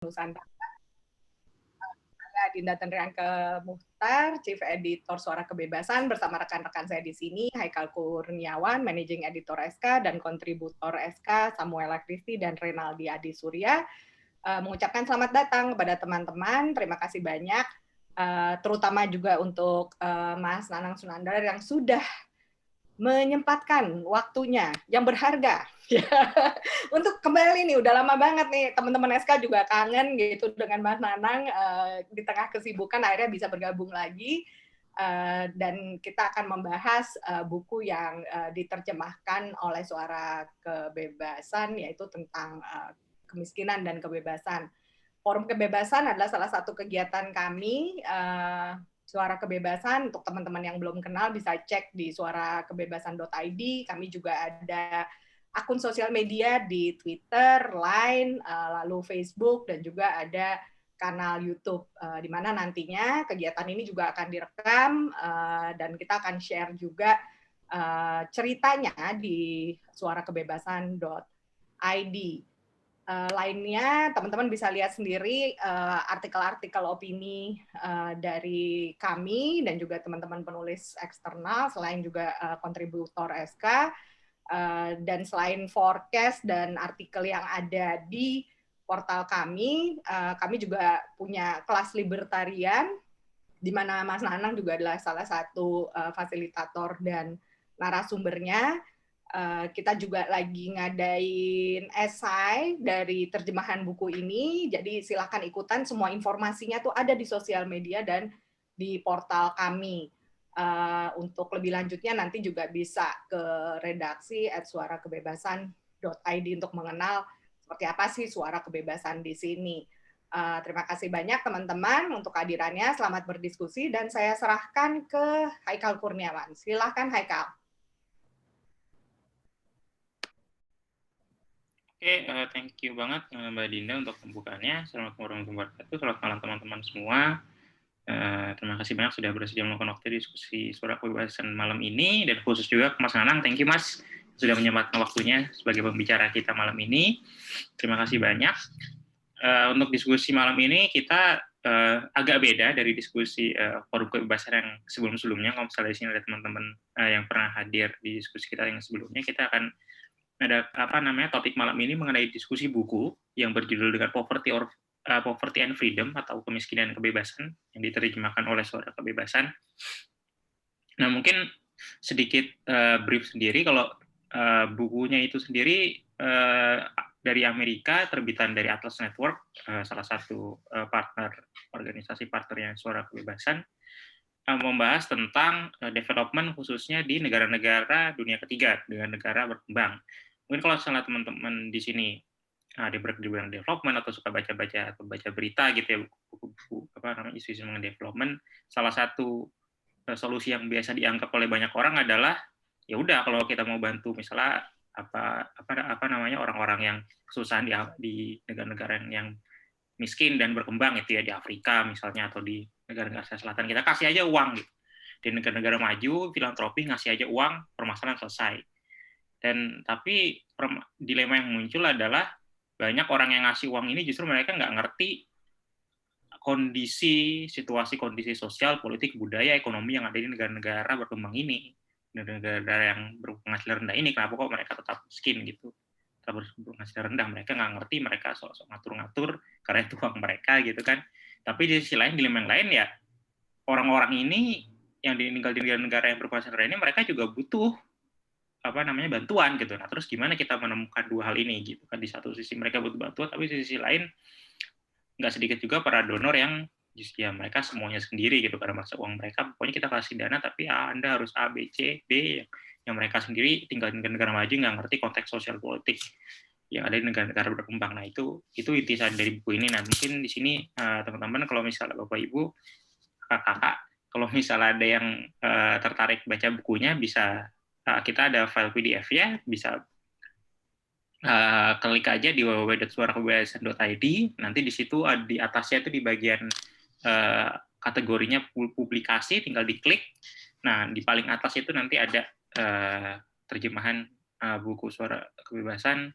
Nusantara. Dinda Tendrianke Muhtar, Chief Editor Suara Kebebasan, bersama rekan-rekan saya di sini, Haikal Kurniawan, Managing Editor SK, dan kontributor SK, Samuel Kristi dan Renaldi Adi Surya, mengucapkan selamat datang kepada teman-teman. Terima kasih banyak, terutama juga untuk Mas Nanang Sunandar yang sudah menyempatkan waktunya yang berharga untuk kembali nih. Udah lama banget nih, teman-teman SK juga kangen gitu dengan Mas Nanang, di tengah kesibukan akhirnya bisa bergabung lagi, dan kita akan membahas buku yang diterjemahkan oleh Suara Kebebasan, yaitu tentang kemiskinan dan kebebasan. Forum Kebebasan adalah salah satu kegiatan kami, Suara Kebebasan. Untuk teman-teman yang belum kenal bisa cek di suarakebebasan.id. Kami juga ada akun sosial media di Twitter, Line, lalu Facebook, dan juga ada kanal YouTube, di mana nantinya kegiatan ini juga akan direkam, dan kita akan share juga ceritanya di suarakebebasan.id. Lainnya teman-teman bisa lihat sendiri artikel-artikel opini dari kami dan juga teman-teman penulis eksternal, selain juga kontributor SK, dan selain forecast dan artikel yang ada di portal kami juga punya kelas libertarian, di mana Mas Nanang juga adalah salah satu fasilitator dan narasumbernya. Kita juga lagi ngadain esai dari terjemahan buku ini, jadi silakan ikutan. Semua informasinya tuh ada di sosial media dan di portal kami. Untuk lebih lanjutnya nanti juga bisa ke redaksi @suarakebebasan.id untuk mengenal seperti apa sih suara kebebasan di sini. Terima kasih banyak teman-teman untuk kehadirannya. Selamat berdiskusi dan saya serahkan ke Haikal Kurniawan. Silakan Haikal. Oke, thank you banget Mbak Dinda untuk pembukaannya. Assalamualaikum warahmatullahi wabarakatuh. Selamat malam teman-teman semua. Terima kasih banyak sudah bersedia melakukan waktu diskusi Suara Kebebasan malam ini, dan khusus juga ke Mas Nanang. Thank you Mas sudah menyempatkan waktunya sebagai pembicara kita malam ini. Terima kasih banyak. Untuk diskusi malam ini kita agak beda dari diskusi Forum Kebebasan yang sebelum-sebelumnya. Kalau misalnya di sini ada teman-teman yang pernah hadir di diskusi kita yang sebelumnya, kita akan ada topik malam ini mengenai diskusi buku yang berjudul dengan Poverty and Freedom atau Kemiskinan dan Kebebasan, yang diterjemahkan oleh Suara Kebebasan. Nah, mungkin sedikit brief sendiri. Kalau bukunya itu sendiri dari Amerika, terbitan dari Atlas Network, salah satu organisasi partnernya Suara Kebebasan, membahas tentang development khususnya di negara-negara dunia ketiga, dengan negara berkembang. Mungkin kalau misalnya teman-teman di sini di bidang development atau suka baca-baca atau baca berita gitu ya, buku-buku isu-isu mengenai development, salah satu solusi yang biasa dianggap oleh banyak orang adalah ya udah, kalau kita mau bantu misalnya orang-orang yang kesusahan di negara-negara yang miskin dan berkembang itu ya, di Afrika misalnya atau di negara-negara Asia Selatan, kita kasih aja uang gitu. Di negara-negara maju, filantropi ngasih aja uang, permasalahan selesai. Tapi dilema yang muncul adalah banyak orang yang ngasih uang ini justru mereka nggak ngerti situasi kondisi sosial, politik, budaya, ekonomi yang ada di negara-negara berkembang ini, negara-negara yang berpenghasilan rendah ini. Kenapa kok mereka tetap miskin gitu, tetap berpenghasilan rendah? Mereka nggak ngerti, mereka sok-sok ngatur-ngatur karena itu uang mereka gitu kan. Tapi di sisi lain, dilema yang lain ya, orang-orang ini yang tinggal di negara-negara yang berpenghasilan rendah ini, mereka juga butuh bantuan gitu. Nah, terus gimana kita menemukan dua hal ini gitu kan? Di satu sisi mereka butuh bantuan, tapi di sisi lain nggak sedikit juga para donor yang ya mereka semuanya sendiri gitu, karena masa uang mereka pokoknya kita kasih dana, tapi Anda harus A, B, C, D, yang mereka sendiri tinggal di negara maju nggak ngerti konteks sosial politik yang ada di negara-negara berkembang. Nah, itu intisan dari buku ini. Nah, mungkin di sini teman-teman, kalau misalnya Bapak Ibu, kakak-kakak, kalau misalnya ada yang tertarik baca bukunya, bisa kita ada file PDF-nya, bisa klik aja di www.suarakebebasan.id. Nanti di situ di atasnya itu di bagian kategorinya publikasi, tinggal diklik. Nah, di paling atas itu nanti ada terjemahan buku Suara Kebebasan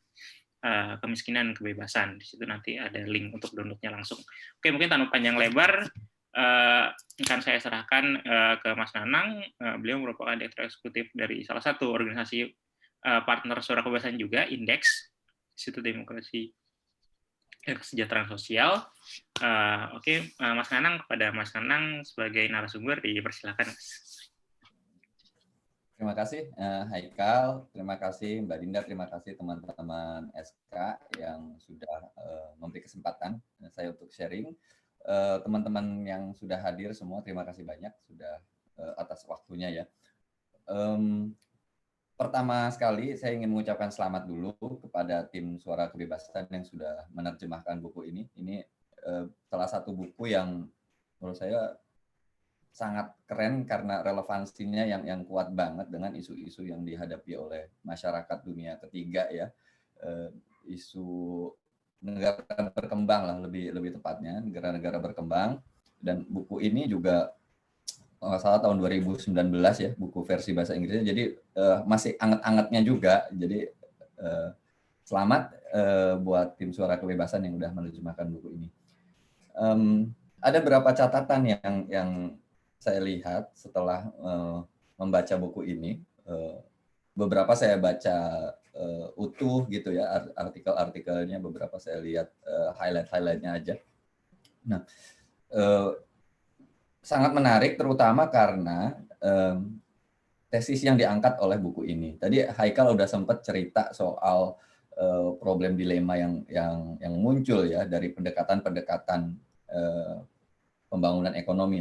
kemiskinan dan kebebasan. Di situ nanti ada link untuk downloadnya langsung. Oke, mungkin tanpa panjang lebar akan saya serahkan ke Mas Nanang. Beliau merupakan direktur eksekutif dari salah satu organisasi partner Suara Kebebasan juga, Indeks, Institut Demokrasi dan Kesejahteraan Sosial. Oke, Mas Nanang, kepada Mas Nanang sebagai narasumber dipersilakan. Terima kasih Haikal, terima kasih Mbak Dinda, terima kasih teman-teman SK yang sudah memberi kesempatan saya untuk sharing. Teman-teman yang sudah hadir semua, terima kasih banyak sudah atas waktunya ya. Pertama sekali saya ingin mengucapkan selamat dulu kepada tim Suara Kebebasan yang sudah menerjemahkan buku ini. Ini salah satu buku yang menurut saya sangat keren karena relevansinya yang kuat banget dengan isu-isu yang dihadapi oleh masyarakat dunia ketiga ya, isu negara berkembang lah lebih tepatnya, negara-negara berkembang. Dan buku ini juga kalau nggak salah tahun 2019 ya, buku versi bahasa Inggrisnya, jadi masih anget-angetnya juga. Jadi selamat buat tim Suara Kebebasan yang udah menerjemahkan buku ini. Ada beberapa catatan yang saya lihat setelah membaca buku ini. Beberapa saya baca utuh gitu ya, artikel-artikelnya, beberapa saya lihat highlight-highlightnya aja. Nah, sangat menarik terutama karena tesis yang diangkat oleh buku ini. Tadi Haikal udah sempat cerita soal problem dilema yang muncul ya dari pendekatan-pendekatan pembangunan ekonomi,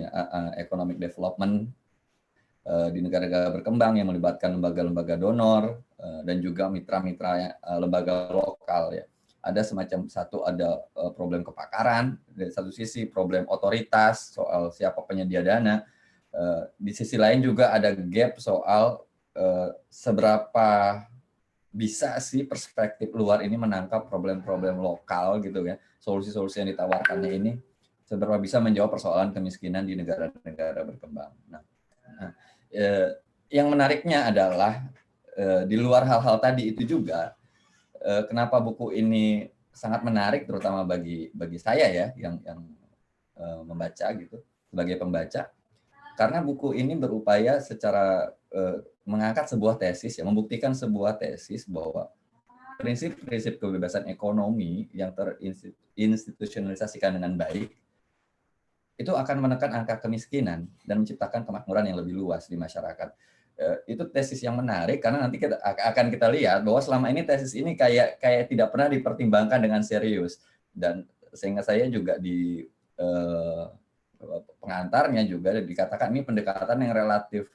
economic development di negara-negara berkembang yang melibatkan lembaga-lembaga donor dan juga mitra-mitra lembaga lokal ya. Ada semacam ada problem kepakaran, dari satu sisi problem otoritas soal siapa penyedia dana, di sisi lain juga ada gap soal seberapa bisa sih perspektif luar ini menangkap problem-problem lokal gitu ya, solusi-solusi yang ditawarkannya ini seberapa bisa menjawab persoalan kemiskinan di negara-negara berkembang. Nah, yang menariknya adalah di luar hal-hal tadi itu juga, kenapa buku ini sangat menarik, terutama bagi saya ya yang membaca gitu sebagai pembaca, karena buku ini berupaya secara mengangkat sebuah tesis, ya, membuktikan sebuah tesis bahwa prinsip-prinsip kebebasan ekonomi yang terinstitusionalisasikan dengan baik itu akan menekan angka kemiskinan dan menciptakan kemakmuran yang lebih luas di masyarakat. Itu tesis yang menarik karena nanti akan kita lihat bahwa selama ini tesis ini kayak tidak pernah dipertimbangkan dengan serius, dan sehingga saya juga di pengantarnya juga dikatakan ini pendekatan yang relatif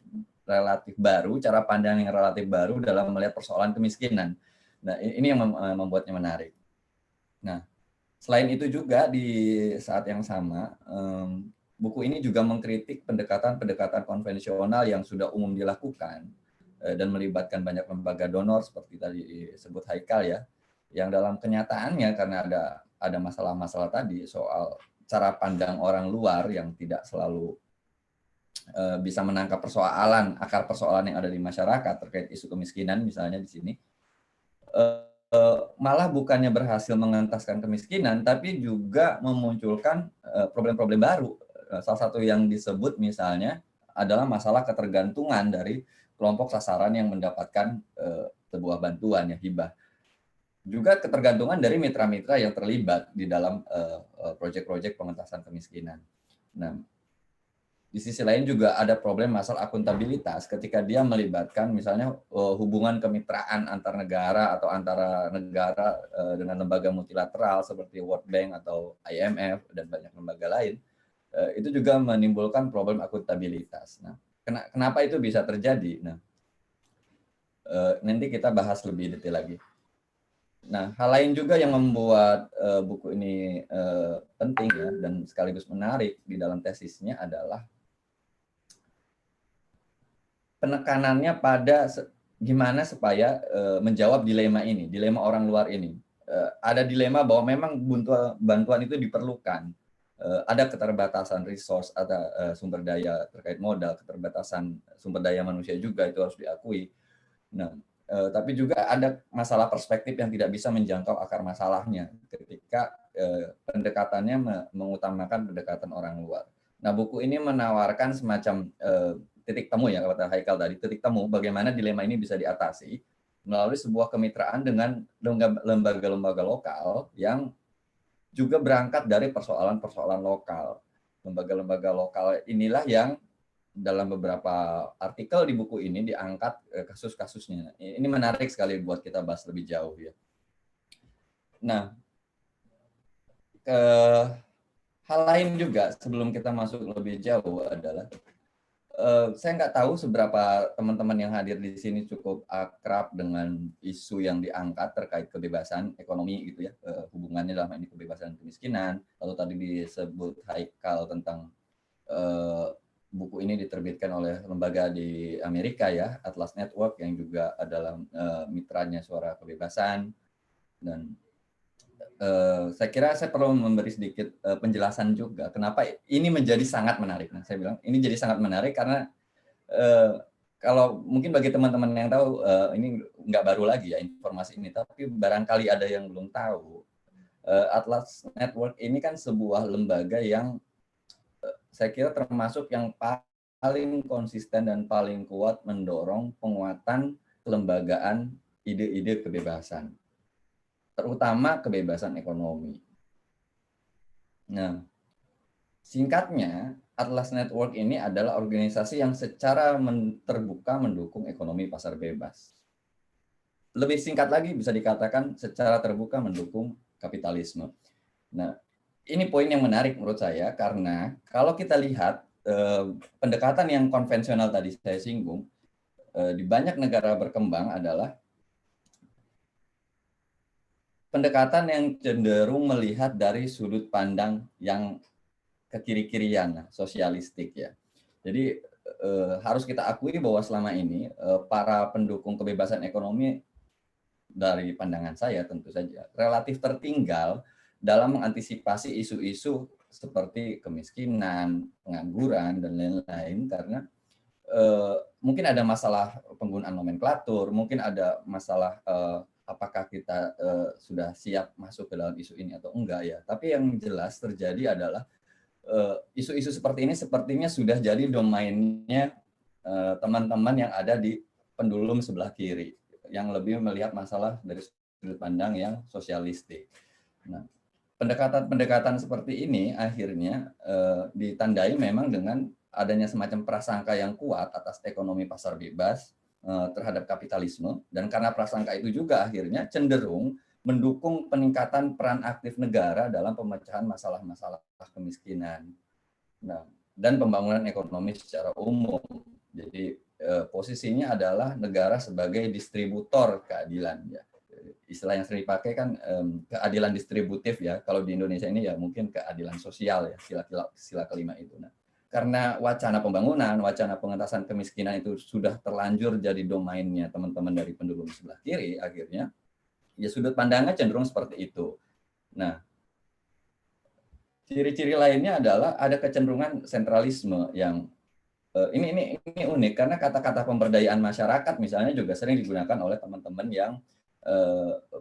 baru, cara pandang yang relatif baru dalam melihat persoalan kemiskinan. Nah, ini yang membuatnya menarik. Nah, selain itu juga di saat yang sama, buku ini juga mengkritik pendekatan-pendekatan konvensional yang sudah umum dilakukan dan melibatkan banyak lembaga donor seperti tadi disebut Haikal ya, yang dalam kenyataannya karena ada masalah-masalah tadi soal cara pandang orang luar yang tidak selalu bisa menangkap akar persoalan yang ada di masyarakat terkait isu kemiskinan misalnya di sini. Malah bukannya berhasil mengentaskan kemiskinan, tapi juga memunculkan problem-problem baru. Salah satu yang disebut misalnya adalah masalah ketergantungan dari kelompok sasaran yang mendapatkan sebuah bantuan, ya, hibah. Juga ketergantungan dari mitra-mitra yang terlibat di dalam proyek-proyek pengentasan kemiskinan. Nah, di sisi lain juga ada problem masalah akuntabilitas ketika dia melibatkan misalnya hubungan kemitraan antar negara atau antara negara dengan lembaga multilateral seperti World Bank atau IMF dan banyak lembaga lain. Itu juga menimbulkan problem akuntabilitas. Nah, kenapa itu bisa terjadi? Nah, nanti kita bahas lebih detail lagi. Nah, hal lain juga yang membuat buku ini penting ya dan sekaligus menarik di dalam tesisnya adalah penekanannya pada gimana supaya menjawab dilema ini, dilema orang luar ini. Ada dilema bahwa memang bantuan itu diperlukan. Ada keterbatasan resource, ada sumber daya terkait modal, keterbatasan sumber daya manusia juga itu harus diakui. Nah, Tapi juga ada masalah perspektif yang tidak bisa menjangkau akar masalahnya ketika pendekatannya mengutamakan pendekatan orang luar. Nah, buku ini menawarkan semacam titik temu ya, kata Haikal tadi, titik temu bagaimana dilema ini bisa diatasi melalui sebuah kemitraan dengan lembaga-lembaga lokal yang juga berangkat dari persoalan-persoalan lokal. Lembaga-lembaga lokal inilah yang dalam beberapa artikel di buku ini diangkat kasus-kasusnya. Ini menarik sekali buat kita bahas lebih jauh ya. Nah, hal lain juga sebelum kita masuk lebih jauh adalah saya nggak tahu seberapa teman-teman yang hadir di sini cukup akrab dengan isu yang diangkat terkait kebebasan ekonomi gitu ya, hubungannya dalam ini kebebasan kemiskinan. Lalu tadi disebut Haikal tentang buku ini diterbitkan oleh lembaga di Amerika ya, Atlas Network yang juga adalah mitranya Suara Kebebasan. Dan saya kira saya perlu memberi sedikit penjelasan juga kenapa ini menjadi sangat menarik. Nah, saya bilang ini jadi sangat menarik karena kalau mungkin bagi teman-teman yang tahu ini nggak baru lagi ya informasi ini, tapi barangkali ada yang belum tahu. Atlas Network ini kan sebuah lembaga yang saya kira termasuk yang paling konsisten dan paling kuat mendorong penguatan kelembagaan ide-ide kebebasan, terutama kebebasan ekonomi. Nah, singkatnya, Atlas Network ini adalah organisasi yang secara terbuka mendukung ekonomi pasar bebas. Lebih singkat lagi bisa dikatakan secara terbuka mendukung kapitalisme. Nah, ini poin yang menarik menurut saya karena kalau kita lihat pendekatan yang konvensional tadi saya singgung di banyak negara berkembang adalah pendekatan yang cenderung melihat dari sudut pandang yang ke kiri-kirian, sosialistik ya. Jadi harus kita akui bahwa selama ini para pendukung kebebasan ekonomi dari pandangan saya tentu saja relatif tertinggal dalam mengantisipasi isu-isu seperti kemiskinan, pengangguran, dan lain-lain karena mungkin ada masalah penggunaan nomenklatur, mungkin ada masalah apakah kita sudah siap masuk ke dalam isu ini atau enggak ya. Tapi yang jelas terjadi adalah isu-isu seperti ini sepertinya sudah jadi domainnya teman-teman yang ada di pendulum sebelah kiri, yang lebih melihat masalah dari sudut pandang yang sosialistik. Nah, pendekatan-pendekatan seperti ini akhirnya ditandai memang dengan adanya semacam prasangka yang kuat atas ekonomi pasar bebas terhadap kapitalisme, dan karena prasangka itu juga akhirnya cenderung mendukung peningkatan peran aktif negara dalam pemecahan masalah-masalah kemiskinan, nah, dan pembangunan ekonomi secara umum. Jadi posisinya adalah negara sebagai distributor keadilan ya. Istilah yang sering dipakai kan keadilan distributif ya. Kalau di Indonesia ini ya mungkin keadilan sosial ya, sila kelima itu. Nah, karena wacana pembangunan, wacana pengentasan kemiskinan itu sudah terlanjur jadi domainnya teman-teman dari pendulum sebelah kiri, akhirnya ya sudut pandangnya cenderung seperti itu. Nah, ciri-ciri lainnya adalah ada kecenderungan sentralisme yang ini unik karena kata-kata pemberdayaan masyarakat misalnya juga sering digunakan oleh teman-teman yang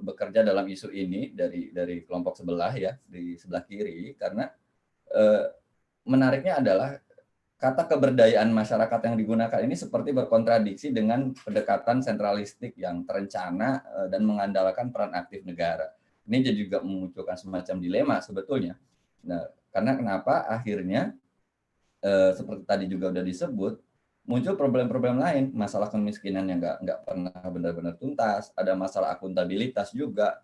bekerja dalam isu ini dari kelompok sebelah ya, di sebelah kiri, karena menariknya adalah kata keberdayaan masyarakat yang digunakan ini seperti berkontradiksi dengan pendekatan sentralistik yang terencana dan mengandalkan peran aktif negara. Ini juga memunculkan semacam dilema sebetulnya. Nah, karena kenapa akhirnya seperti tadi juga sudah disebut, muncul problem-problem lain, masalah kemiskinan yang nggak pernah benar-benar tuntas, ada masalah akuntabilitas juga,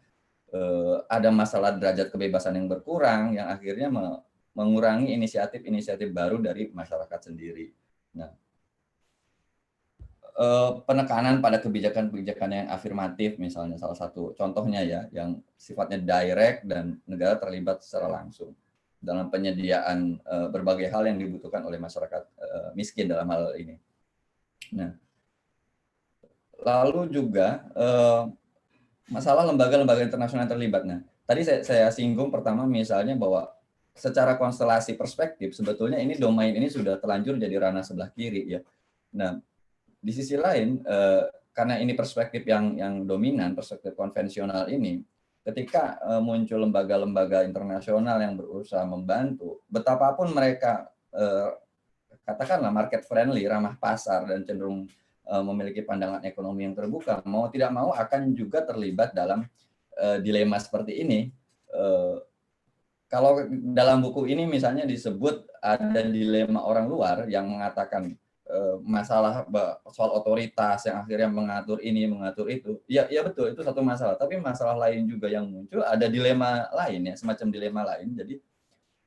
ada masalah derajat kebebasan yang berkurang, yang akhirnya mengurangi inisiatif-inisiatif baru dari masyarakat sendiri. Nah, penekanan pada kebijakan-kebijakan yang afirmatif, misalnya salah satu contohnya ya, yang sifatnya direct dan negara terlibat secara langsung dalam penyediaan berbagai hal yang dibutuhkan oleh masyarakat miskin dalam hal ini. Nah, lalu juga masalah lembaga-lembaga internasional yang terlibat. Nah, tadi saya singgung pertama misalnya bahwa secara konstelasi perspektif sebetulnya ini domain ini sudah terlanjur jadi ranah sebelah kiri ya. Nah, di sisi lain karena ini perspektif yang dominan, perspektif konvensional ini, ketika muncul lembaga-lembaga internasional yang berusaha membantu, betapapun mereka katakanlah market friendly, ramah pasar, dan cenderung memiliki pandangan ekonomi yang terbuka, mau tidak mau akan juga terlibat dalam dilema seperti ini. Kalau dalam buku ini misalnya disebut ada dilema orang luar yang mengatakan masalah soal otoritas yang akhirnya mengatur ini, mengatur itu. Ya betul, itu satu masalah. Tapi masalah lain juga yang muncul, ada dilema lain ya, semacam dilema lain. Jadi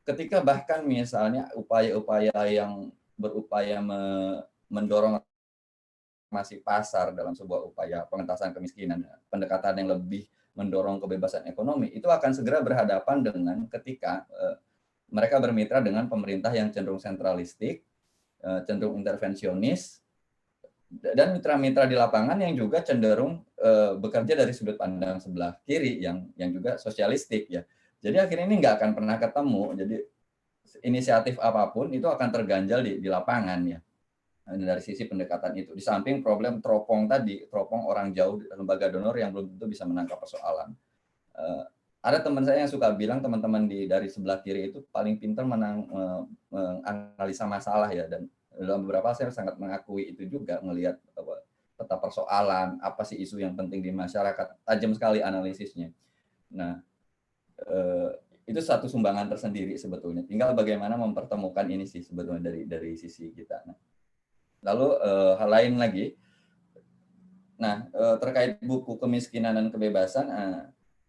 ketika bahkan misalnya upaya-upaya yang berupaya mendorong masih pasar dalam sebuah upaya pengentasan kemiskinan, pendekatan yang lebih mendorong kebebasan ekonomi, itu akan segera berhadapan dengan ketika mereka bermitra dengan pemerintah yang cenderung sentralistik, cenderung intervensionis, dan mitra-mitra di lapangan yang juga cenderung bekerja dari sudut pandang sebelah kiri yang juga sosialistik ya. Jadi akhirnya ini nggak akan pernah ketemu. Jadi inisiatif apapun itu akan terganjal di lapangan ya. Dari sisi pendekatan itu. Di samping problem teropong tadi, teropong orang jauh, lembaga donor yang belum tentu bisa menangkap persoalan. Ada teman saya yang suka bilang teman-teman dari sebelah kiri itu paling pintar menganalisa masalah ya, dan dalam beberapa saya sangat mengakui itu juga, melihat peta persoalan, apa sih isu yang penting di masyarakat, tajam sekali analisisnya. Nah, itu satu sumbangan tersendiri sebetulnya. Tinggal bagaimana mempertemukan ini sih sebetulnya dari sisi kita. Nah, lalu hal lain lagi, nah terkait buku Kemiskinan dan Kebebasan,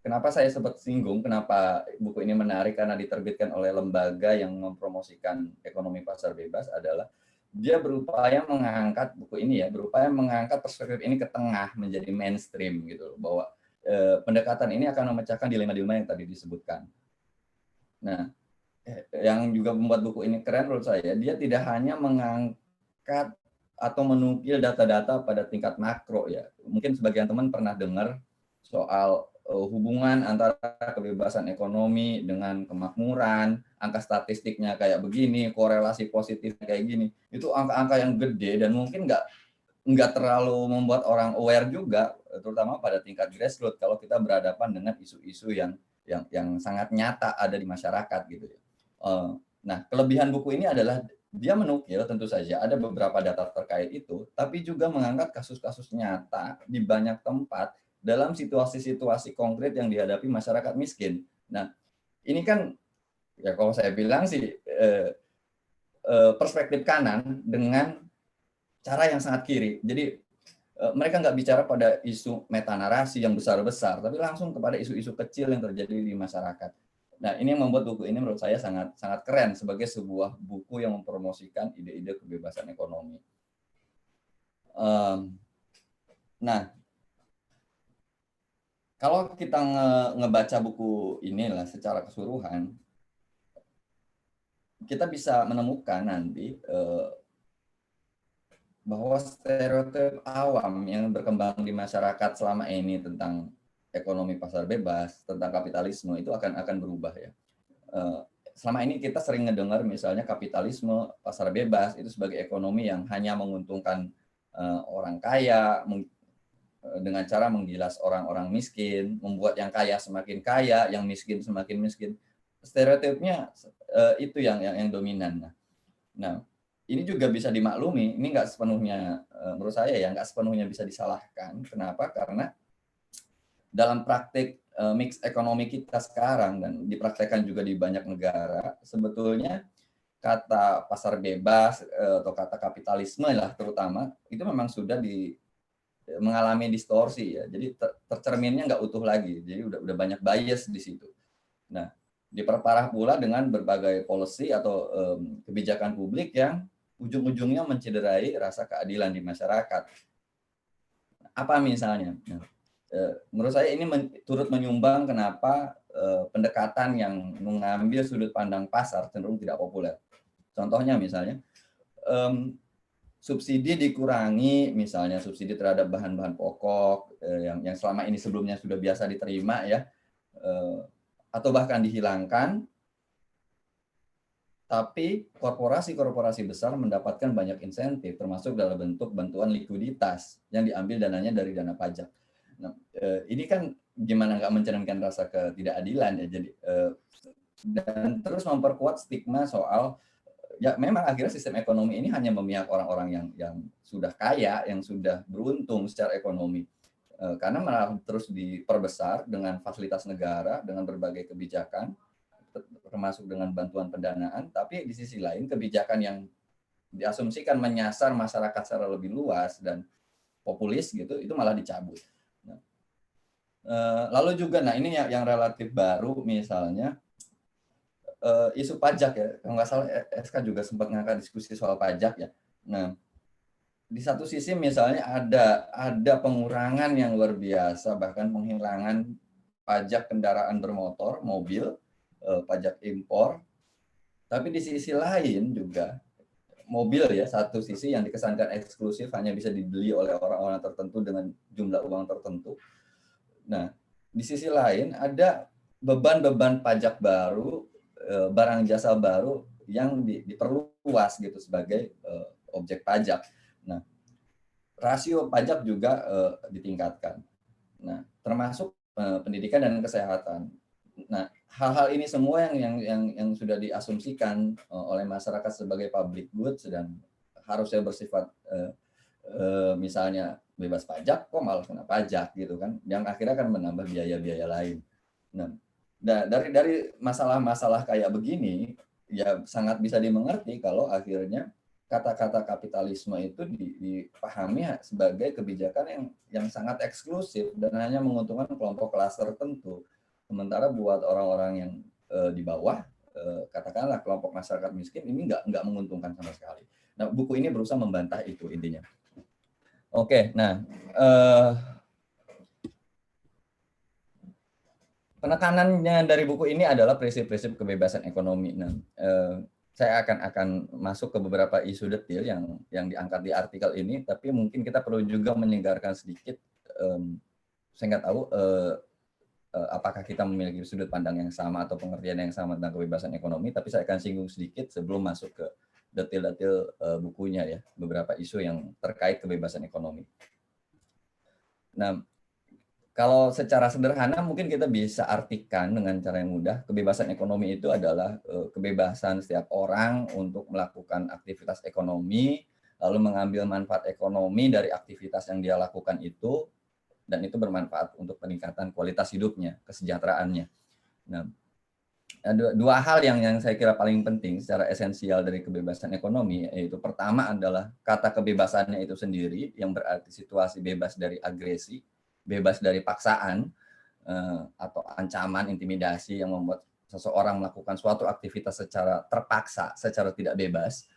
kenapa saya sempat singgung, kenapa buku ini menarik karena diterbitkan oleh lembaga yang mempromosikan ekonomi pasar bebas adalah dia berupaya mengangkat buku ini ya, berupaya mengangkat perspektif ini ke tengah menjadi mainstream gitu, bahwa pendekatan ini akan memecahkan dilema-dilema yang tadi disebutkan. Nah, yang juga membuat buku ini keren menurut saya, dia tidak hanya mengangkat atau menukil data-data pada tingkat makro ya. Mungkin sebagian teman pernah dengar soal hubungan antara kebebasan ekonomi dengan kemakmuran, angka statistiknya kayak begini, korelasi positif kayak gini. Itu angka-angka yang gede dan mungkin nggak terlalu membuat orang aware juga, terutama pada tingkat grassroots kalau kita berhadapan dengan isu-isu yang sangat nyata ada di masyarakat gitu ya. Nah, kelebihan buku ini adalah dia menukil tentu saja ada beberapa data terkait itu, tapi juga mengangkat kasus-kasus nyata di banyak tempat dalam situasi-situasi konkret yang dihadapi masyarakat miskin. Nah, ini kan ya kalau saya bilang sih perspektif kanan dengan cara yang sangat kiri. Jadi mereka nggak bicara pada isu metanarasi yang besar-besar, tapi langsung kepada isu-isu kecil yang terjadi di masyarakat. Nah, ini yang membuat buku ini menurut saya sangat keren sebagai sebuah buku yang mempromosikan ide-ide kebebasan ekonomi. Nah, kalau kita ngebaca buku inilah secara keseluruhan, kita bisa menemukan nanti bahwa stereotip awam yang berkembang di masyarakat selama ini tentang ekonomi pasar bebas, tentang kapitalisme itu akan berubah ya. Selama ini kita sering ngedengar misalnya kapitalisme, pasar bebas itu sebagai ekonomi yang hanya menguntungkan orang kaya dengan cara menggilas orang-orang miskin, membuat yang kaya semakin kaya, yang miskin semakin miskin. Stereotipnya itu yang dominan. Nah, ini juga bisa dimaklumi, ini nggak sepenuhnya, menurut saya ya, nggak sepenuhnya bisa disalahkan. Kenapa? Karena dalam praktik mix ekonomi kita sekarang, dan dipraktekkan juga di banyak negara, sebetulnya kata pasar bebas atau kata kapitalisme lah terutama, itu memang sudah mengalami distorsi ya. Jadi tercerminnya nggak utuh lagi, jadi udah banyak bias di situ. Nah, diperparah pula dengan berbagai policy atau kebijakan publik yang ujung-ujungnya mencederai rasa keadilan di masyarakat. Apa misalnya? Nah, menurut saya ini turut menyumbang kenapa pendekatan yang mengambil sudut pandang pasar cenderung tidak populer. Contohnya misalnya, subsidi dikurangi, misalnya subsidi terhadap bahan-bahan pokok yang selama ini sebelumnya sudah biasa diterima ya, atau bahkan dihilangkan. tapi korporasi-korporasi besar mendapatkan banyak insentif, termasuk dalam bentuk bantuan likuiditas yang diambil dananya dari dana pajak. Nah, ini kan gimana nggak mencerminkan rasa ketidakadilan ya. Jadi dan terus memperkuat stigma soal ya memang akhirnya sistem ekonomi ini hanya memihak orang-orang yang sudah kaya, yang sudah beruntung secara ekonomi. Karena malah terus diperbesar dengan fasilitas negara, dengan berbagai kebijakan, termasuk dengan bantuan pendanaan, tapi di sisi lain kebijakan yang diasumsikan menyasar masyarakat secara lebih luas dan populis gitu, itu malah dicabut. Nah, lalu juga, nah ini yang relatif baru misalnya, isu pajak ya, kalau nggak salah SK juga sempat ngangkat diskusi soal pajak ya. Nah, di satu sisi misalnya ada pengurangan yang luar biasa, bahkan penghilangan pajak kendaraan bermotor, mobil, pajak impor. Tapi di sisi lain juga mobil ya, satu sisi yang dikesankan eksklusif hanya bisa dibeli oleh orang-orang tertentu dengan jumlah uang tertentu. Nah, di sisi lain ada beban-beban pajak baru, barang jasa baru yang diperluas gitu sebagai objek pajak. Nah, rasio pajak juga ditingkatkan. Nah, termasuk pendidikan dan kesehatan. Nah, hal-hal ini semua yang sudah diasumsikan oleh masyarakat sebagai public goods dan harusnya bersifat misalnya bebas pajak, kok malah kena pajak gitu kan, yang akhirnya akan menambah biaya-biaya lain. Nah, dari masalah-masalah kayak begini ya sangat bisa dimengerti kalau akhirnya kata-kata kapitalisme itu dipahami sebagai kebijakan yang sangat eksklusif dan hanya menguntungkan kelompok kelas tertentu. Sementara buat orang-orang yang di bawah, katakanlah kelompok masyarakat miskin, ini nggak menguntungkan sama sekali. Nah, buku ini berusaha membantah itu intinya. Oke, nah penekanannya dari buku ini adalah prinsip-prinsip kebebasan ekonomi. Nah, saya akan masuk ke beberapa isu detail yang diangkat di artikel ini, tapi mungkin kita perlu juga menyegarkan sedikit. Saya nggak tahu apakah kita memiliki sudut pandang yang sama atau pengertian yang sama tentang kebebasan ekonomi, tapi saya akan singgung sedikit sebelum masuk ke detail-detail bukunya ya, beberapa isu yang terkait kebebasan ekonomi. Nah, kalau secara sederhana mungkin kita bisa artikan dengan cara yang mudah, kebebasan ekonomi itu adalah kebebasan setiap orang untuk melakukan aktivitas ekonomi, lalu mengambil manfaat ekonomi dari aktivitas yang dia lakukan itu, dan itu bermanfaat untuk peningkatan kualitas hidupnya, kesejahteraannya. Nah, dua hal yang saya kira paling penting secara esensial dari kebebasan ekonomi, yaitu pertama adalah kata kebebasannya itu sendiri, yang berarti situasi bebas dari agresi, bebas dari paksaan atau ancaman, intimidasi yang membuat seseorang melakukan suatu aktivitas secara terpaksa, secara tidak bebas.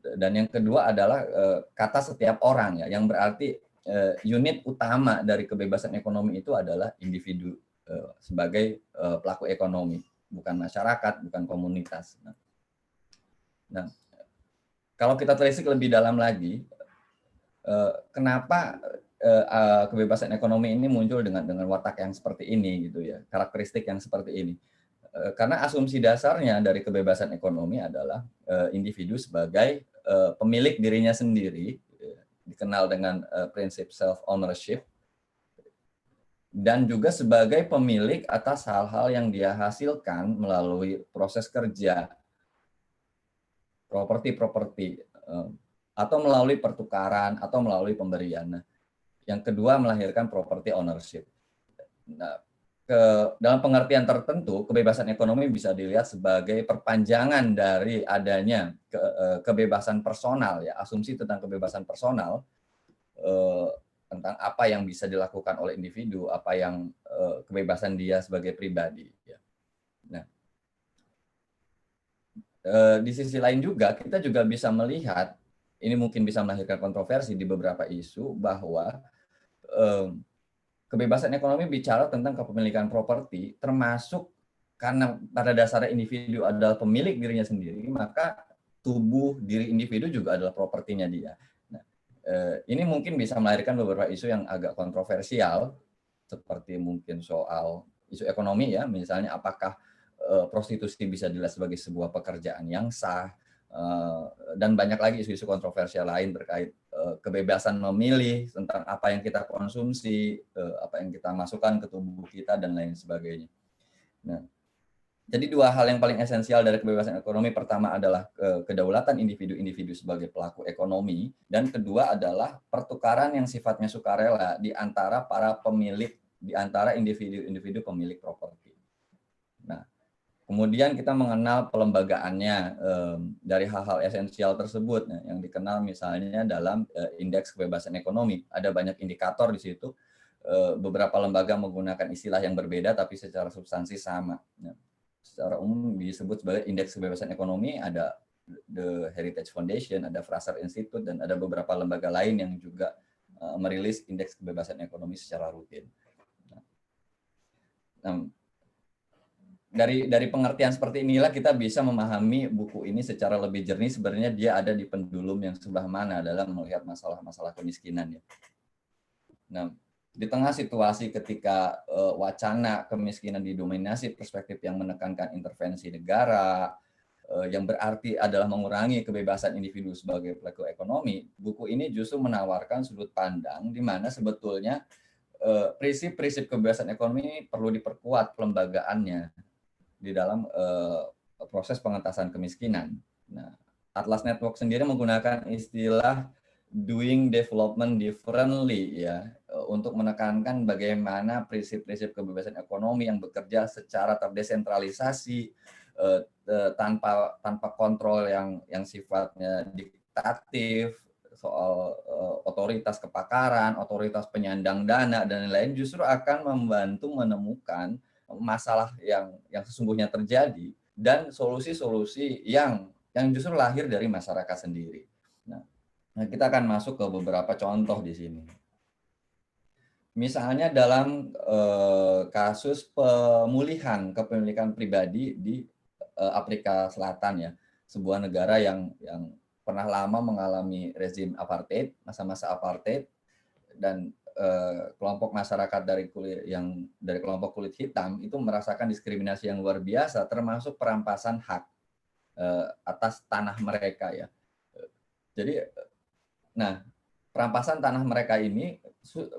Dan yang kedua adalah kata setiap orang ya, yang berarti unit utama dari kebebasan ekonomi itu adalah individu sebagai pelaku ekonomi, bukan masyarakat, bukan komunitas. Nah, kalau kita telisik lebih dalam lagi, kenapa kebebasan ekonomi ini muncul dengan watak yang seperti ini gitu ya, karakteristik yang seperti ini. Karena asumsi dasarnya dari kebebasan ekonomi adalah individu sebagai pemilik dirinya sendiri, dikenal dengan prinsip self ownership, dan juga sebagai pemilik atas hal-hal yang dia hasilkan melalui proses kerja, properti atau melalui pertukaran atau melalui pemberian. Yang kedua melahirkan property ownership. Nah, dalam pengertian tertentu, kebebasan ekonomi bisa dilihat sebagai perpanjangan dari adanya kebebasan personal, ya, asumsi tentang kebebasan personal, tentang apa yang bisa dilakukan oleh individu, apa yang kebebasan dia sebagai pribadi. Ya. Nah, di sisi lain juga kita juga bisa melihat, ini mungkin bisa melahirkan kontroversi di beberapa isu, bahwa kebebasan ekonomi bicara tentang kepemilikan properti, termasuk karena pada dasarnya individu adalah pemilik dirinya sendiri, maka tubuh diri individu juga adalah propertinya dia. Nah, ini mungkin bisa melahirkan beberapa isu yang agak kontroversial, seperti mungkin soal isu ekonomi ya, misalnya apakah prostitusi bisa dilihat sebagai sebuah pekerjaan yang sah, dan banyak lagi isu-isu kontroversial lain terkait kebebasan memilih tentang apa yang kita konsumsi, apa yang kita masukkan ke tubuh kita, dan lain sebagainya. Nah, jadi dua hal yang paling esensial dari kebebasan ekonomi, pertama adalah kedaulatan individu-individu sebagai pelaku ekonomi, dan kedua adalah pertukaran yang sifatnya sukarela di antara para pemilik, di antara individu-individu pemilik properti. Nah, kemudian kita mengenal pelembagaannya dari hal-hal esensial tersebut, yang dikenal misalnya dalam indeks kebebasan ekonomi. Ada banyak indikator di situ, beberapa lembaga menggunakan istilah yang berbeda tapi secara substansi sama. Nah, secara umum disebut sebagai indeks kebebasan ekonomi, ada The Heritage Foundation, ada Fraser Institute, dan ada beberapa lembaga lain yang juga merilis indeks kebebasan ekonomi secara rutin. Nah, dari pengertian seperti inilah kita bisa memahami buku ini secara lebih jernih. Sebenarnya dia ada di pendulum yang sebelah mana dalam melihat masalah-masalah kemiskinan, ya. Nah, di tengah situasi ketika wacana kemiskinan didominasi perspektif yang menekankan intervensi negara, yang berarti adalah mengurangi kebebasan individu sebagai pelaku ekonomi, buku ini justru menawarkan sudut pandang di mana sebetulnya prinsip-prinsip kebebasan ekonomi ini perlu diperkuat pelembagaannya di dalam proses pengentasan kemiskinan. Nah, Atlas Network sendiri menggunakan istilah doing development differently, ya, untuk menekankan bagaimana prinsip-prinsip kebebasan ekonomi yang bekerja secara terdesentralisasi, tanpa kontrol yang sifatnya diktatif, soal otoritas kepakaran, otoritas penyandang dana, dan lain-lain, justru akan membantu menemukan masalah yang sesungguhnya terjadi dan solusi-solusi yang justru lahir dari masyarakat sendiri. Nah, kita akan masuk ke beberapa contoh di sini. Misalnya dalam kasus pemulihan kepemilikan pribadi di Afrika Selatan, ya, sebuah negara yang pernah lama mengalami rezim apartheid, masa-masa apartheid, dan kelompok masyarakat dari kelompok kulit hitam itu merasakan diskriminasi yang luar biasa, termasuk perampasan hak atas tanah mereka, ya. Jadi, nah, perampasan tanah mereka ini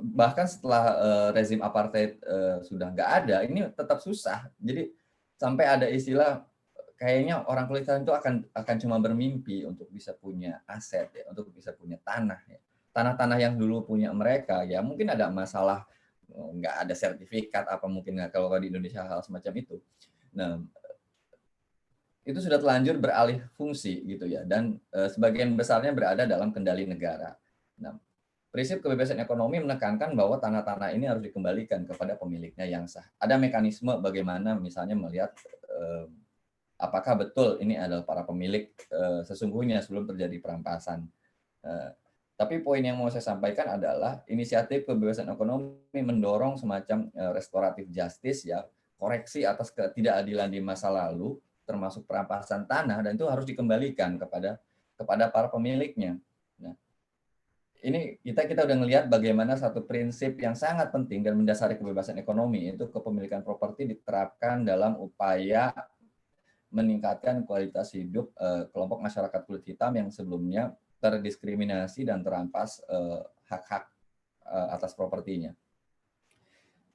bahkan setelah rezim apartheid sudah nggak ada, ini tetap susah. Jadi sampai ada istilah kayaknya orang kulit hitam itu akan cuma bermimpi untuk bisa punya aset, ya, untuk bisa punya tanah, ya. Tanah-tanah yang dulu punya mereka, ya mungkin ada masalah, nggak ada sertifikat apa mungkin kalau di Indonesia hal semacam itu. Nah, itu sudah terlanjur beralih fungsi, gitu, ya, dan sebagian besarnya berada dalam kendali negara. Nah, prinsip kebebasan ekonomi menekankan bahwa tanah-tanah ini harus dikembalikan kepada pemiliknya yang sah. Ada mekanisme bagaimana misalnya melihat apakah betul ini adalah para pemilik sesungguhnya sebelum terjadi perampasan. Tapi poin yang mau saya sampaikan adalah inisiatif kebebasan ekonomi mendorong semacam restoratif justice, ya, koreksi atas ketidakadilan di masa lalu, termasuk perampasan tanah, dan itu harus dikembalikan kepada para pemiliknya. Nah, ini kita udah ngelihat bagaimana satu prinsip yang sangat penting dan mendasari kebebasan ekonomi, itu kepemilikan properti diterapkan dalam upaya meningkatkan kualitas hidup kelompok masyarakat kulit hitam yang sebelumnya terdiskriminasi dan terampas hak-hak atas propertinya.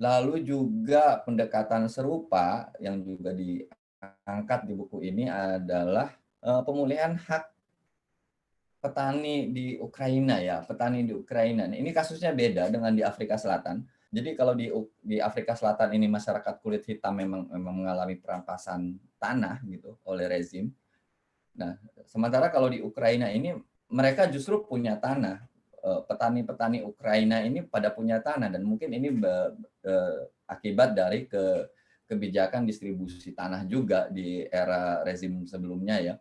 Lalu juga pendekatan serupa yang juga diangkat di buku ini adalah pemulihan hak petani di Ukraina, ya, petani di Ukraina. Nah, ini kasusnya beda dengan di Afrika Selatan. Jadi kalau di Afrika Selatan ini masyarakat kulit hitam memang mengalami perampasan tanah, gitu, oleh rezim. Nah, sementara kalau di Ukraina ini mereka justru punya tanah. Petani-petani Ukraina ini pada punya tanah, dan mungkin ini akibat dari kebijakan distribusi tanah juga di era rezim sebelumnya, ya.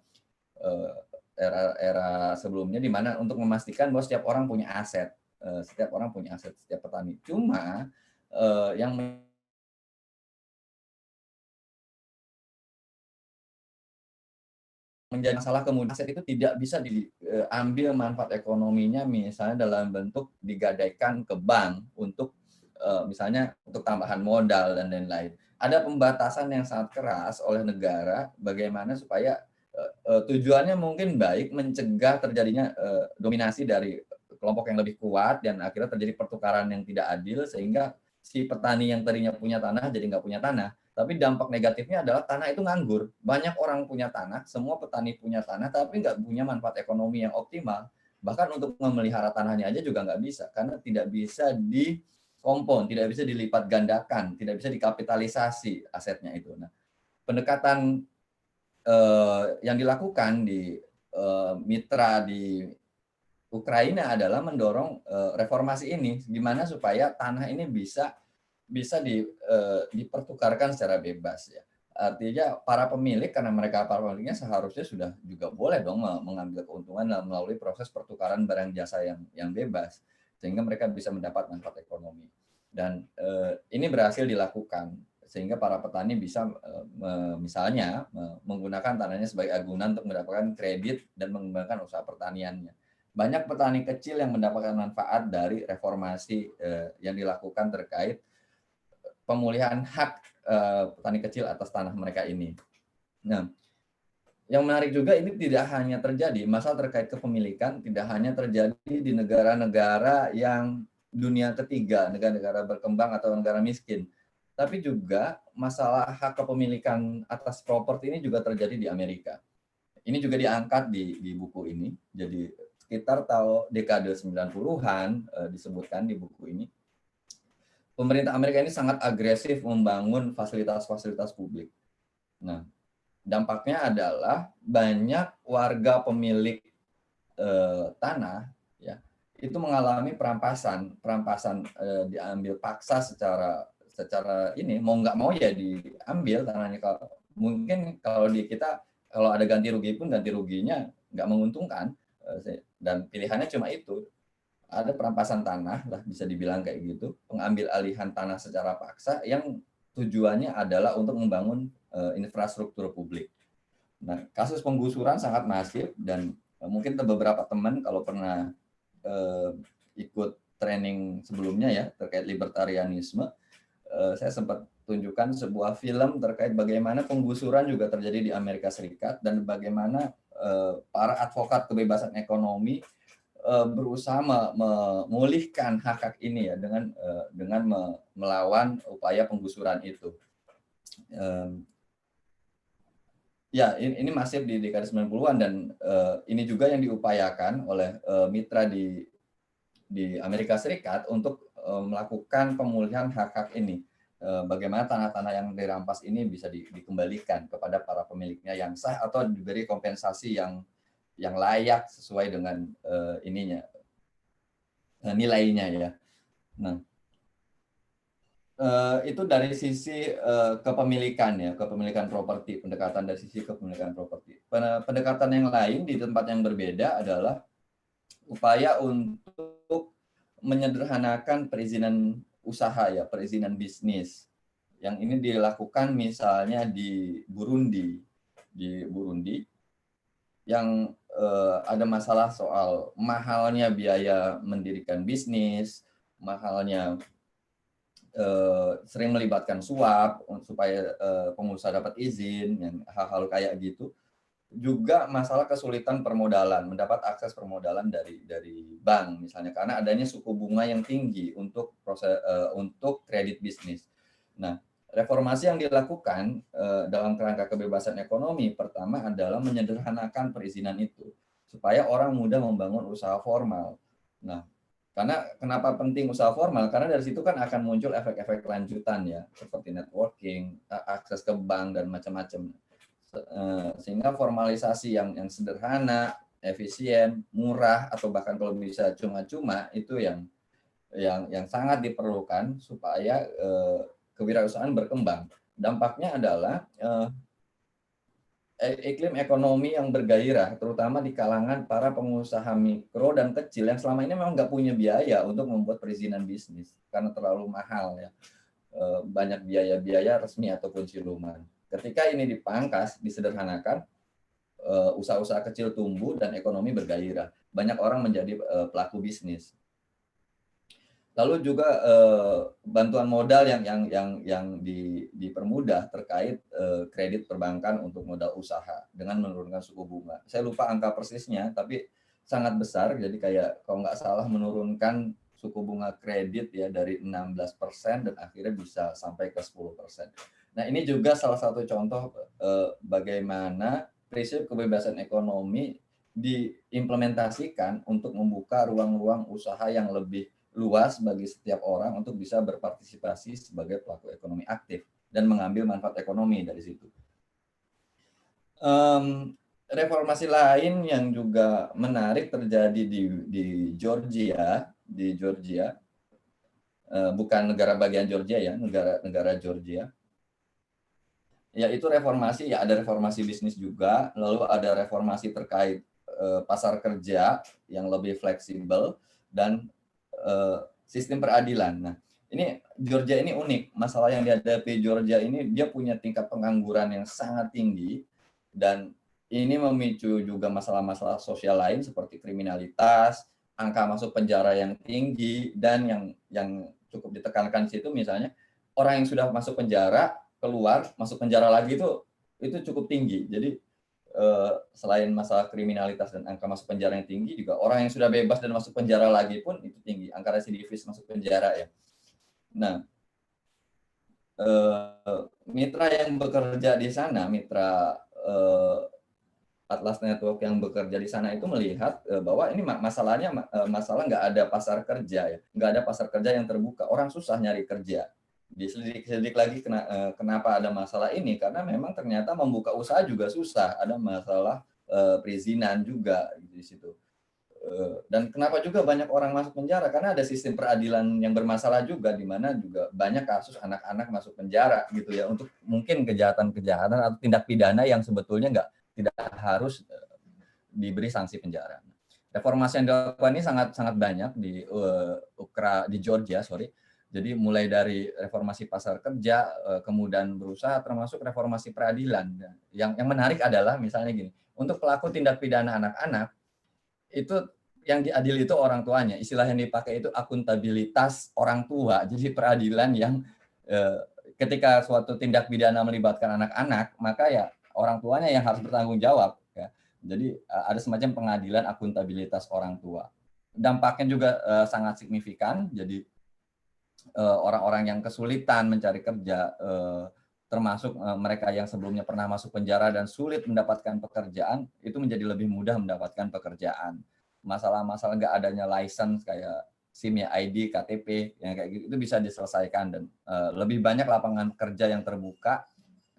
Era sebelumnya di mana untuk memastikan bahwa setiap orang punya aset, setiap petani. Cuma yang menjadi masalah kemudian aset itu tidak bisa diambil manfaat ekonominya, misalnya dalam bentuk digadaikan ke bank untuk misalnya untuk tambahan modal dan lain-lain. ada pembatasan yang sangat keras oleh negara bagaimana supaya tujuannya mungkin baik mencegah terjadinya dominasi dari kelompok yang lebih kuat dan akhirnya terjadi pertukaran yang tidak adil sehingga si petani yang tadinya punya tanah jadi nggak punya tanah. Tapi dampak negatifnya adalah tanah itu nganggur. Banyak orang punya tanah, semua petani punya tanah tapi nggak punya manfaat ekonomi yang optimal. Bahkan untuk memelihara tanahnya aja juga nggak bisa karena tidak bisa dikompon, tidak bisa dilipat gandakan, tidak bisa dikapitalisasi asetnya itu. Nah, pendekatan yang dilakukan di mitra di Ukraina adalah mendorong reformasi ini, gimana supaya tanah ini bisa dipertukarkan secara bebas ya. Artinya para pemilik karena mereka para pemiliknya seharusnya sudah juga boleh dong mengambil keuntungan melalui proses pertukaran barang jasa yang bebas sehingga mereka bisa mendapat manfaat ekonomi. Dan ini berhasil dilakukan sehingga para petani bisa misalnya menggunakan tanahnya sebagai agunan untuk mendapatkan kredit dan mengembangkan usaha pertaniannya. Banyak petani kecil yang mendapatkan manfaat dari reformasi yang dilakukan terkait pemulihan hak petani kecil atas tanah mereka ini. Nah, yang menarik juga ini tidak hanya terjadi, masalah terkait kepemilikan tidak hanya terjadi di negara-negara yang dunia ketiga, negara-negara berkembang atau negara miskin. Tapi juga masalah hak kepemilikan atas properti ini juga terjadi di Amerika. Ini juga diangkat di buku ini. Jadi sekitar tahun dekade 90-an disebutkan di buku ini. Pemerintah Amerika ini sangat agresif membangun fasilitas-fasilitas publik. Nah, dampaknya adalah banyak warga pemilik tanah ya itu mengalami perampasan diambil paksa secara ini mau nggak mau ya diambil tanahnya. Mungkin kalau di kita kalau ada ganti rugi pun ganti ruginya nggak menguntungkan dan pilihannya cuma itu. Ada perampasan tanah lah bisa dibilang kayak gitu, pengambil alihan tanah secara paksa yang tujuannya adalah untuk membangun infrastruktur publik. Nah, kasus penggusuran sangat masif dan mungkin beberapa teman kalau pernah ikut training sebelumnya ya terkait libertarianisme, saya sempat tunjukkan sebuah film terkait bagaimana penggusuran juga terjadi di Amerika Serikat dan bagaimana para advokat kebebasan ekonomi berusaha memulihkan hak-hak ini ya dengan melawan upaya penggusuran itu. Ya, ini masif di dekade 90-an dan ini juga yang diupayakan oleh mitra di Amerika Serikat untuk melakukan pemulihan hak-hak ini. Bagaimana tanah-tanah yang dirampas ini bisa dikembalikan kepada para pemiliknya yang sah atau diberi kompensasi yang layak sesuai dengan nilainya ya. Nah, itu dari sisi kepemilikan ya, kepemilikan properti, pendekatan dari sisi kepemilikan properti. Pendekatan yang lain di tempat yang berbeda adalah upaya untuk menyederhanakan perizinan usaha ya, perizinan bisnis. Yang ini dilakukan misalnya di Burundi yang ada masalah soal mahalnya biaya mendirikan bisnis, mahalnya sering melibatkan suap supaya pengusaha dapat izin, yang hal-hal kayak gitu. Juga masalah kesulitan permodalan, mendapat akses permodalan dari bank misalnya karena adanya suku bunga yang tinggi untuk untuk kredit bisnis. Nah, reformasi yang dilakukan dalam kerangka kebebasan ekonomi pertama adalah menyederhanakan perizinan itu supaya orang mudah membangun usaha formal. Nah, karena kenapa penting usaha formal? Karena dari situ kan akan muncul efek-efek lanjutan ya, seperti networking, akses ke bank dan macam-macam. Sehingga formalisasi yang sederhana, efisien, murah atau bahkan kalau bisa cuma-cuma itu yang sangat diperlukan supaya kewirausahaan berkembang. Dampaknya adalah iklim ekonomi yang bergairah, terutama di kalangan para pengusaha mikro dan kecil yang selama ini memang nggak punya biaya untuk membuat perizinan bisnis karena terlalu mahal ya, banyak biaya-biaya resmi ataupun siluman. Ketika ini dipangkas, disederhanakan, usaha-usaha kecil tumbuh dan ekonomi bergairah. Banyak orang menjadi pelaku bisnis. Lalu juga bantuan modal yang dipermudah terkait kredit perbankan untuk modal usaha dengan menurunkan suku bunga. Saya lupa angka persisnya, tapi sangat besar. Jadi kayak kalau nggak salah menurunkan suku bunga kredit ya dari 16% dan akhirnya bisa sampai ke 10%. Nah, ini juga salah satu contoh bagaimana prinsip kebebasan ekonomi diimplementasikan untuk membuka ruang-ruang usaha yang lebih luas bagi setiap orang untuk bisa berpartisipasi sebagai pelaku ekonomi aktif dan mengambil manfaat ekonomi dari situ. Reformasi lain yang juga menarik terjadi di Georgia, bukan negara bagian Georgia ya, negara Georgia. Yaitu reformasi, ya ada reformasi bisnis juga, lalu ada reformasi terkait pasar kerja yang lebih fleksibel dan sistem peradilan. Nah, ini Georgia ini unik. Masalah yang dihadapi Georgia ini dia punya tingkat pengangguran yang sangat tinggi dan ini memicu juga masalah-masalah sosial lain seperti kriminalitas, angka masuk penjara yang tinggi dan yang cukup ditekankan di situ misalnya orang yang sudah masuk penjara keluar masuk penjara lagi itu cukup tinggi. Jadi selain masalah kriminalitas dan angka masuk penjara yang tinggi, juga orang yang sudah bebas dan masuk penjara lagi pun itu tinggi, angka residivis masuk penjara ya. Nah, mitra yang bekerja di sana, mitra Atlas Network yang bekerja di sana itu melihat bahwa ini masalahnya masalah nggak ada pasar kerja ya, nggak ada pasar kerja yang terbuka, orang susah nyari kerja. Diselidik lagi kenapa ada masalah ini, karena memang ternyata membuka usaha juga susah, ada masalah perizinan juga di situ. Dan kenapa juga banyak orang masuk penjara, karena ada sistem peradilan yang bermasalah juga, di mana juga banyak kasus anak-anak masuk penjara gitu ya, untuk mungkin kejahatan-kejahatan atau tindak pidana yang sebetulnya tidak harus diberi sanksi penjara. Reformasi yang dilakukan ini sangat banyak di Georgia, Jadi mulai dari reformasi pasar kerja, kemudian berusaha, termasuk reformasi peradilan. Yang menarik adalah misalnya gini, untuk pelaku tindak pidana anak-anak, itu yang diadili itu orang tuanya. Istilah yang dipakai itu akuntabilitas orang tua. Jadi peradilan yang ketika suatu tindak pidana melibatkan anak-anak, maka ya orang tuanya yang harus bertanggung jawab. Ya. Jadi ada semacam pengadilan akuntabilitas orang tua. Dampaknya juga sangat signifikan. Jadi orang-orang yang kesulitan mencari kerja, termasuk mereka yang sebelumnya pernah masuk penjara dan sulit mendapatkan pekerjaan, itu menjadi lebih mudah mendapatkan pekerjaan. Masalah-masalah nggak adanya license kayak SIM ya, ID, KTP, yang kayak gitu, itu bisa diselesaikan dan lebih banyak lapangan kerja yang terbuka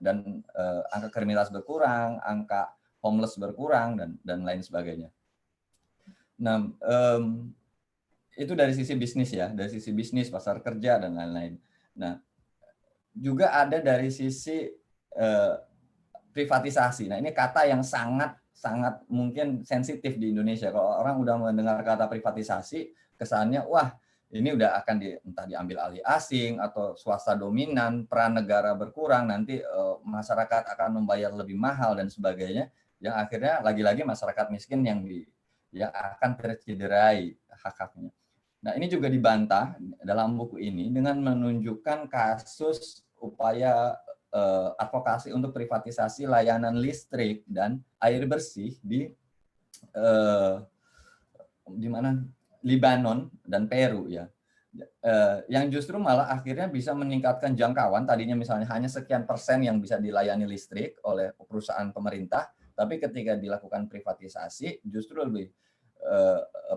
dan angka kriminalitas berkurang, angka homeless berkurang dan lain sebagainya. Nah, itu dari sisi bisnis ya, dari sisi bisnis, pasar kerja, dan lain-lain. Nah, juga ada dari sisi privatisasi. Nah, ini kata yang sangat mungkin sensitif di Indonesia. Kalau orang udah mendengar kata privatisasi, kesannya, wah, ini udah akan entah diambil alih asing, atau swasta dominan, peran negara berkurang, nanti masyarakat akan membayar lebih mahal, dan sebagainya, yang akhirnya lagi-lagi masyarakat miskin yang akan tercederai hak-haknya. Nah, ini juga dibantah dalam buku ini dengan menunjukkan kasus upaya advokasi untuk privatisasi layanan listrik dan air bersih di mana Libanon dan Peru ya. Yang justru malah akhirnya bisa meningkatkan jangkauan, tadinya misalnya hanya sekian persen yang bisa dilayani listrik oleh perusahaan pemerintah, tapi ketika dilakukan privatisasi justru lebih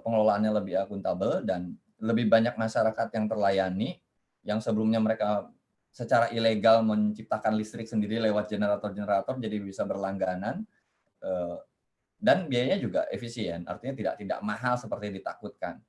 pengelolaannya lebih akuntabel dan lebih banyak masyarakat yang terlayani, yang sebelumnya mereka secara ilegal menciptakan listrik sendiri lewat generator-generator jadi bisa berlangganan, dan biayanya juga efisien, artinya tidak mahal seperti ditakutkan.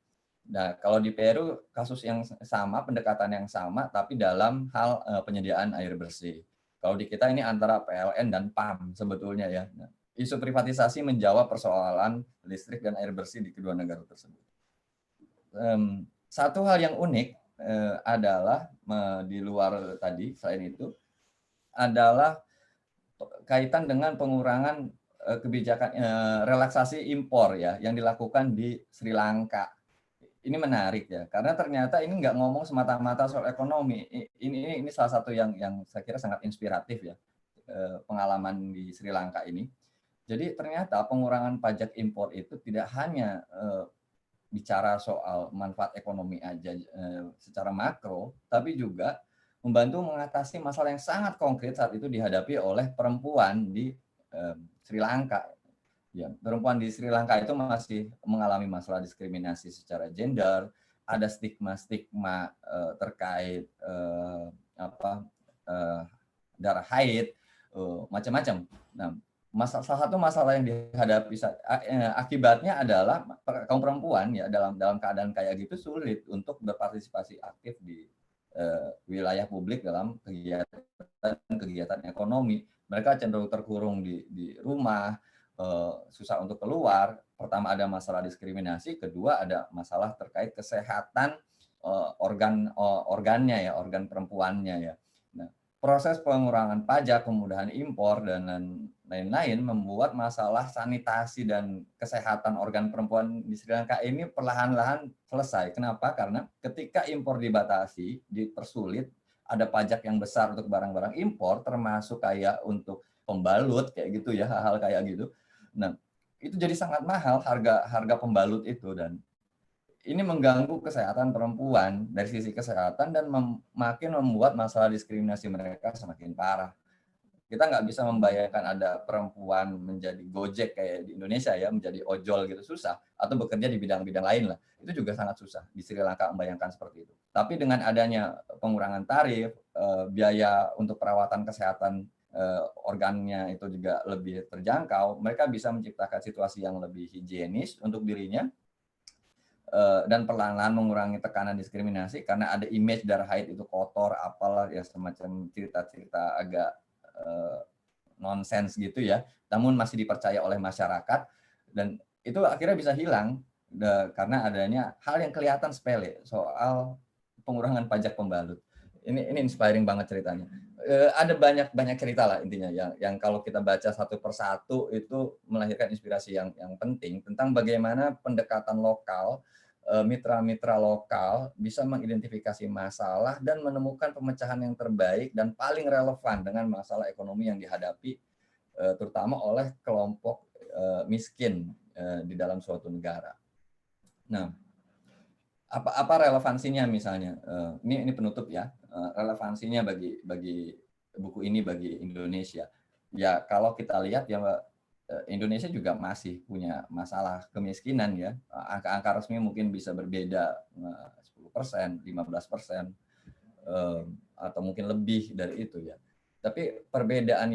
Nah, kalau di Peru kasus yang sama, pendekatan yang sama, tapi dalam hal penyediaan air bersih. Kalau di kita ini antara PLN dan PAM sebetulnya ya. Nah, isu privatisasi menjawab persoalan listrik dan air bersih di kedua negara tersebut. Satu hal yang unik adalah di luar tadi, selain itu, adalah kaitan dengan pengurangan kebijakan relaksasi impor ya yang dilakukan di Sri Lanka. ini menarik ya, karena ternyata ini nggak ngomong semata-mata soal ekonomi. Ini salah satu yang saya kira sangat inspiratif ya, pengalaman di Sri Lanka ini. Jadi ternyata pengurangan pajak impor itu tidak hanya bicara soal manfaat ekonomi aja secara makro, tapi juga membantu mengatasi masalah yang sangat konkret saat itu dihadapi oleh perempuan di Sri Lanka. Ya, perempuan di Sri Lanka itu masih mengalami masalah diskriminasi secara gender, ada stigma-stigma terkait darah haid, macam-macam. Nah, salah satu masalah yang dihadapi akibatnya adalah kaum perempuan ya dalam keadaan kayak gitu sulit untuk berpartisipasi aktif di wilayah publik dalam kegiatan ekonomi. Mereka cenderung terkurung di rumah, susah untuk keluar. Pertama ada masalah diskriminasi, kedua ada masalah terkait kesehatan organnya ya, organ perempuannya ya. Nah, proses pengurangan pajak, kemudahan impor dan lain-lain membuat masalah sanitasi dan kesehatan organ perempuan di Sri Lanka ini perlahan-lahan selesai. Kenapa? Karena ketika impor dibatasi, dipersulit, ada pajak yang besar untuk barang-barang impor, termasuk kayak untuk pembalut kayak gitu ya, hal-hal kayak gitu. Nah, itu jadi sangat mahal harga pembalut itu, dan ini mengganggu kesehatan perempuan dari sisi kesehatan dan makin membuat masalah diskriminasi mereka semakin parah. Kita nggak bisa membayangkan ada perempuan menjadi Gojek kayak di Indonesia ya, menjadi ojol gitu, susah. Atau bekerja di bidang-bidang lain lah. Itu juga sangat susah di Sri Lanka membayangkan seperti itu. Tapi dengan adanya pengurangan tarif, biaya untuk perawatan kesehatan organnya itu juga lebih terjangkau, mereka bisa menciptakan situasi yang lebih higienis untuk dirinya dan perlahan-lahan mengurangi tekanan diskriminasi karena ada image darah haid itu kotor, apalah ya, semacam cerita-cerita agak nonsens gitu ya, namun masih dipercaya oleh masyarakat, dan itu akhirnya bisa hilang karena adanya hal yang kelihatan sepele soal pengurangan pajak pembalut. Ini inspiring banget ceritanya. Ada banyak cerita lah intinya yang kalau kita baca satu persatu itu melahirkan inspirasi yang penting tentang bagaimana pendekatan lokal, mitra-mitra lokal bisa mengidentifikasi masalah dan menemukan pemecahan yang terbaik dan paling relevan dengan masalah ekonomi yang dihadapi terutama oleh kelompok miskin di dalam suatu negara. Nah, apa relevansinya misalnya? Ini penutup ya. Relevansinya bagi buku ini bagi Indonesia. Ya kalau kita lihat ya Indonesia juga masih punya masalah kemiskinan ya. Angka-angka resmi mungkin bisa berbeda 10%, 15%, atau mungkin lebih dari itu ya. Tapi perbedaan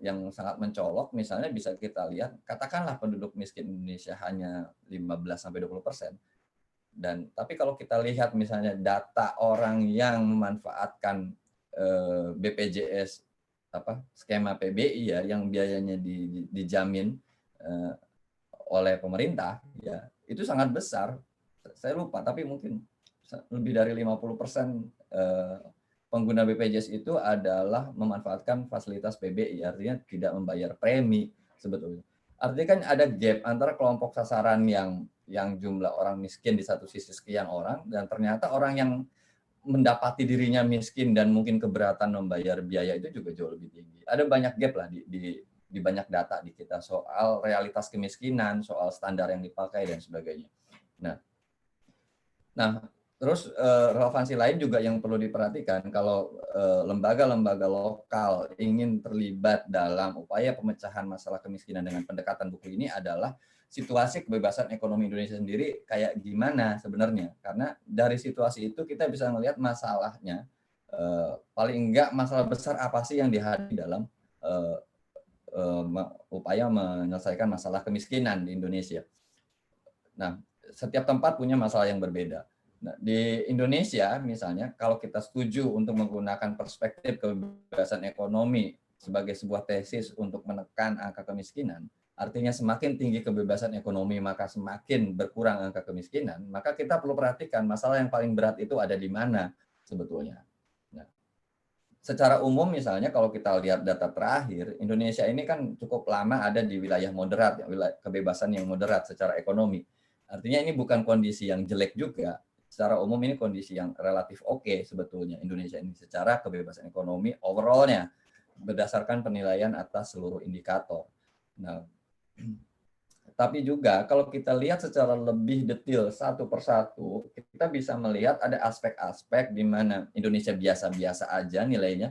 yang sangat mencolok misalnya bisa kita lihat, katakanlah penduduk miskin Indonesia hanya 15-20%. Tapi kalau kita lihat misalnya data orang yang memanfaatkan BPJS skema PBI ya, yang biayanya dijamin oleh pemerintah ya, itu sangat besar. Saya lupa tapi mungkin lebih dari 50% pengguna BPJS itu adalah memanfaatkan fasilitas PBI, artinya tidak membayar premi sebetulnya. Artinya kan ada gap antara kelompok sasaran yang jumlah orang miskin di satu sisi sekian orang, dan ternyata orang yang mendapati dirinya miskin dan mungkin keberatan membayar biaya itu juga jauh lebih tinggi. Ada banyak gap lah di banyak data di kita soal realitas kemiskinan, soal standar yang dipakai dan sebagainya. Nah, terus relevansi lain juga yang perlu diperhatikan kalau lembaga-lembaga lokal ingin terlibat dalam upaya pemecahan masalah kemiskinan dengan pendekatan buku ini adalah situasi kebebasan ekonomi Indonesia sendiri kayak gimana sebenarnya. Karena dari situasi itu kita bisa melihat masalahnya, paling enggak masalah besar apa sih yang dihadapi dalam upaya menyelesaikan masalah kemiskinan di Indonesia. Nah, setiap tempat punya masalah yang berbeda. Nah, di Indonesia misalnya, kalau kita setuju untuk menggunakan perspektif kebebasan ekonomi sebagai sebuah tesis untuk menekan angka kemiskinan, artinya semakin tinggi kebebasan ekonomi maka semakin berkurang angka kemiskinan, maka kita perlu perhatikan masalah yang paling berat itu ada di mana sebetulnya. Nah, secara umum misalnya kalau kita lihat data terakhir, Indonesia ini kan cukup lama ada di wilayah moderat, wilayah kebebasan yang moderat secara ekonomi. Artinya ini bukan kondisi yang jelek juga. Secara umum ini kondisi yang relatif oke sebetulnya Indonesia ini secara kebebasan ekonomi overall-nya berdasarkan penilaian atas seluruh indikator. Nah, tapi juga kalau kita lihat secara lebih detail satu persatu, kita bisa melihat ada aspek-aspek di mana Indonesia biasa-biasa aja nilainya,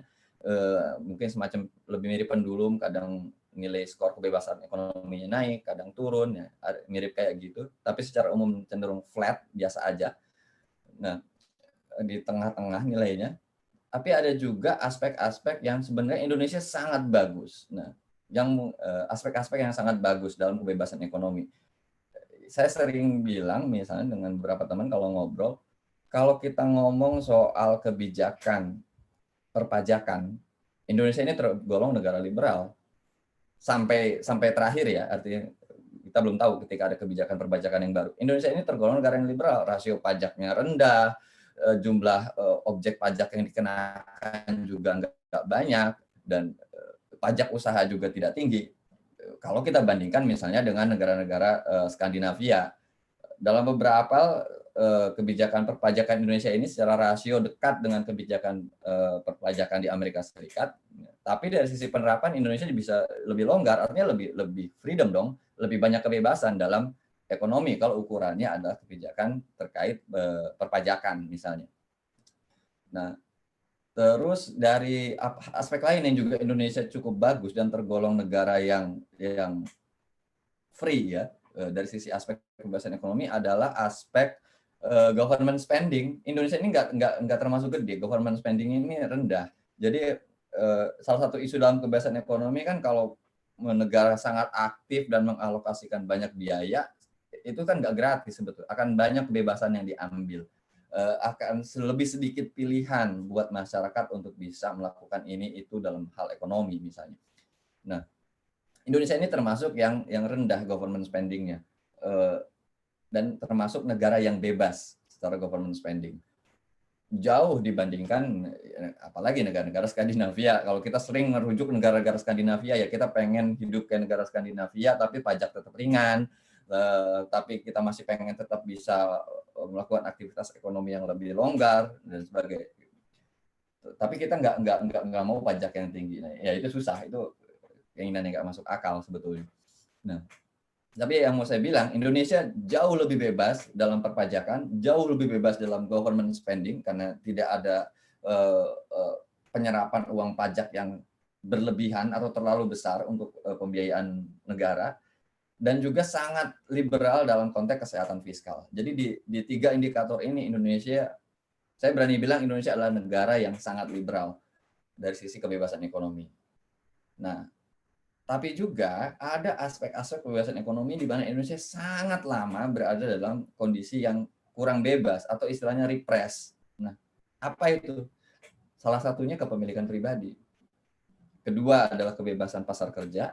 mungkin semacam lebih mirip pendulum, kadang nilai skor kebebasan ekonominya naik, kadang turun, ya, mirip kayak gitu. Tapi secara umum cenderung flat, biasa aja. Nah, di tengah-tengah nilainya. Tapi ada juga aspek-aspek yang sebenarnya Indonesia sangat bagus. Nah, yang aspek-aspek yang sangat bagus dalam kebebasan ekonomi. Saya sering bilang misalnya dengan beberapa teman kalau ngobrol, kalau kita ngomong soal kebijakan perpajakan, Indonesia ini tergolong negara liberal. Sampai terakhir ya, artinya kita belum tahu ketika ada kebijakan perpajakan yang baru. Indonesia ini tergolong negara yang liberal, rasio pajaknya rendah, jumlah objek pajak yang dikenakan juga nggak banyak, dan pajak usaha juga tidak tinggi. Kalau kita bandingkan misalnya dengan negara-negara Skandinavia, dalam beberapa kebijakan perpajakan Indonesia ini secara rasio dekat dengan kebijakan perpajakan di Amerika Serikat. Tapi dari sisi penerapan Indonesia bisa lebih longgar, artinya lebih freedom dong, lebih banyak kebebasan dalam ekonomi kalau ukurannya adalah kebijakan terkait perpajakan misalnya. Nah, terus dari aspek lain yang juga Indonesia cukup bagus dan tergolong negara yang free ya dari sisi aspek kebebasan ekonomi adalah aspek government spending. Indonesia ini nggak termasuk gede, government spending ini rendah. Jadi salah satu isu dalam kebebasan ekonomi kan kalau negara sangat aktif dan mengalokasikan banyak biaya, itu kan nggak gratis sebetulnya. Akan banyak kebebasan yang diambil. Akan lebih sedikit pilihan buat masyarakat untuk bisa melakukan ini itu dalam hal ekonomi misalnya. Nah, Indonesia ini termasuk yang rendah government spending-nya. Dan termasuk negara yang bebas secara government spending. Jauh dibandingkan apalagi negara-negara Skandinavia. Kalau kita sering merujuk negara-negara Skandinavia, ya kita pengen hidup kayak negara Skandinavia tapi pajak tetap ringan, tapi kita masih pengen tetap bisa melakukan aktivitas ekonomi yang lebih longgar dan sebagainya. Tapi kita nggak mau pajak yang tinggi. Nah, ya itu susah, itu keinginan yang nggak masuk akal sebetulnya. Nah, tapi yang mau saya bilang, Indonesia jauh lebih bebas dalam perpajakan, jauh lebih bebas dalam government spending karena tidak ada penyerapan uang pajak yang berlebihan atau terlalu besar untuk pembiayaan negara, dan juga sangat liberal dalam konteks kesehatan fiskal. Jadi di tiga indikator ini Indonesia, saya berani bilang Indonesia adalah negara yang sangat liberal dari sisi kebebasan ekonomi. Nah, tapi juga ada aspek-aspek kebebasan ekonomi di mana Indonesia sangat lama berada dalam kondisi yang kurang bebas atau istilahnya repress. Nah, apa itu? Salah satunya kepemilikan pribadi. Kedua adalah kebebasan pasar kerja.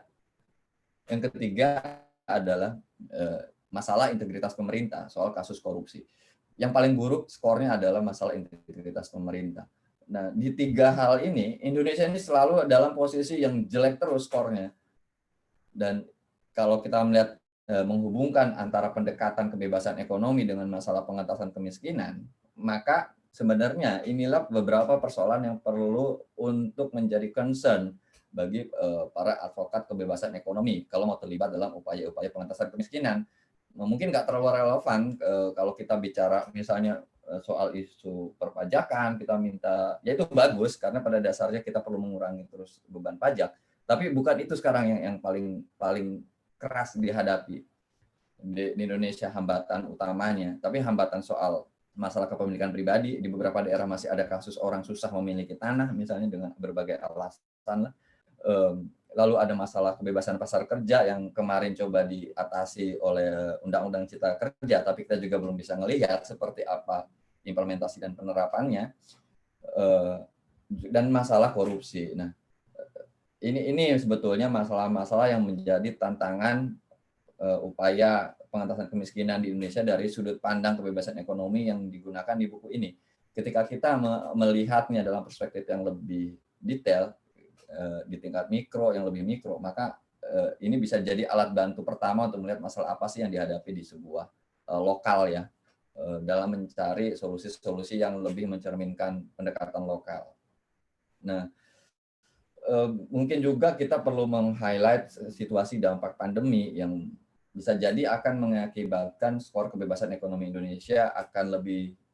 Yang ketiga adalah masalah integritas pemerintah, soal kasus korupsi. Yang paling buruk skornya adalah masalah integritas pemerintah. Nah, di tiga hal ini, Indonesia ini selalu dalam posisi yang jelek terus skornya. Dan kalau kita melihat menghubungkan antara pendekatan kebebasan ekonomi dengan masalah pengentasan kemiskinan, maka sebenarnya inilah beberapa persoalan yang perlu untuk menjadi concern bagi para advokat kebebasan ekonomi kalau mau terlibat dalam upaya-upaya pengentasan kemiskinan. Mungkin nggak terlalu relevan kalau kita bicara misalnya soal isu perpajakan, kita minta, ya itu bagus karena pada dasarnya kita perlu mengurangi terus beban pajak. Tapi bukan itu sekarang yang paling keras dihadapi di Indonesia, hambatan utamanya. Tapi hambatan soal masalah kepemilikan pribadi, di beberapa daerah masih ada kasus orang susah memiliki tanah misalnya dengan berbagai alasan. Lalu ada masalah kebebasan pasar kerja yang kemarin coba diatasi oleh Undang-Undang Cipta Kerja, tapi kita juga belum bisa melihat seperti apa implementasi dan penerapannya. Dan masalah korupsi. Nah, ini sebetulnya masalah-masalah yang menjadi tantangan upaya pengentasan kemiskinan di Indonesia dari sudut pandang kebebasan ekonomi yang digunakan di buku ini. Ketika kita melihatnya dalam perspektif yang lebih detail, di tingkat mikro, yang lebih mikro, maka ini bisa jadi alat bantu pertama untuk melihat masalah apa sih yang dihadapi di sebuah lokal ya, dalam mencari solusi-solusi yang lebih mencerminkan pendekatan lokal. Nah, mungkin juga kita perlu meng-highlight situasi dampak pandemi yang bisa jadi akan mengakibatkan skor kebebasan ekonomi Indonesia akan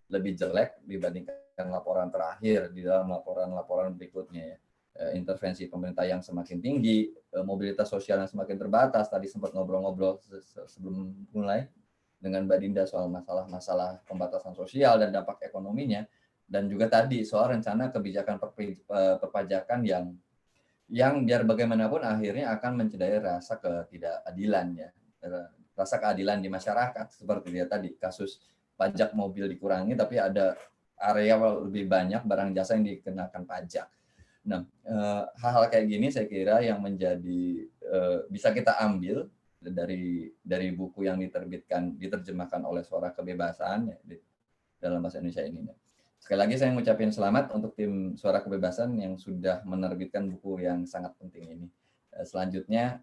lebih jelek dibandingkan laporan terakhir di dalam laporan-laporan berikutnya ya. Intervensi pemerintah yang semakin tinggi, mobilitas sosial yang semakin terbatas. Tadi sempat ngobrol-ngobrol sebelum mulai dengan Mbak Dinda soal masalah pembatasan sosial dan dampak ekonominya, dan juga tadi soal rencana kebijakan perpajakan yang biar bagaimanapun akhirnya akan mencederai rasa ketidakadilan ya, rasa keadilan di masyarakat. Seperti dia tadi, kasus pajak mobil dikurangi tapi ada area lebih banyak barang jasa yang dikenakan pajak. Nah, hal-hal kayak gini saya kira yang menjadi bisa kita ambil dari buku yang diterjemahkan oleh Suara Kebebasan ya, dalam bahasa Indonesia ini. Sekali lagi saya mengucapkan selamat untuk tim Suara Kebebasan yang sudah menerbitkan buku yang sangat penting ini. Selanjutnya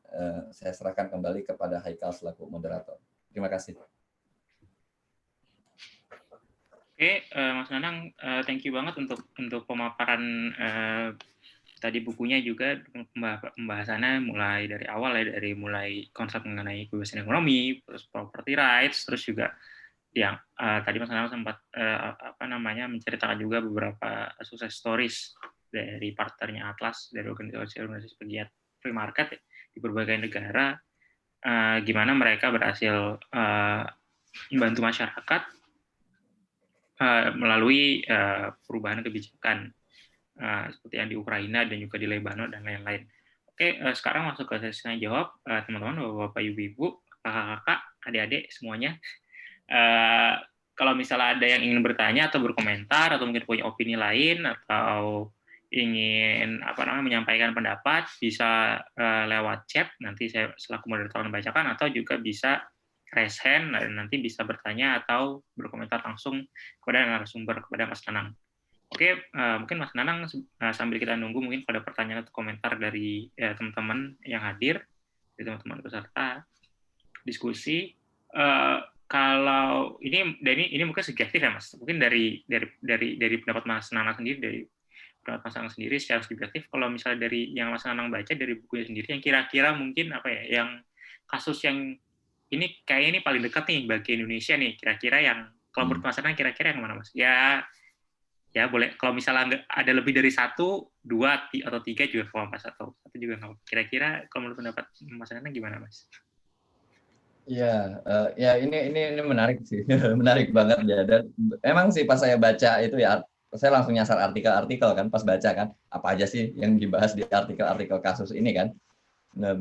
saya serahkan kembali kepada Haikal selaku moderator. Terima kasih. Oke, Mas Nanang, thank you banget untuk pemaparan tadi bukunya, juga pembahasannya mulai dari awal ya, mulai konsep mengenai kebebasan ekonomi, terus property rights, terus juga yang tadi Mas Nanang sempat menceritakan juga beberapa sukses stories dari partnernya Atlas, dari organisasi pegiat free market ya, di berbagai negara, gimana mereka berhasil membantu masyarakat melalui perubahan kebijakan seperti yang di Ukraina dan juga di Lebanon dan lain-lain. Oke, sekarang masuk ke sesi tanya jawab, teman-teman, bapak-bapak, ibu-ibu, kakak-kakak, adik-adik semuanya. Kalau misalnya ada yang ingin bertanya atau berkomentar atau mungkin punya opini lain atau ingin menyampaikan pendapat, bisa lewat chat, nanti saya selaku moderator membacakan, atau juga bisa raise hand dan nanti bisa bertanya atau berkomentar langsung kepada narasumber, kepada Mas Nanang. Oke, mungkin Mas Nanang sambil kita nunggu mungkin pada pertanyaan atau komentar dari teman-teman yang hadir, dari teman-teman peserta diskusi. Kalau ini mungkin subjektif ya Mas, mungkin dari pendapat Mas Nanang sendiri, secara subjektif, kalau misalnya dari yang Mas Nanang baca dari bukunya sendiri, yang kira-kira mungkin yang kasus yang ini kayaknya ini paling dekat nih bagi Indonesia nih, kira-kira yang kalau menurut Mas Nanang kira-kira yang mana Mas? Ya boleh, kalau misalnya ada lebih dari 1, 2, atau 3 juga kalau pas, atau 1 juga nggak. Kira-kira kalau menurut pendapat Mas Nanang gimana Mas? Ya, ini menarik sih, menarik banget ya. Dan emang sih pas saya baca itu ya, saya langsung nyasar artikel-artikel kan pas baca kan, apa aja sih yang dibahas di artikel-artikel kasus ini kan. Nah,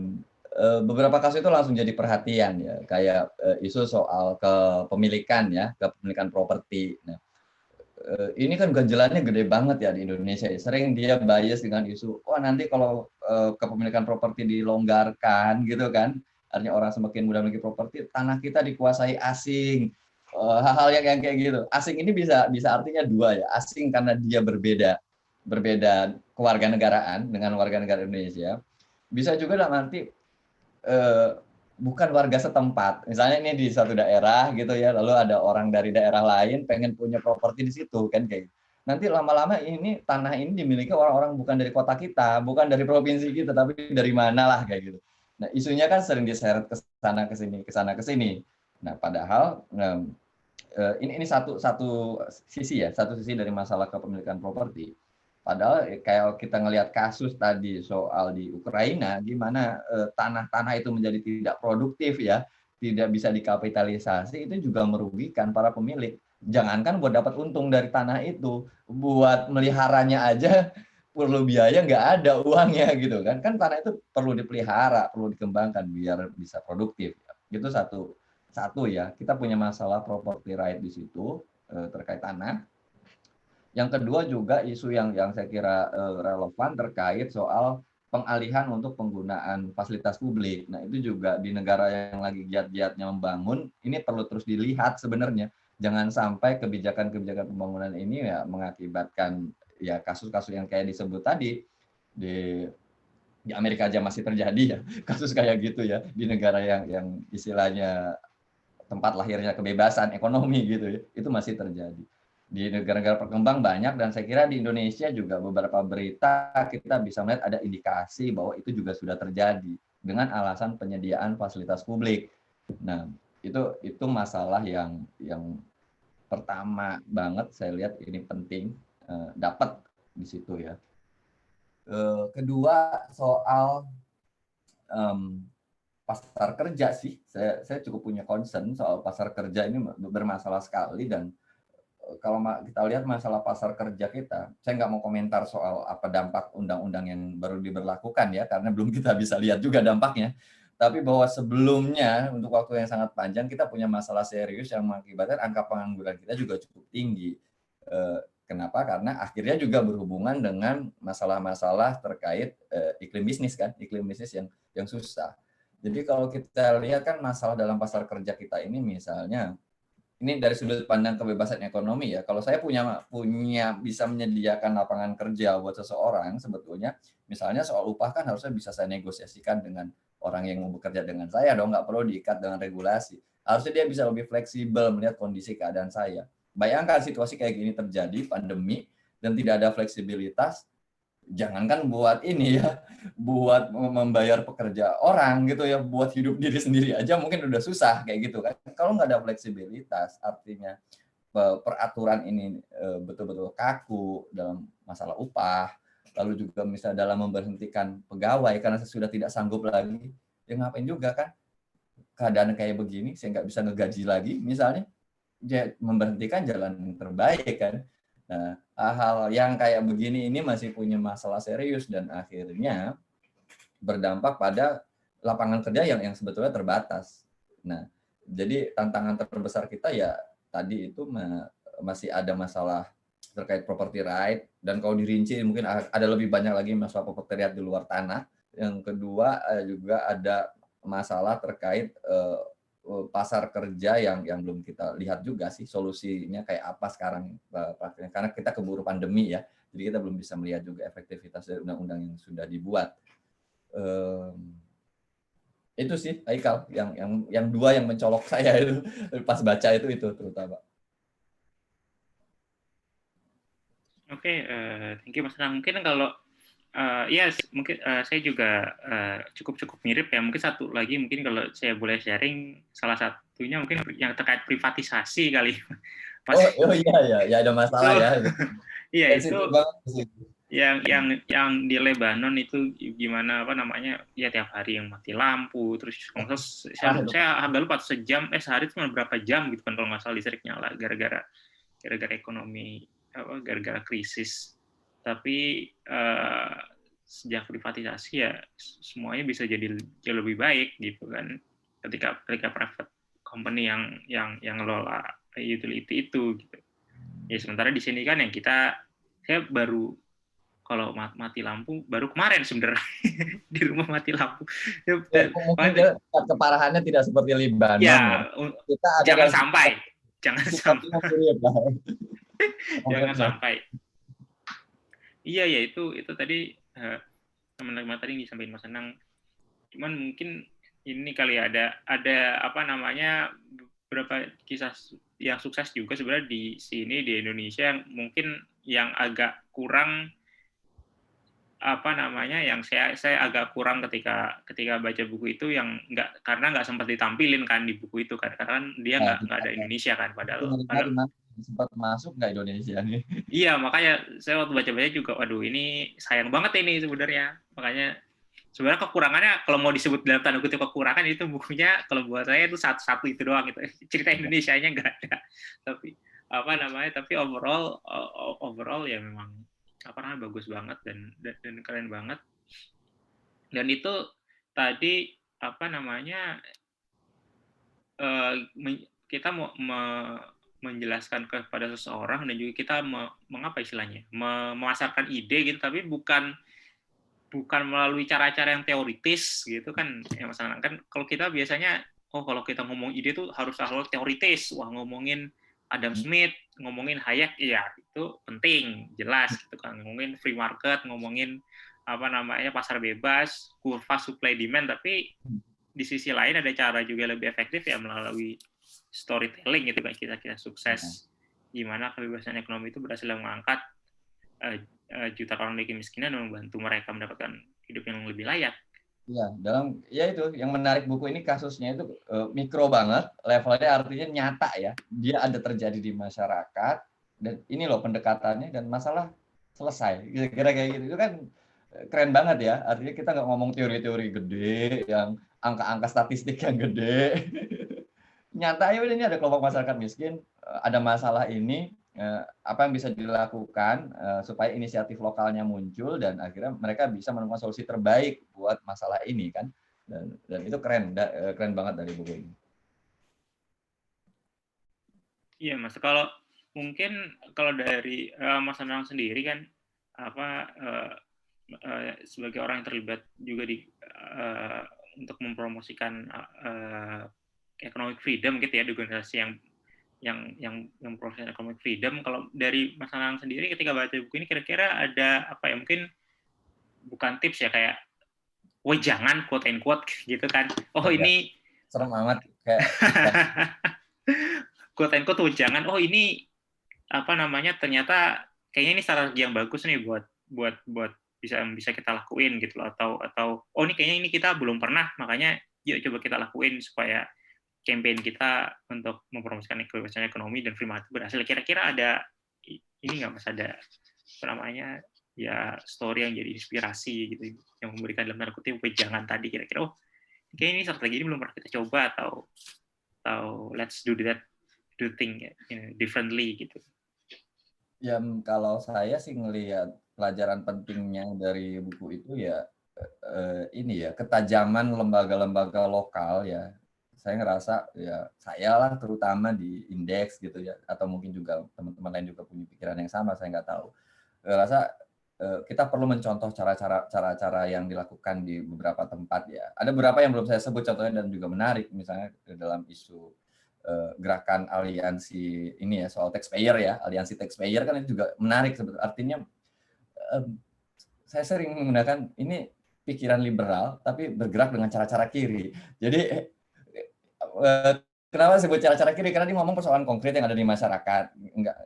beberapa kasus itu langsung jadi perhatian ya, kayak isu soal kepemilikan ya, kepemilikan properti. Nah, ini kan ganjelannya gede banget ya di Indonesia. Sering dia bias dengan isu, nanti kalau kepemilikan properti dilonggarkan gitu kan, artinya orang semakin mudah memiliki properti, tanah kita dikuasai asing. Hal-hal yang kayak gitu. Asing ini bisa artinya dua ya. Asing karena dia berbeda kewarganegaraan dengan warga negara Indonesia. Bisa juga dalam arti bukan warga setempat. Misalnya ini di suatu daerah gitu ya, lalu ada orang dari daerah lain pengen punya properti di situ kan kayak gitu. Nanti lama-lama ini tanah ini dimiliki orang-orang bukan dari kota kita, bukan dari provinsi kita, tapi dari mana lah kayak gitu. Nah, isunya kan sering diseret ke sana ke sini. Nah, padahal ini satu sisi ya, satu sisi dari masalah kepemilikan properti. Padahal kayak kita ngelihat kasus tadi soal di Ukraina, gimana tanah-tanah itu menjadi tidak produktif ya, tidak bisa dikapitalisasi, itu juga merugikan para pemilik. Jangankan buat dapat untung dari tanah itu, buat meliharanya aja perlu biaya, nggak ada uangnya gitu kan. Kan tanah itu perlu dipelihara, perlu dikembangkan biar bisa produktif. Itu satu ya, kita punya masalah property right di situ terkait tanah. Yang kedua juga isu yang saya kira relevan terkait soal pengalihan untuk penggunaan fasilitas publik. Nah, itu juga di negara yang lagi giat-giatnya membangun, ini perlu terus dilihat sebenarnya. Jangan sampai kebijakan-kebijakan pembangunan ini ya mengakibatkan ya kasus-kasus yang kayak disebut tadi di Amerika aja masih terjadi ya kasus kayak gitu ya, di negara yang istilahnya tempat lahirnya kebebasan ekonomi gitu ya, itu masih terjadi. Di negara-negara berkembang banyak, dan saya kira di Indonesia juga beberapa berita kita bisa melihat ada indikasi bahwa itu juga sudah terjadi dengan alasan penyediaan fasilitas publik. Nah, itu masalah yang pertama banget saya lihat ini penting dapat di situ ya. Kedua soal pasar kerja sih, saya cukup punya concern soal pasar kerja ini bermasalah sekali. Dan kalau kita lihat masalah pasar kerja kita, saya nggak mau komentar soal apa dampak undang-undang yang baru diberlakukan ya, karena belum kita bisa lihat juga dampaknya. Tapi bahwa sebelumnya untuk waktu yang sangat panjang kita punya masalah serius yang mengakibatkan angka pengangguran kita juga cukup tinggi. Kenapa? Karena akhirnya juga berhubungan dengan masalah-masalah terkait iklim bisnis kan, iklim bisnis yang susah. Jadi kalau kita lihat kan masalah dalam pasar kerja kita ini, misalnya ini dari sudut pandang kebebasan ekonomi ya. Kalau saya punya bisa menyediakan lapangan kerja buat seseorang, sebetulnya misalnya soal upah kan harusnya bisa saya negosiasikan dengan orang yang mau bekerja dengan saya dong, nggak perlu diikat dengan regulasi. Harusnya dia bisa lebih fleksibel melihat kondisi keadaan saya. Bayangkan situasi kayak gini terjadi, pandemi, dan tidak ada fleksibilitas, jangankan buat ini ya, buat membayar pekerja orang gitu ya, buat hidup diri sendiri aja mungkin udah susah kayak gitu kan. Kalau nggak ada fleksibilitas, artinya peraturan ini betul-betul kaku dalam masalah upah, lalu juga misalnya dalam memberhentikan pegawai karena sudah tidak sanggup lagi, ya ngapain juga kan keadaan kayak begini, saya nggak bisa ngegaji lagi misalnya, memberhentikan jalan yang terbaik kan. Nah, hal yang kayak begini ini masih punya masalah serius dan akhirnya berdampak pada lapangan kerja yang sebetulnya terbatas. Nah, jadi tantangan terbesar kita ya tadi itu masih ada masalah terkait property right, dan kalau dirinci mungkin ada lebih banyak lagi masalah property right di luar tanah. Yang kedua juga ada masalah terkait pasar kerja yang belum kita lihat juga sih solusinya kayak apa sekarang praktiknya, karena kita keburu pandemi ya, jadi kita belum bisa melihat juga efektivitas dari undang-undang yang sudah dibuat. Itu sih Haikal yang dua yang mencolok saya itu pas baca itu terutama. Oke, thank you Mas Anang. Mungkin kalau ya mungkin saya juga cukup mirip ya. Mungkin satu lagi mungkin kalau saya boleh sharing, salah satunya mungkin yang terkait privatisasi kali. Mas, iya ya ada masalah ya. Iya itu yang di Lebanon itu gimana ya tiap hari yang mati lampu, terus saya hampir lupa sehari itu berapa jam gitu kan kalau nggak salah listrik nyala gara-gara ekonomi gara-gara krisis. Tapi sejak privatisasi ya semuanya bisa jadi jauh lebih baik gitu kan, ketika private company yang ngelola utility itu gitu. Ya sementara di sini kan saya baru kalau mati lampu baru kemarin sebenarnya di rumah mati lampu. Mungkin keparahannya tidak seperti Libanon. Ya, jangan sampai. Jangan sampai. Iya ya itu tadi teman-teman tadi disampaikan Mas Anang. Cuman mungkin ini kali ya ada beberapa kisah yang sukses juga sebenarnya di sini di Indonesia yang mungkin yang agak kurang yang saya agak kurang ketika baca buku itu, yang karena nggak sempat ditampilin kan di buku itu kan, karena dia nggak ada Indonesia kan, padahal sempat masuk nggak Indonesia nih. Iya, makanya saya waktu baca juga, waduh ini sayang banget ini sebenarnya. Makanya sebenarnya kekurangannya kalau mau disebut dalam tanda kutip kekurangan itu bukunya kalau buat saya itu satu itu doang gitu. Cerita Indonesianya nggak ada. Tapi tapi overall ya memang bagus banget dan keren banget. Dan itu tadi kita mau menjelaskan kepada seseorang dan juga kita memasarkan ide gitu, tapi bukan melalui cara-cara yang teoritis gitu kan ya Mas Anang. Kan kalau kita biasanya kalau kita ngomong ide tuh harus teoritis, ngomongin Adam Smith, ngomongin Hayek, ya itu penting, jelas gitu kan, ngomongin free market, ngomongin pasar bebas, kurva supply demand, tapi di sisi lain ada cara juga lebih efektif ya melalui storytelling gitu kan, kita sukses gimana kebebasan ekonomi itu berhasil mengangkat juta orang dari kemiskinan dan membantu mereka mendapatkan hidup yang lebih layak. Ya itu yang menarik buku ini, kasusnya itu mikro banget levelnya, artinya nyata ya, dia ada terjadi di masyarakat dan ini loh pendekatannya dan masalah selesai, kira-kira kayak gitu. Itu kan keren banget ya, artinya kita nggak ngomong teori-teori gede yang angka-angka statistik yang gede. Nyatanya ini ada kelompok masyarakat miskin, ada masalah ini, apa yang bisa dilakukan supaya inisiatif lokalnya muncul dan akhirnya mereka bisa menemukan solusi terbaik buat masalah ini kan, dan itu keren banget dari buku ini. Iya Mas, kalau mungkin kalau dari Mas Anang sendiri kan sebagai orang yang terlibat juga di untuk mempromosikan economic freedom gitu ya, di organisasi yang memproses economic freedom. Kalau dari Mas Anang sendiri ketika baca buku ini kira-kira ada apa ya, mungkin bukan tips ya, kayak woi jangan quote and quote gitu kan, ini serem amat kayak quote and quote jangan, ini apa namanya, ternyata kayaknya ini strategi yang bagus nih buat bisa kita lakuin gitu loh, atau ini kayaknya ini kita belum pernah, makanya yuk coba kita lakuin supaya campaign kita untuk mempromosikan kebebasan ekonomi dan free market berhasil. Kira-kira ada ini nggak Mas, ada namanya ya story yang jadi inspirasi gitu, yang memberikan dalam tanda kutip jangan tadi, kira-kira kayaknya ini strategi ini belum pernah kita coba, atau let's do thing differently gitu. Ya kalau saya sih ngelihat pelajaran pentingnya dari buku itu ya ini ya, ketajaman lembaga-lembaga lokal ya. Saya ngerasa ya, saya lah terutama di Indeks gitu ya, atau mungkin juga teman-teman lain juga punya pikiran yang sama, saya nggak tahu. Saya rasa kita perlu mencontoh cara-cara yang dilakukan di beberapa tempat ya. Ada beberapa yang belum saya sebut contohnya dan juga menarik, misalnya dalam isu gerakan aliansi ini ya, soal taxpayer ya, aliansi taxpayer kan itu juga menarik sebetulnya. Artinya saya sering menggunakan ini pikiran liberal tapi bergerak dengan cara-cara kiri. Jadi kenapa sebut cara-cara kiri? Karena dia ngomong persoalan konkret yang ada di masyarakat. Enggak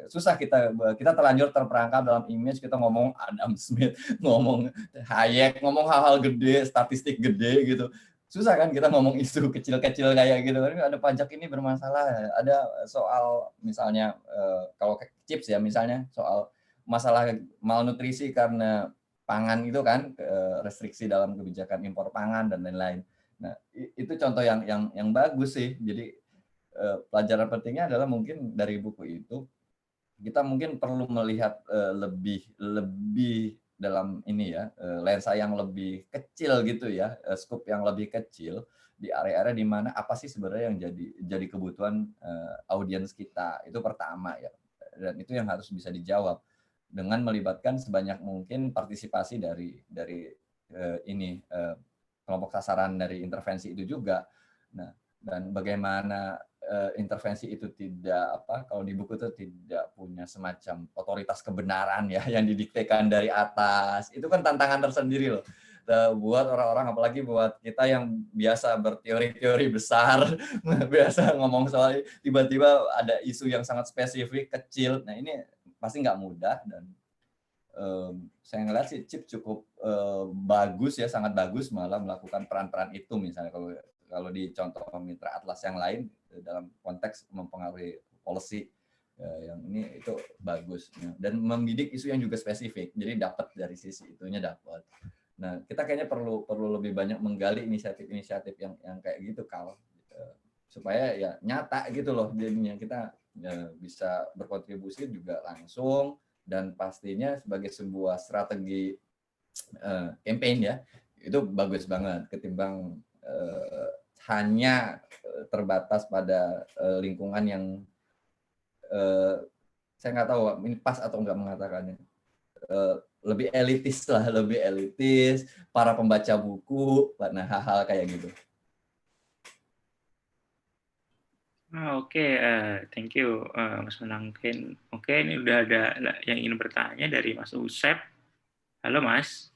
susah kita terlanjur terperangkap dalam image, kita ngomong Adam Smith, ngomong Hayek, ngomong hal-hal gede, statistik gede gitu. Susah kan kita ngomong isu kecil-kecil kayak gitu. Ada pajak ini bermasalah, ada soal misalnya kalau chips ya, misalnya soal masalah malnutrisi karena pangan itu kan, restriksi dalam kebijakan impor pangan dan lain-lain. Nah, itu contoh yang bagus sih. Jadi pelajaran pentingnya adalah mungkin dari buku itu kita mungkin perlu melihat lebih dalam ini ya, lensa yang lebih kecil gitu ya, scope yang lebih kecil di area-area di mana apa sih sebenarnya yang jadi kebutuhan audiens kita. Itu pertama ya. Dan itu yang harus bisa dijawab dengan melibatkan sebanyak mungkin partisipasi dari ini kelompok sasaran dari intervensi itu juga. Nah, dan bagaimana intervensi itu tidak kalau di buku itu tidak punya semacam otoritas kebenaran ya yang didiktekan dari atas. Itu kan tantangan tersendiri loh buat orang-orang, apalagi buat kita yang biasa berteori-teori besar, biasa ngomong soal tiba-tiba ada isu yang sangat spesifik kecil. Nah, ini pasti nggak mudah dan saya ngeliat sih Chip cukup bagus ya, sangat bagus malah melakukan peran-peran itu. Misalnya kalau di contoh mitra Atlas yang lain dalam konteks mempengaruhi policy yang ini, itu bagus dan membidik isu yang juga spesifik, jadi dapat dari sisi itunya dapat. Nah, kita kayaknya perlu lebih banyak menggali inisiatif yang kayak gitu supaya ya nyata gitu loh, jadinya kita bisa berkontribusi juga langsung dan pastinya sebagai sebuah strategi campaign ya, itu bagus banget ketimbang hanya terbatas pada lingkungan yang saya nggak tahu ini pas atau nggak mengatakannya, lebih elitis lah, lebih elitis, para pembaca buku, nah hal-hal kayak gitu. Oke, thank you Mas Menangkin. Oke, ini udah ada yang ingin bertanya dari Mas Usep. Halo Mas.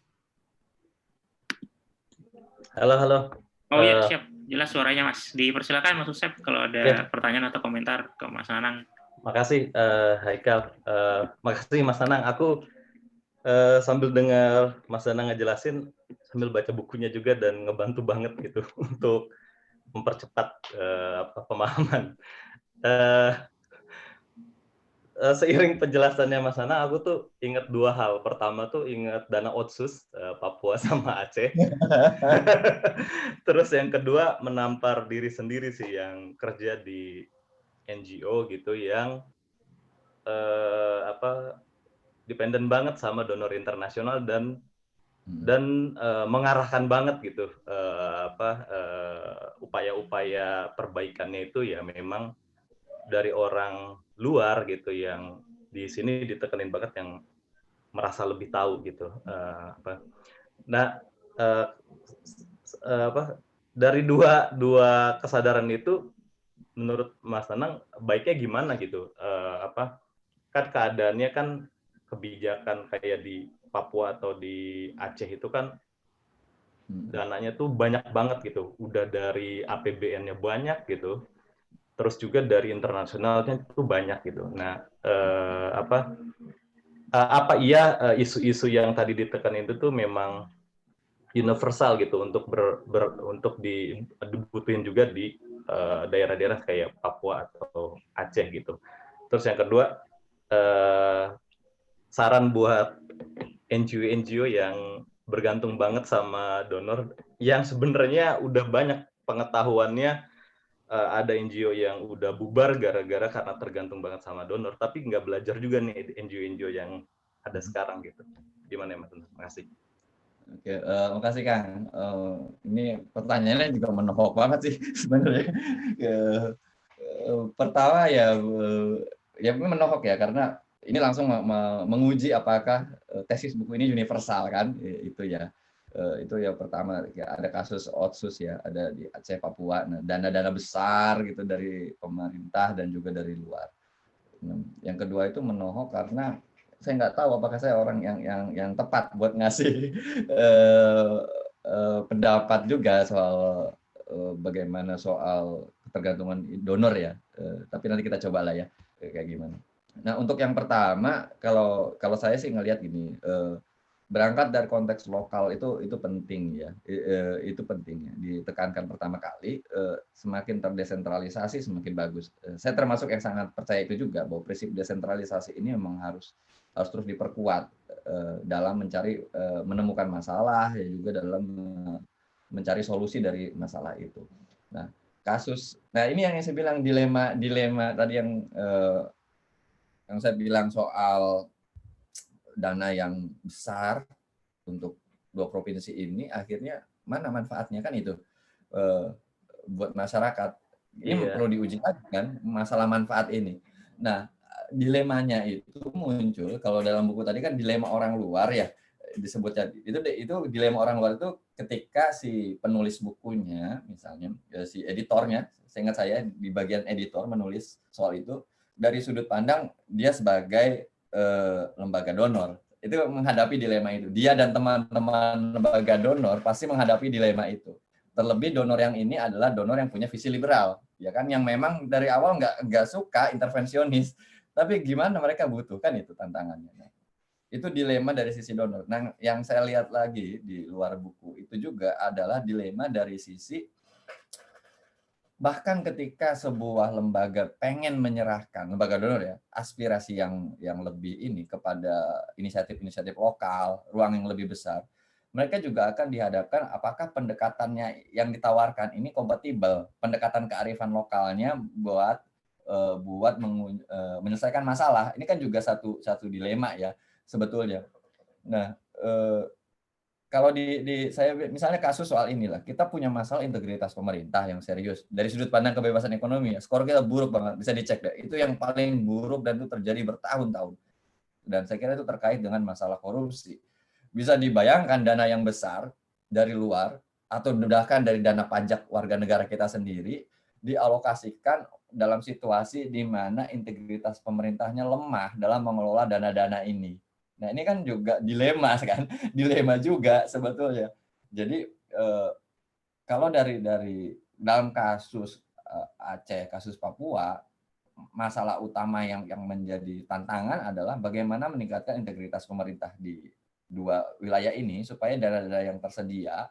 Halo. Oh iya, siap. jelas suaranya Mas. Dipersilakan Mas Usep kalau ada pertanyaan atau komentar ke Mas Nanang. Makasih Haikal. Makasih Mas Nanang. Aku sambil dengar Mas Nanang ngejelasin sambil baca bukunya juga dan ngebantu banget gitu untuk mempercepat pemahaman. Seiring penjelasannya Mas Nanang, aku tuh ingat dua hal. Pertama tuh ingat dana otsus Papua sama Aceh. Terus yang kedua menampar diri sendiri sih yang kerja di NGO gitu yang dependen banget sama donor internasional dan mengarahkan banget gitu upaya-upaya perbaikannya itu ya memang dari orang luar gitu yang di sini ditekenin banget yang merasa lebih tahu gitu. Dari dua kesadaran itu menurut Mas Nanang baiknya gimana gitu? Kan keadaannya kan kebijakan kayak di Papua atau di Aceh itu kan dananya tuh banyak banget gitu. Udah dari APBN-nya banyak gitu. Terus juga dari internasionalnya itu banyak gitu. Nah, apa iya isu-isu yang tadi ditekan itu tuh memang universal gitu untuk untuk dibutuhin juga di daerah-daerah kayak Papua atau Aceh gitu. Terus yang kedua, saran buat NGO yang bergantung banget sama donor yang sebenarnya udah banyak pengetahuannya. Ada NGO yang udah bubar gara-gara karena tergantung banget sama donor, tapi nggak belajar juga nih NGO yang ada sekarang gitu. Gimana ya Mas? Terima kasih. Oke, makasih Kang. Ini pertanyaannya juga menohok banget sih sebenarnya. Pertama ya menohok ya karena ini langsung menguji apakah tesis buku ini universal kan, itu ya. Itu ya pertama ya, ada kasus otsus ya, ada di Aceh, Papua, nah, dana-dana besar gitu dari pemerintah dan juga dari luar. Yang kedua itu menohok karena saya nggak tahu apakah saya orang yang tepat buat ngasih pendapat juga soal bagaimana soal ketergantungan donor ya. Tapi nanti kita cobalah ya kayak gimana. Nah untuk yang pertama kalau saya sih ngelihat gini. Berangkat dari konteks lokal itu penting ya, itu penting ya, ditekankan pertama kali. Semakin terdesentralisasi semakin bagus. Saya termasuk yang sangat percaya itu juga bahwa prinsip desentralisasi ini memang harus terus diperkuat dalam menemukan masalah ya juga dalam mencari solusi dari masalah itu. Nah ini yang saya bilang dilema tadi yang saya bilang soal dana yang besar untuk dua provinsi ini, akhirnya mana manfaatnya kan itu buat masyarakat. Ini perlu diuji lagi kan masalah manfaat ini. Nah, dilemanya itu muncul kalau dalam buku tadi kan dilema orang luar ya disebutnya. Itu dilema orang luar itu ketika si penulis bukunya misalnya si editornya, seingat saya di bagian editor menulis soal itu dari sudut pandang dia sebagai lembaga donor. Itu menghadapi dilema itu. Dia dan teman-teman lembaga donor pasti menghadapi dilema itu. Terlebih donor yang ini adalah donor yang punya visi liberal, ya kan, yang memang dari awal nggak suka intervensionis, tapi gimana mereka butuhkan itu tantangannya. Nah, itu dilema dari sisi donor. Nah, yang saya lihat lagi di luar buku itu juga adalah dilema dari sisi bahkan ketika sebuah lembaga pengen menyerahkan, lembaga donor ya, aspirasi yang lebih ini kepada inisiatif-inisiatif lokal, ruang yang lebih besar, mereka juga akan dihadapkan apakah pendekatannya yang ditawarkan ini kompatibel, pendekatan kearifan lokalnya buat menyelesaikan masalah. Ini kan juga satu dilema ya sebetulnya. Nah, kalau saya misalnya kasus soal inilah, kita punya masalah integritas pemerintah yang serius dari sudut pandang kebebasan ekonomi ya, skor kita buruk banget, bisa dicek deh, itu yang paling buruk dan itu terjadi bertahun-tahun, dan saya kira itu terkait dengan masalah korupsi. Bisa dibayangkan dana yang besar dari luar atau bahkan dari dana pajak warga negara kita sendiri dialokasikan dalam situasi di mana integritas pemerintahnya lemah dalam mengelola dana-dana ini. Nah ini kan juga dilema kan, dilema juga sebetulnya. Jadi kalau dari dalam kasus Aceh, kasus Papua, masalah utama yang menjadi tantangan adalah bagaimana meningkatkan integritas pemerintah di dua wilayah ini supaya daerah-daerah yang tersedia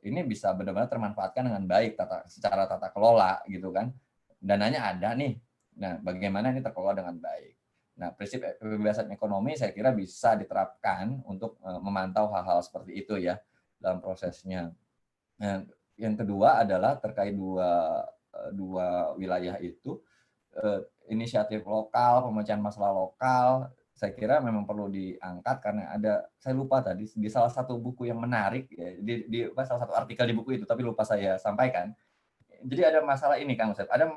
ini bisa benar-benar termanfaatkan dengan baik secara tata kelola gitu kan. Dananya ada nih. Nah, bagaimana ini terkelola dengan baik. Nah, prinsip kebebasan ekonomi saya kira bisa diterapkan untuk memantau hal-hal seperti itu ya dalam prosesnya. Nah, yang kedua adalah terkait dua wilayah itu, inisiatif lokal, pemecahan masalah lokal, saya kira memang perlu diangkat karena saya lupa tadi di salah satu buku yang menarik ya, di salah satu artikel di buku itu, tapi lupa saya sampaikan. Jadi ada masalah ini Kang Usep, ada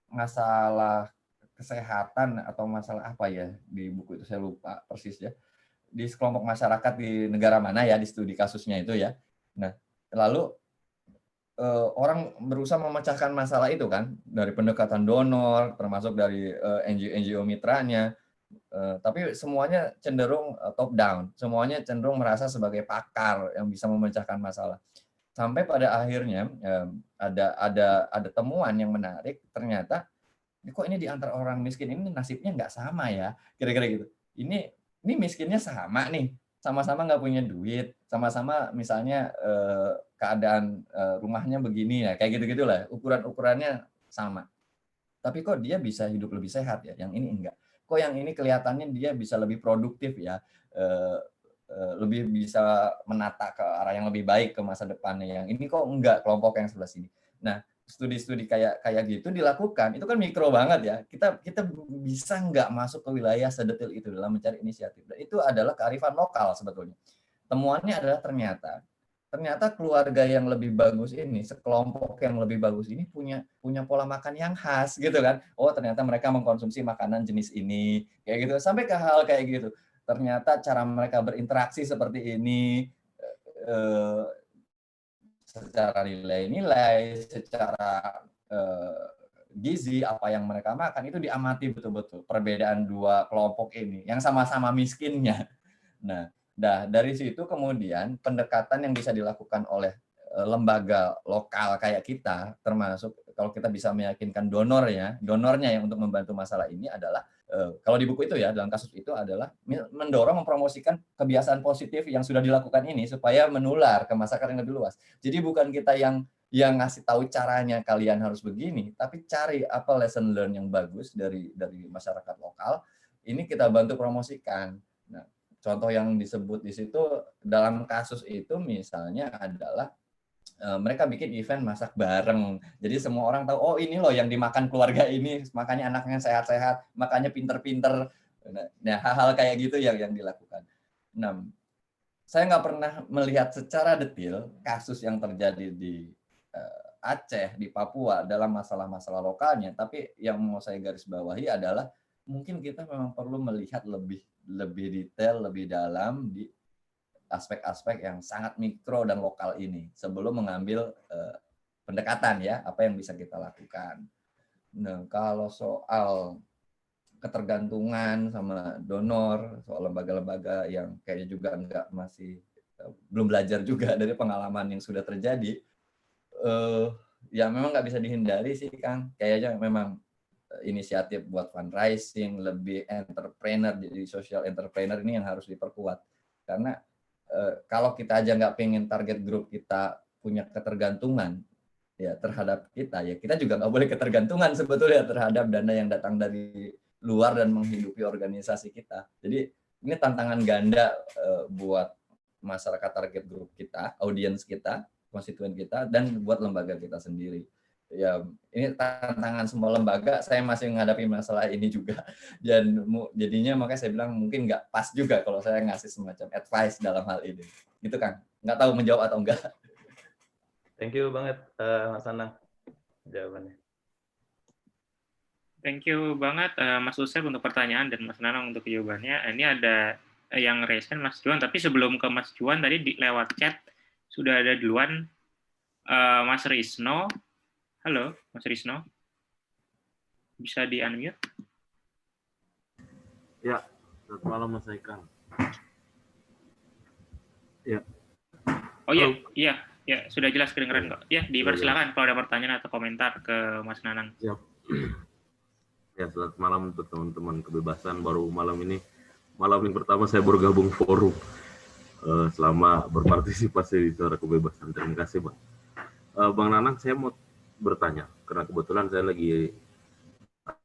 masalah kesehatan atau masalah apa ya di buku itu, saya lupa persis ya. Di sekelompok masyarakat di negara mana ya, di studi kasusnya itu ya. Nah, lalu orang berusaha memecahkan masalah itu kan, dari pendekatan donor, termasuk dari NGO mitranya, tapi semuanya cenderung top down, semuanya cenderung merasa sebagai pakar yang bisa memecahkan masalah. Sampai pada akhirnya ada temuan yang menarik, ternyata kok ini di antara orang miskin ini nasibnya nggak sama ya, kira-kira gitu. Ini miskinnya sama nih, sama-sama nggak punya duit, sama-sama misalnya keadaan rumahnya begini ya, kayak gitu-gitulah, ukurannya sama. Tapi kok dia bisa hidup lebih sehat ya, yang ini enggak. Kok yang ini kelihatannya dia bisa lebih produktif ya, lebih bisa menata ke arah yang lebih baik ke masa depannya. Yang ini kok enggak, kelompok yang sebelah sini. Nah, studi-studi kayak gitu dilakukan, itu kan mikro banget ya. Kita bisa nggak masuk ke wilayah sedetil itu dalam mencari inisiatif. Dan itu adalah kearifan lokal sebetulnya. Temuannya adalah ternyata keluarga yang lebih bagus ini, sekelompok yang lebih bagus ini punya pola makan yang khas gitu kan. Oh, ternyata mereka mengkonsumsi makanan jenis ini, kayak gitu. Sampai ke hal kayak gitu. Ternyata cara mereka berinteraksi seperti ini, secara nilai-nilai, secara gizi, apa yang mereka makan, itu diamati betul-betul perbedaan dua kelompok ini yang sama-sama miskinnya. Nah, dari situ kemudian pendekatan yang bisa dilakukan oleh lembaga lokal kayak kita, termasuk kalau kita bisa meyakinkan donornya yang untuk membantu masalah ini adalah, kalau di buku itu ya, dalam kasus itu adalah mendorong, mempromosikan kebiasaan positif yang sudah dilakukan ini supaya menular ke masyarakat yang lebih luas. Jadi bukan kita yang ngasih tahu caranya kalian harus begini, tapi cari apa lesson learn yang bagus dari masyarakat lokal, ini kita bantu promosikan. Nah, contoh yang disebut di situ dalam kasus itu misalnya adalah mereka bikin event masak bareng. Jadi semua orang tahu, oh ini loh yang dimakan keluarga ini, makanya anaknya sehat-sehat, makanya pinter-pinter. Nah, hal-hal kayak gitu yang dilakukan. Nah, saya nggak pernah melihat secara detail kasus yang terjadi di Aceh, di Papua dalam masalah-masalah lokalnya, tapi yang mau saya garis bawahi adalah mungkin kita memang perlu melihat lebih detail, lebih dalam di aspek-aspek yang sangat mikro dan lokal ini sebelum mengambil pendekatan ya, apa yang bisa kita lakukan. Nah, kalau soal ketergantungan sama donor, soal lembaga-lembaga yang kayaknya juga belum belajar juga dari pengalaman yang sudah terjadi, ya memang nggak bisa dihindari sih Kang, kayaknya memang inisiatif buat fundraising, lebih entrepreneur, jadi social entrepreneur ini yang harus diperkuat. Karena kalau kita aja nggak pengen target grup kita punya ketergantungan ya terhadap kita, ya kita juga nggak boleh ketergantungan sebetulnya terhadap dana yang datang dari luar dan menghidupi organisasi kita. Jadi ini tantangan ganda buat masyarakat target grup kita, audiens kita, konstituen kita, dan buat lembaga kita sendiri. Ya, ini tantangan semua lembaga, saya masih menghadapi masalah ini juga. Dan jadinya makanya saya bilang mungkin nggak pas juga kalau saya ngasih semacam advice dalam hal ini. Gitu kan? Nggak tahu menjawab atau enggak. Thank you banget Mas Anang jawabannya. Thank you banget Mas Usep untuk pertanyaan dan Mas Nanang untuk jawabannya. Ini ada yang raise hand Mas Juan, tapi sebelum ke Mas Juan tadi lewat chat sudah ada duluan Mas Risno. Halo, Mas Risno. Bisa di-unmute? Ya, selamat malam Mas Haikal. Ya. Oh iya, Ya, sudah jelas kedengeran kok. Ya, dipersilakan kalau ada pertanyaan atau komentar ke Mas Nanang. Siap. Ya, selamat malam untuk teman-teman kebebasan. Baru malam ini, malam yang pertama saya bergabung forum selama berpartisipasi di Suara Kebebasan. Terima kasih, Bang. Bang Nanang, saya mau bertanya, karena kebetulan saya lagi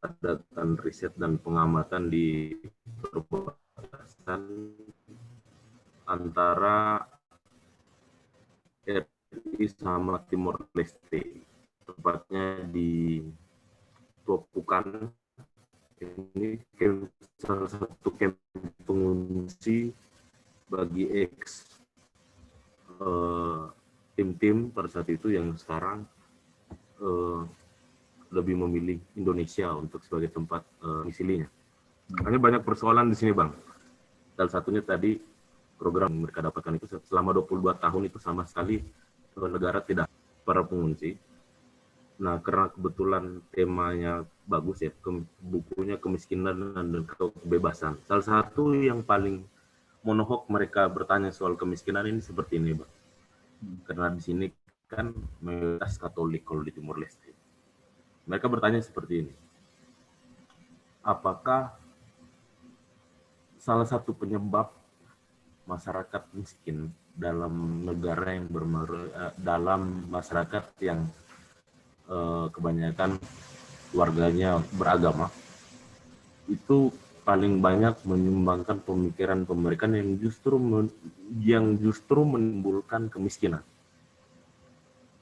ada riset dan pengamatan di perbatasan antara RI sama Timor Leste, tepatnya di Tuapukan. Ini salah satu camp pengungsi bagi tim-tim pada saat itu yang sekarang lebih memilih Indonesia untuk sebagai tempat misilinya. Karena banyak persoalan di sini, Bang. Salah satunya tadi program yang mereka dapatkan itu selama 22 tahun itu sama sekali negara tidak para pengungsi. Nah, karena kebetulan temanya bagus ya, bukunya kemiskinan dan kebebasan. Salah satu yang paling monohok mereka bertanya soal kemiskinan ini seperti ini, Bang. Karena di sini kan mayoritas Katolik kalau di Timor Leste. Mereka bertanya seperti ini. Apakah salah satu penyebab masyarakat miskin dalam negara yang dalam masyarakat yang kebanyakan warganya beragama itu paling banyak menyumbangkan pemikiran-pemikiran yang justru menimbulkan kemiskinan.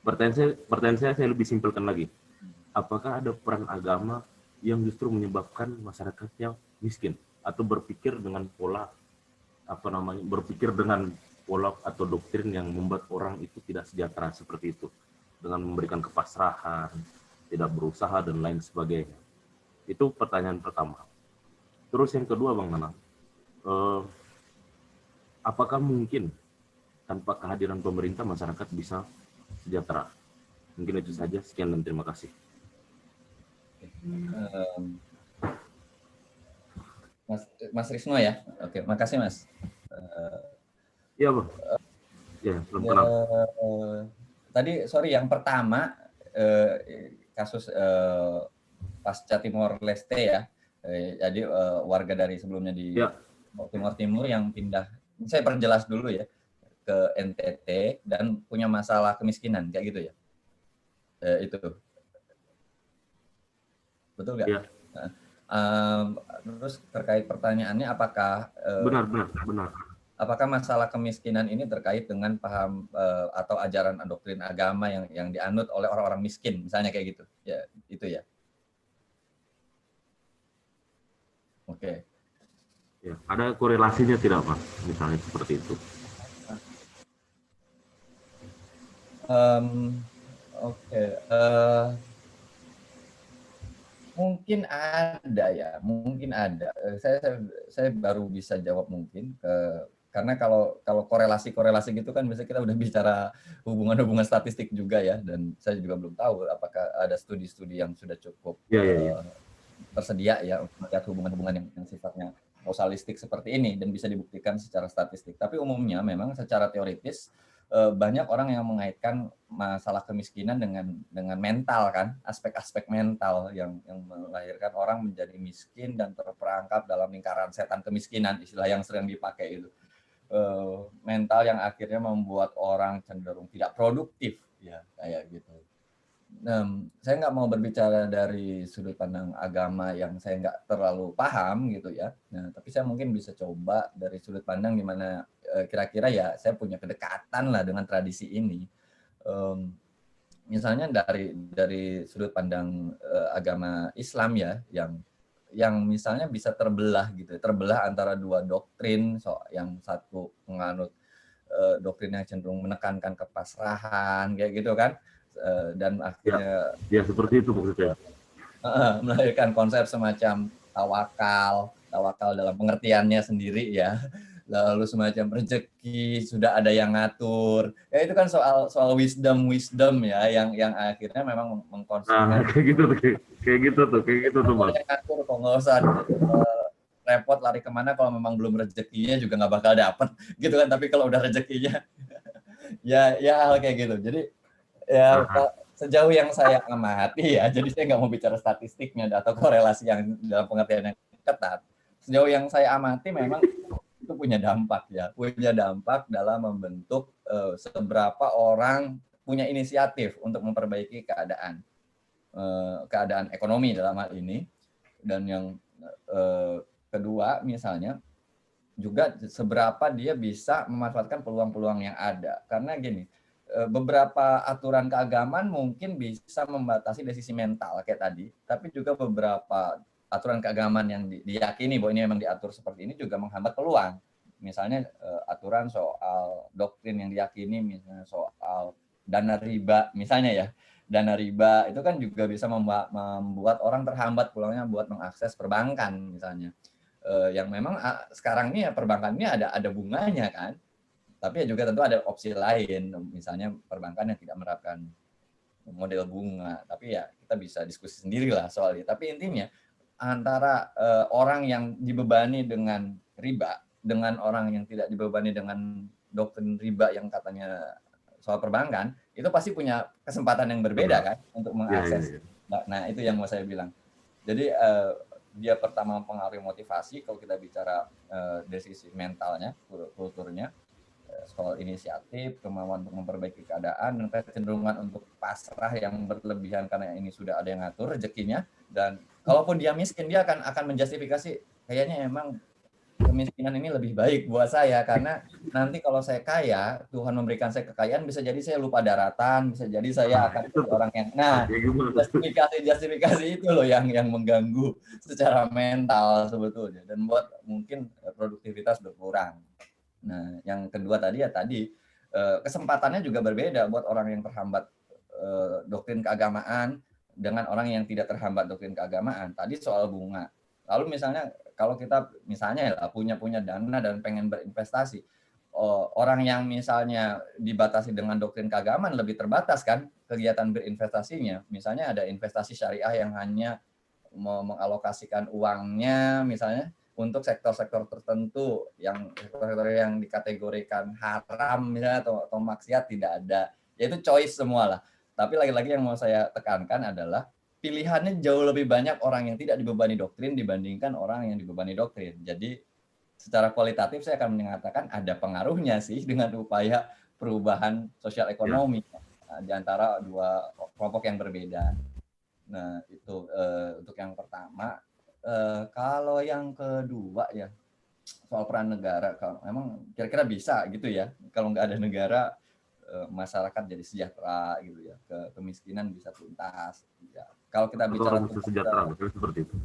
Pertanyaan saya lebih simpelkan lagi. Apakah ada peran agama yang justru menyebabkan masyarakatnya miskin atau berpikir dengan pola atau doktrin yang membuat orang itu tidak sejahtera seperti itu, dengan memberikan kepasrahan, tidak berusaha dan lain sebagainya. Itu pertanyaan pertama. Terus yang kedua, Bang Nanang, apakah mungkin tanpa kehadiran pemerintah masyarakat bisa sejahtera? Mungkin itu saja. Sekian dan terima kasih. Mas Risno ya. Oke, makasih Mas. Iya, Bang. Ya, belum kenal. Tadi yang pertama kasus pasca Timor Leste ya. Jadi warga dari sebelumnya di Timor Timur yang pindah. Saya perjelas dulu ya, ke NTT dan punya masalah kemiskinan kayak gitu ya. Itu betul nggak? Ya. Terus terkait pertanyaannya apakah benar. Apakah masalah kemiskinan ini terkait dengan paham atau ajaran doktrin agama yang dianut oleh orang-orang miskin, misalnya kayak gitu? Ya, itu ya. Oke. Ya, ada korelasinya tidak, Pak? Misalnya seperti itu. Oke. Mungkin ada ya, mungkin ada. Saya baru bisa jawab mungkin karena kalau korelasi gitu kan biasanya kita udah bicara hubungan statistik juga ya, dan saya juga belum tahu apakah ada studi-studi yang sudah cukup tersedia ya untuk melihat hubungan-hubungan yang sifatnya kausalistik seperti ini dan bisa dibuktikan secara statistik. Tapi umumnya memang secara teoritis banyak orang yang mengaitkan masalah kemiskinan dengan mental kan, aspek-aspek mental yang melahirkan orang menjadi miskin dan terperangkap dalam lingkaran setan kemiskinan, istilah yang sering dipakai itu. Mental yang akhirnya membuat orang cenderung tidak produktif ya, kayak gitu. Saya nggak mau berbicara dari sudut pandang agama yang saya nggak terlalu paham gitu ya. Nah, tapi saya mungkin bisa coba dari sudut pandang di mana kira-kira ya saya punya kedekatan lah dengan tradisi ini. Misalnya dari sudut pandang agama Islam ya, yang misalnya bisa terbelah gitu, terbelah antara dua doktrin, yang satu menganut doktrin yang cenderung menekankan kepasrahan kayak gitu kan. Dan akhirnya ya seperti itu maksudnya, melahirkan konsep semacam tawakal dalam pengertiannya sendiri ya, lalu semacam rezeki sudah ada yang ngatur ya, itu kan soal wisdom ya yang akhirnya memang mengkonstruksikan kayak gitu tuh Bang. Ngatur kok nggak usah repot lari kemana kalau memang belum rezekinya juga nggak bakal dapet gitu kan, tapi kalau udah rezekinya Ya hal kayak gitu. Jadi ya sejauh yang saya amati ya, jadi saya nggak mau bicara statistiknya atau korelasi yang dalam pengertian yang ketat. Sejauh yang saya amati memang itu punya dampak ya, punya dampak dalam membentuk seberapa orang punya inisiatif untuk memperbaiki keadaan ekonomi dalam hal ini. Dan yang kedua misalnya juga seberapa dia bisa memanfaatkan peluang-peluang yang ada. Karena gini, beberapa aturan keagamaan mungkin bisa membatasi dari sisi mental kayak tadi, tapi juga beberapa aturan keagamaan yang diyakini bahwa ini memang diatur seperti ini juga menghambat peluang. Misalnya aturan soal doktrin yang diyakini, misalnya soal dana riba, misalnya ya, dana riba itu kan juga bisa membuat orang terhambat peluangnya buat mengakses perbankan misalnya. Yang memang sekarang ini ya perbankannya ada bunganya kan, tapi ya juga tentu ada opsi lain, misalnya perbankan yang tidak menerapkan model bunga, tapi ya kita bisa diskusi sendiri lah soal itu. Tapi intinya antara orang yang dibebani dengan riba dengan orang yang tidak dibebani dengan doktrin riba yang katanya soal perbankan, itu pasti punya kesempatan yang berbeda kan untuk mengakses. Nah itu yang mau saya bilang. Jadi dia pertama mempengaruhi motivasi kalau kita bicara dari sisi mentalnya, kulturnya, soal inisiatif, kemauan untuk memperbaiki keadaan, dan kecenderungan untuk pasrah yang berlebihan karena ini sudah ada yang ngatur rezekinya. Dan kalaupun dia miskin, dia akan menjustifikasi kayaknya emang kemiskinan ini lebih baik buat saya karena nanti kalau saya kaya, Tuhan memberikan saya kekayaan, bisa jadi saya lupa daratan, bisa jadi saya akan jadi orang yang justifikasi itu loh yang mengganggu secara mental sebetulnya dan buat mungkin produktivitas berkurang. Nah, yang kedua tadi kesempatannya juga berbeda buat orang yang terhambat doktrin keagamaan dengan orang yang tidak terhambat doktrin keagamaan. Tadi soal bunga. Lalu misalnya kalau kita misalnya punya dana dan pengen berinvestasi, orang yang misalnya dibatasi dengan doktrin keagamaan lebih terbatas kan kegiatan berinvestasinya. Misalnya ada investasi syariah yang hanya mengalokasikan uangnya misalnya untuk sektor-sektor tertentu yang dikategorikan haram misalnya atau maksiat tidak ada. Ya itu choice semua lah. Tapi lagi-lagi yang mau saya tekankan adalah pilihannya jauh lebih banyak orang yang tidak dibebani doktrin dibandingkan orang yang dibebani doktrin. Jadi secara kualitatif saya akan mengatakan ada pengaruhnya sih dengan upaya perubahan sosial ekonomi di antara dua kelompok yang berbeda. Nah itu untuk yang pertama. Kalau yang kedua ya soal peran negara, kalau memang kira-kira bisa gitu ya. Kalau nggak ada negara, masyarakat jadi sejahtera gitu ya, kemiskinan bisa tuntas. Ya. Kalau kita bicara sejahtera, seperti itu.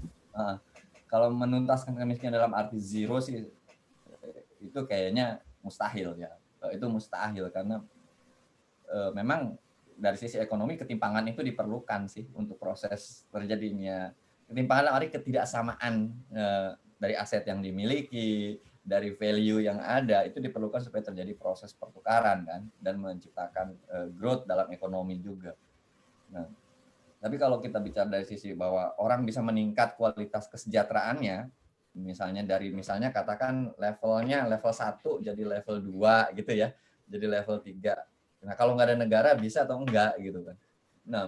Kalau menuntaskan kemiskinan dalam arti zero sih, itu kayaknya mustahil ya. Itu mustahil karena memang dari sisi ekonomi ketimpangan itu diperlukan sih untuk proses terjadinya ketimpangan dalam arti ketidaksamaan dari aset yang dimiliki, dari value yang ada, itu diperlukan supaya terjadi proses pertukaran kan, dan menciptakan growth dalam ekonomi juga. Nah, tapi kalau kita bicara dari sisi bahwa orang bisa meningkat kualitas kesejahteraannya, misalnya katakan levelnya level 1 jadi level 2 gitu ya, jadi level 3. Nah, kalau nggak ada negara bisa atau enggak gitu kan. Nah,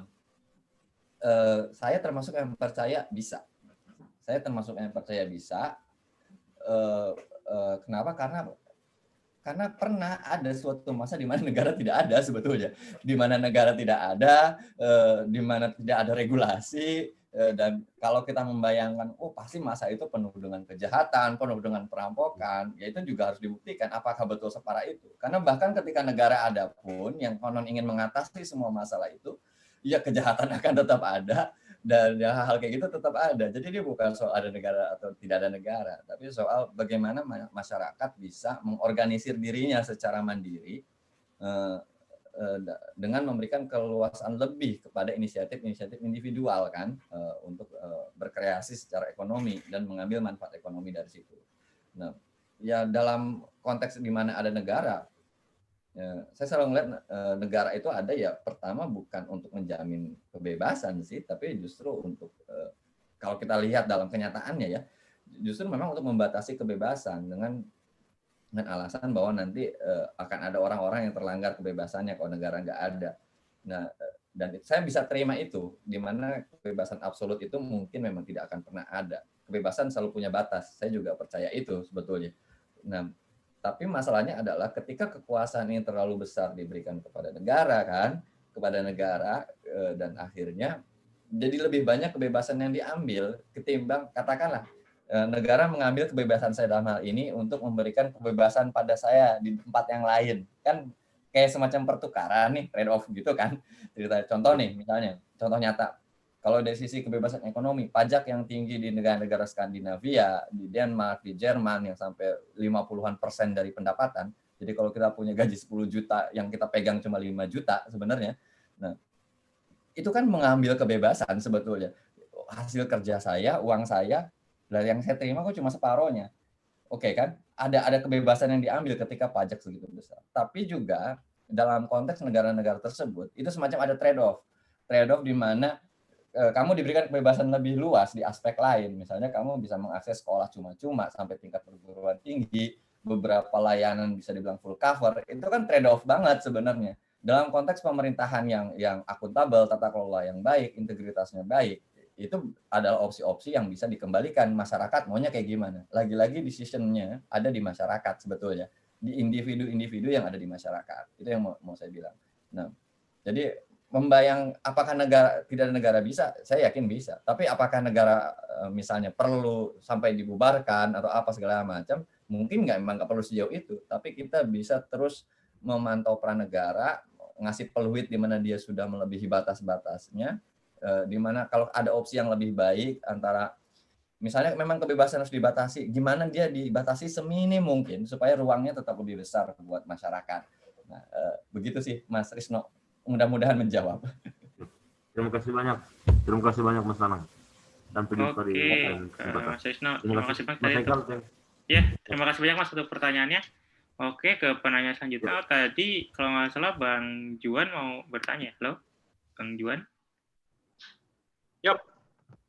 saya termasuk yang percaya bisa. Kenapa? Karena pernah ada suatu masa di mana negara tidak ada sebetulnya, di mana negara tidak ada, di mana tidak ada regulasi, dan kalau kita membayangkan, pasti masa itu penuh dengan kejahatan, penuh dengan perampokan, ya itu juga harus dibuktikan apakah betul separah itu. Karena bahkan ketika negara ada pun yang konon ingin mengatasi semua masalah itu, ya kejahatan akan tetap ada dan ya hal kayak gitu tetap ada. Jadi dia bukan soal ada negara atau tidak ada negara, tapi soal bagaimana masyarakat bisa mengorganisir dirinya secara mandiri dengan memberikan keleluasan lebih kepada inisiatif-inisiatif individual kan untuk berkreasi secara ekonomi dan mengambil manfaat ekonomi dari situ. Nah, ya dalam konteks di mana ada negara, ya, saya selalu melihat negara itu ada ya pertama bukan untuk menjamin kebebasan sih, tapi justru untuk kalau kita lihat dalam kenyataannya ya, justru memang untuk membatasi kebebasan dengan dengan alasan bahwa nanti akan ada orang-orang yang terlanggar kebebasannya kalau negara nggak ada. Nah, dan saya bisa terima itu, di mana kebebasan absolut itu mungkin memang tidak akan pernah ada. Kebebasan selalu punya batas, saya juga percaya itu sebetulnya. Nah, tapi masalahnya adalah ketika kekuasaan ini terlalu besar diberikan kepada negara dan akhirnya jadi lebih banyak kebebasan yang diambil ketimbang katakanlah negara mengambil kebebasan saya dalam hal ini untuk memberikan kebebasan pada saya di tempat yang lain. Kan kayak semacam pertukaran nih, trade off gitu kan. Contoh nih, misalnya, contoh nyata. Kalau dari sisi kebebasan ekonomi, pajak yang tinggi di negara-negara Skandinavia, di Denmark, di Jerman yang sampai 50-an% dari pendapatan. Jadi kalau kita punya gaji 10 juta yang kita pegang cuma 5 juta sebenarnya. Nah, itu kan mengambil kebebasan sebetulnya. Hasil kerja saya, uang saya, dan yang saya terima kok cuma separohnya. Oke kan? Ada kebebasan yang diambil ketika pajak segitu besar. Tapi juga dalam konteks negara-negara tersebut, itu semacam ada trade-off. Trade-off di mana kamu diberikan kebebasan lebih luas di aspek lain. Misalnya kamu bisa mengakses sekolah cuma-cuma sampai tingkat perguruan tinggi, beberapa layanan bisa dibilang full cover. Itu kan trade-off banget sebenarnya. Dalam konteks pemerintahan yang akuntabel, tata kelola yang baik, integritasnya baik, itu adalah opsi-opsi yang bisa dikembalikan. Masyarakat maunya kayak gimana. Lagi-lagi decision-nya ada di masyarakat sebetulnya. Di individu-individu yang ada di masyarakat. Itu yang mau saya bilang. Nah, jadi membayang apakah tidak ada negara bisa? Saya yakin bisa. Tapi apakah negara misalnya perlu sampai dibubarkan atau apa segala macam? Mungkin memang nggak perlu sejauh itu. Tapi kita bisa terus memantau peran negara, ngasih peluit di mana dia sudah melebihi batas-batasnya, di mana kalau ada opsi yang lebih baik antara misalnya memang kebebasan harus dibatasi, gimana dia dibatasi seminim mungkin supaya ruangnya tetap lebih besar buat masyarakat. Nah, begitu sih Mas Risno, mudah-mudahan menjawab. Terima kasih banyak Mas Nanang. Sampai jumpa di Mas Risno, terima kasih banyak. Ya, terima kasih banyak Mas untuk pertanyaannya. Oke, ke penanya selanjutnya. Tadi kalau nggak salah Bang Juan mau bertanya. Halo, Bang Juan. Yap.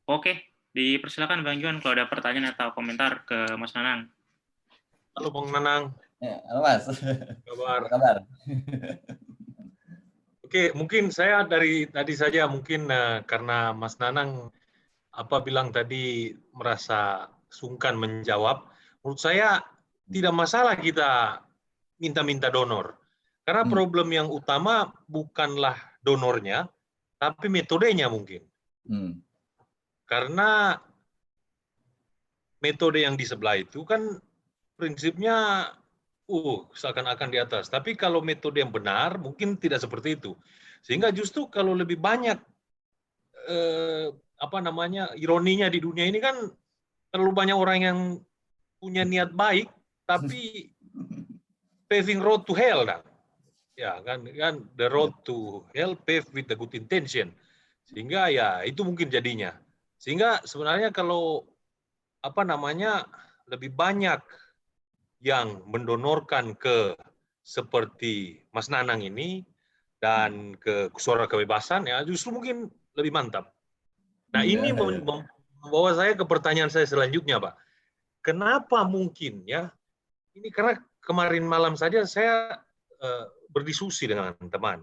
Oke, dipersilakan Bang Juan kalau ada pertanyaan atau komentar ke Mas Nanang. Halo Bang Nanang. Ya, halo Mas. Kabar. Oke, mungkin saya dari tadi saja mungkin karena Mas Nanang bilang tadi merasa sungkan menjawab. Menurut saya tidak masalah kita minta-minta donor. Karena problem yang utama bukanlah donornya, tapi metodenya mungkin. Karena metode yang di sebelah itu kan prinsipnya seakan-akan di atas. Tapi kalau metode yang benar mungkin tidak seperti itu. Sehingga justru kalau lebih banyak ironinya di dunia ini kan terlalu banyak orang yang punya niat baik tapi paving road to hell kan. Ya kan the road to hell paved with the good intention. Sehingga ya itu mungkin jadinya. Sehingga sebenarnya kalau lebih banyak yang mendonorkan ke seperti Mas Nanang ini dan ke Suara Kebebasan ya justru mungkin lebih mantap. Nah, ini membawa saya ke pertanyaan saya selanjutnya, Pak. Kenapa mungkin ya? Ini karena kemarin malam saja saya berdiskusi dengan teman.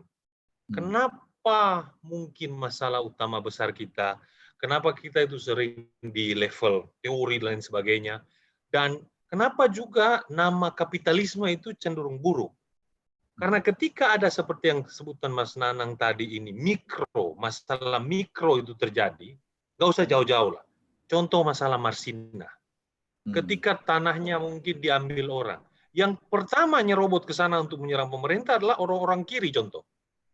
Kenapa mungkin masalah utama besar kita, kenapa kita itu sering di level teori dan lain sebagainya, dan kenapa juga nama kapitalisme itu cenderung buruk? Karena ketika ada seperti yang disebutkan Mas Nanang tadi ini, masalah mikro itu terjadi, nggak usah jauh-jauh lah. Contoh masalah Marsina. Ketika tanahnya mungkin diambil orang, yang pertama nyerobot ke sana untuk menyerang pemerintah adalah orang-orang kiri contoh.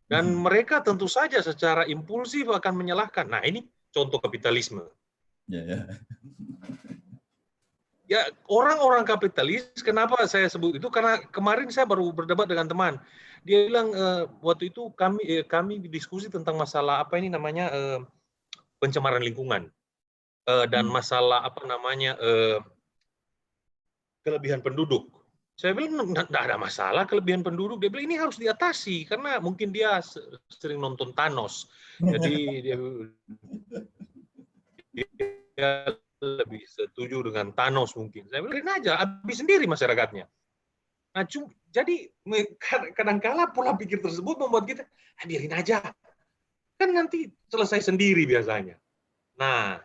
Dan mereka tentu saja secara impulsif akan menyalahkan. Nah ini contoh kapitalisme. Ya orang-orang kapitalis, kenapa saya sebut itu? Karena kemarin saya baru berdebat dengan teman. Dia bilang waktu itu kami diskusi tentang masalah pencemaran lingkungan dan masalah kelebihan penduduk. Saya bilang tidak ada masalah kelebihan penduduk. Dia bilang ini harus diatasi karena mungkin dia sering nonton Thanos. Jadi dia lebih setuju dengan Thanos mungkin. Saya bilang aja habis sendiri masyarakatnya. Nah, jadi kadang-kala pola pikir tersebut membuat kita, biarin aja. Kan nanti selesai sendiri biasanya. Nah,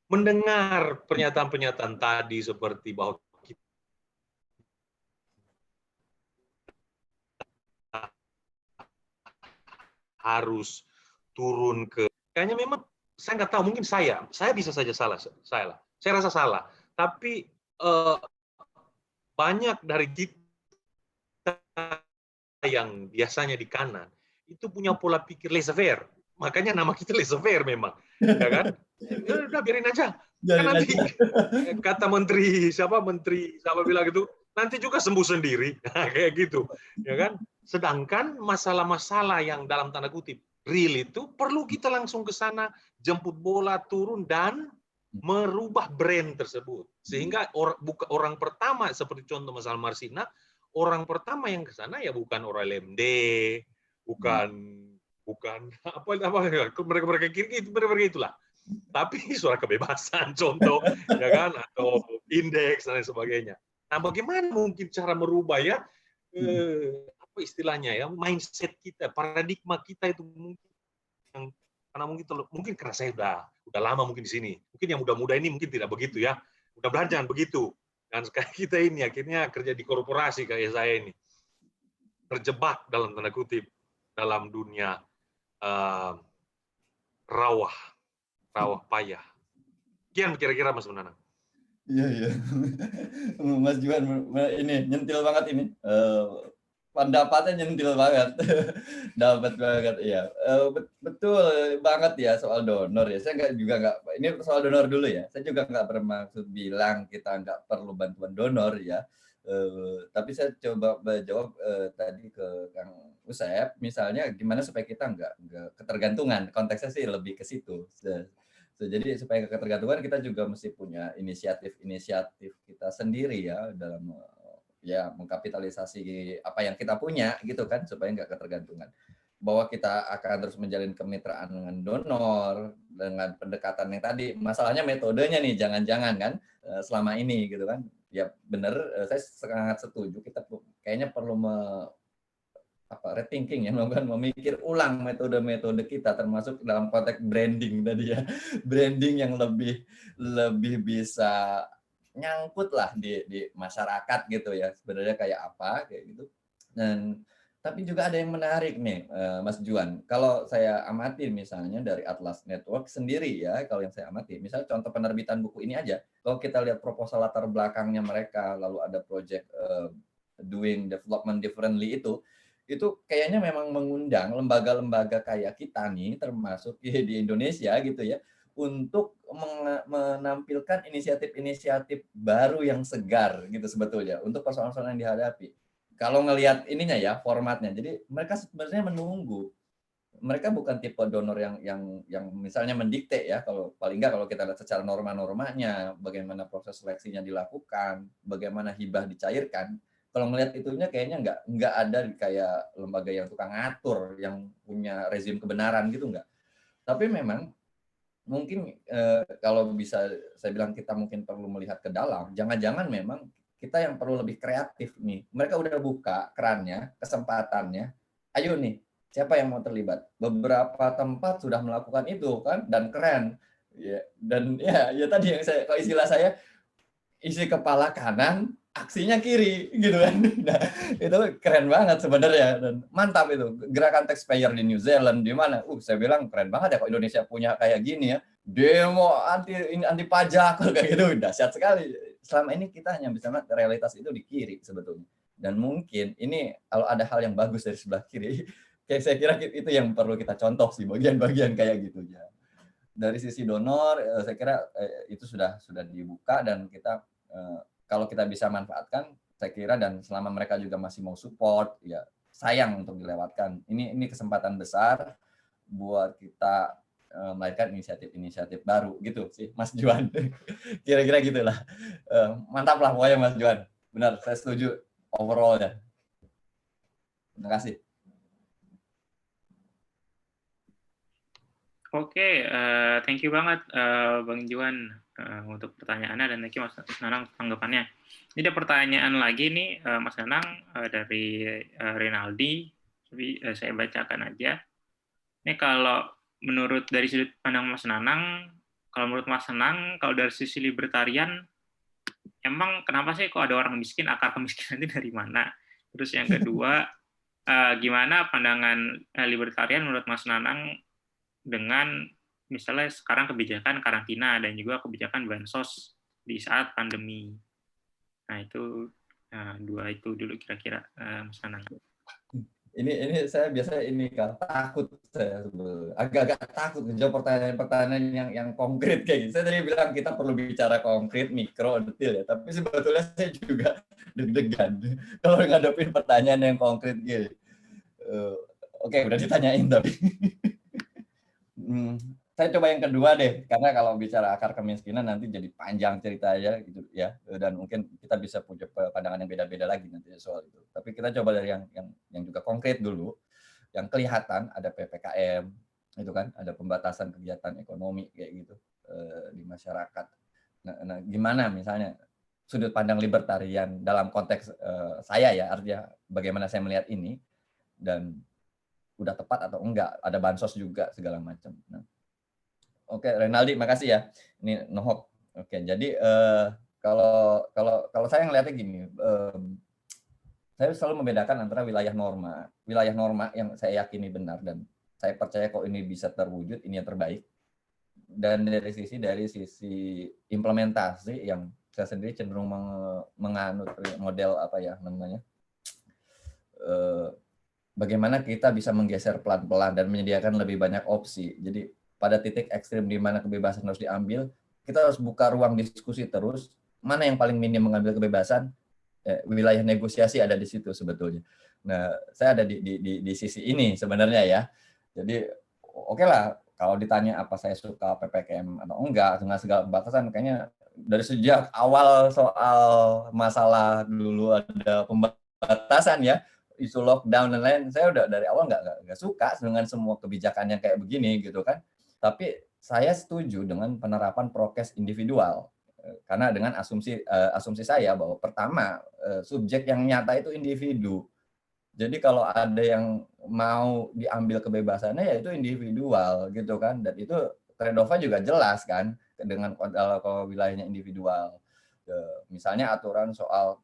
mendengar pernyataan-pernyataan tadi seperti bahwa kita harus turun ke, kayaknya memang saya nggak tahu, mungkin saya bisa saja salah, saya rasa salah, tapi banyak dari kita yang biasanya di kanan itu punya pola pikir laissez-faire, makanya nama kita laissez-faire memang, ya kan? Udah biarin aja, kan nanti kata menteri siapa bilang gitu, nanti juga sembuh sendiri, kayak gitu, ya kan? Sedangkan masalah-masalah yang dalam tanda kutip real itu perlu kita langsung ke sana, jemput bola, turun dan merubah brand tersebut, sehingga orang pertama seperti contoh masalah Marsina, orang pertama yang ke sana ya bukan orang LMD, bukan mereka kiri itu, mereka itulah, tapi Suara Kebebasan contoh, ya kan, atau Indeks dan lain sebagainya. Nah, bagaimana mungkin cara merubah ya apa istilahnya ya, mindset kita, paradigma kita itu mungkin yang, karena mungkin karena saya udah lama mungkin di sini, mungkin yang muda-muda ini mungkin tidak begitu ya, mudah-mudahan jangan begitu. Dan sekarang kita ini akhirnya kerja di korporasi kayak saya ini, terjebak dalam tanda kutip dalam dunia rawah payah. Kian kira-kira Mas Menanang. Iya. Mas Juan ini nyentil banget ini. Pendapatnya nyentil banget. Dapat banget ya. Betul banget ya soal donor ya. Saya nggak ini soal donor dulu ya. Saya juga nggak bermaksud bilang kita nggak perlu bantuan donor ya. Tapi saya coba jawab tadi ke Kang Usep, misalnya gimana supaya kita nggak ketergantungan. Konteksnya sih lebih ke situ. Jadi supaya ketergantungan kita juga mesti punya inisiatif kita sendiri ya dalam ya mengkapitalisasi apa yang kita punya gitu kan supaya nggak ketergantungan. Bahwa kita akan terus menjalin kemitraan dengan donor dengan pendekatan yang tadi. Masalahnya metodenya nih, jangan-jangan kan selama ini gitu kan. Ya benar, saya sangat setuju. Kita kayaknya perlu rethinking ya, memikir ulang metode-metode kita termasuk dalam konteks branding tadi ya. Branding yang lebih bisa nyangkut lah di masyarakat gitu ya, sebenarnya kayak apa kayak gitu. Dan tapi juga ada yang menarik nih Mas Juan, kalau saya amati misalnya dari Atlas Network sendiri ya, kalau yang saya amati misalnya contoh penerbitan buku ini aja, kalau kita lihat proposal latar belakangnya mereka, lalu ada project doing development differently itu kayaknya memang mengundang lembaga-lembaga kayak kita nih termasuk di Indonesia gitu ya, untuk menampilkan inisiatif-inisiatif baru yang segar gitu sebetulnya untuk persoalan-persoalan yang dihadapi. Kalau ngelihat ininya ya formatnya, jadi mereka sebenarnya menunggu. Mereka bukan tipe donor yang misalnya mendikte ya, kalau paling nggak kalau kita lihat secara norma-normanya, bagaimana proses seleksinya dilakukan, bagaimana hibah dicairkan. Kalau ngelihat itunya kayaknya nggak ada kayak lembaga yang tukang ngatur, yang punya rezim kebenaran gitu nggak. Tapi memang mungkin kalau bisa saya bilang kita mungkin perlu melihat ke dalam, jangan-jangan memang kita yang perlu lebih kreatif nih. Mereka udah buka kerannya, kesempatannya, ayo nih, siapa yang mau terlibat? Beberapa tempat sudah melakukan itu kan, dan keren. Ya, dan ya tadi yang kalau istilah saya, isi kepala kanan, aksinya kiri gitu kan. Nah, itu keren banget sebenarnya dan mantap itu. Gerakan taxpayer di New Zealand di mana? Saya bilang keren banget ya kok Indonesia punya kayak gini ya. Demo anti pajak kayak gitu, dahsyat sekali. Selama ini kita hanya bisa melihat realitas itu di kiri sebetulnya. Dan mungkin ini kalau ada hal yang bagus dari sebelah kiri, kayak saya kira itu yang perlu kita contoh sih, bagian-bagian kayak gitu ya. Dari sisi donor, saya kira itu sudah dibuka dan kita kalau kita bisa manfaatkan, saya kira, dan selama mereka juga masih mau support, ya sayang untuk dilewatkan. Ini kesempatan besar buat kita melahirkan inisiatif baru gitu sih, Mas Juan. Kira-kira gitulah. Mantap lah pokoknya Mas Juan. Benar, saya setuju overall ya. Terima kasih. Oke, thank you banget Bang Juan untuk pertanyaannya, dan thank you Mas Nanang tanggapannya. Ini ada pertanyaan lagi nih Mas Nanang dari Rinaldi, tapi saya bacakan aja. Ini kalau menurut dari sudut pandang Mas Nanang, kalau menurut Mas Nanang, kalau dari sisi libertarian, emang kenapa sih kok ada orang miskin, akar kemiskinan itu dari mana? Terus yang kedua, gimana pandangan libertarian menurut Mas Nanang dengan misalnya sekarang kebijakan karantina dan juga kebijakan bansos di saat pandemi. Nah itu dua itu dulu kira-kira Mas Nanang. Ini saya biasanya kan takut, saya agak-agak takut menjawab pertanyaan yang konkret kayak gitu. Saya tadi bilang kita perlu bicara konkret, mikro, detail ya. Tapi sebetulnya saya juga deg-degan kalau ngadepin pertanyaan yang konkret gitu. Oke, udah ditanyain tapi. Saya coba yang kedua deh, karena kalau bicara akar kemiskinan nanti jadi panjang ceritanya gitu ya, dan mungkin kita bisa punya pandangan yang beda-beda lagi nanti soal itu. Tapi kita coba dari yang juga konkret dulu, yang kelihatan ada PPKM, itu kan, ada pembatasan kegiatan ekonomi kayak gitu di masyarakat. Nah, gimana misalnya sudut pandang libertarian dalam konteks saya ya, artinya bagaimana saya melihat ini dan udah tepat atau enggak, ada bansos juga segala macam. Nah, oke, Renaldi, makasih ya. Ini Nohok. Oke, jadi kalau saya ngelihatnya gini, saya selalu membedakan antara wilayah norma yang saya yakini benar dan saya percaya kok ini bisa terwujud, ini yang terbaik. Dan dari sisi implementasi yang saya sendiri cenderung menganut model apa ya namanya, bagaimana kita bisa menggeser pelan-pelan dan menyediakan lebih banyak opsi. Jadi pada titik ekstrim di mana kebebasan harus diambil, kita harus buka ruang diskusi terus. Mana yang paling minim mengambil kebebasan? Wilayah negosiasi ada di situ sebetulnya. Nah, saya ada di sisi ini sebenarnya ya. Jadi oke lah, kalau ditanya apa saya suka PPKM atau enggak dengan segala batasan, kayaknya dari sejak awal soal masalah dulu ada pembatasan ya, isu lockdown dan lain, saya udah dari awal nggak suka dengan semua kebijakan yang kayak begini gitu kan. Tapi saya setuju dengan penerapan prokes individual karena dengan asumsi saya bahwa pertama subjek yang nyata itu individu. Jadi kalau ada yang mau diambil kebebasannya ya itu individual gitu kan, dan itu trade-off-nya juga jelas kan dengan kalau wilayahnya individual. Misalnya aturan soal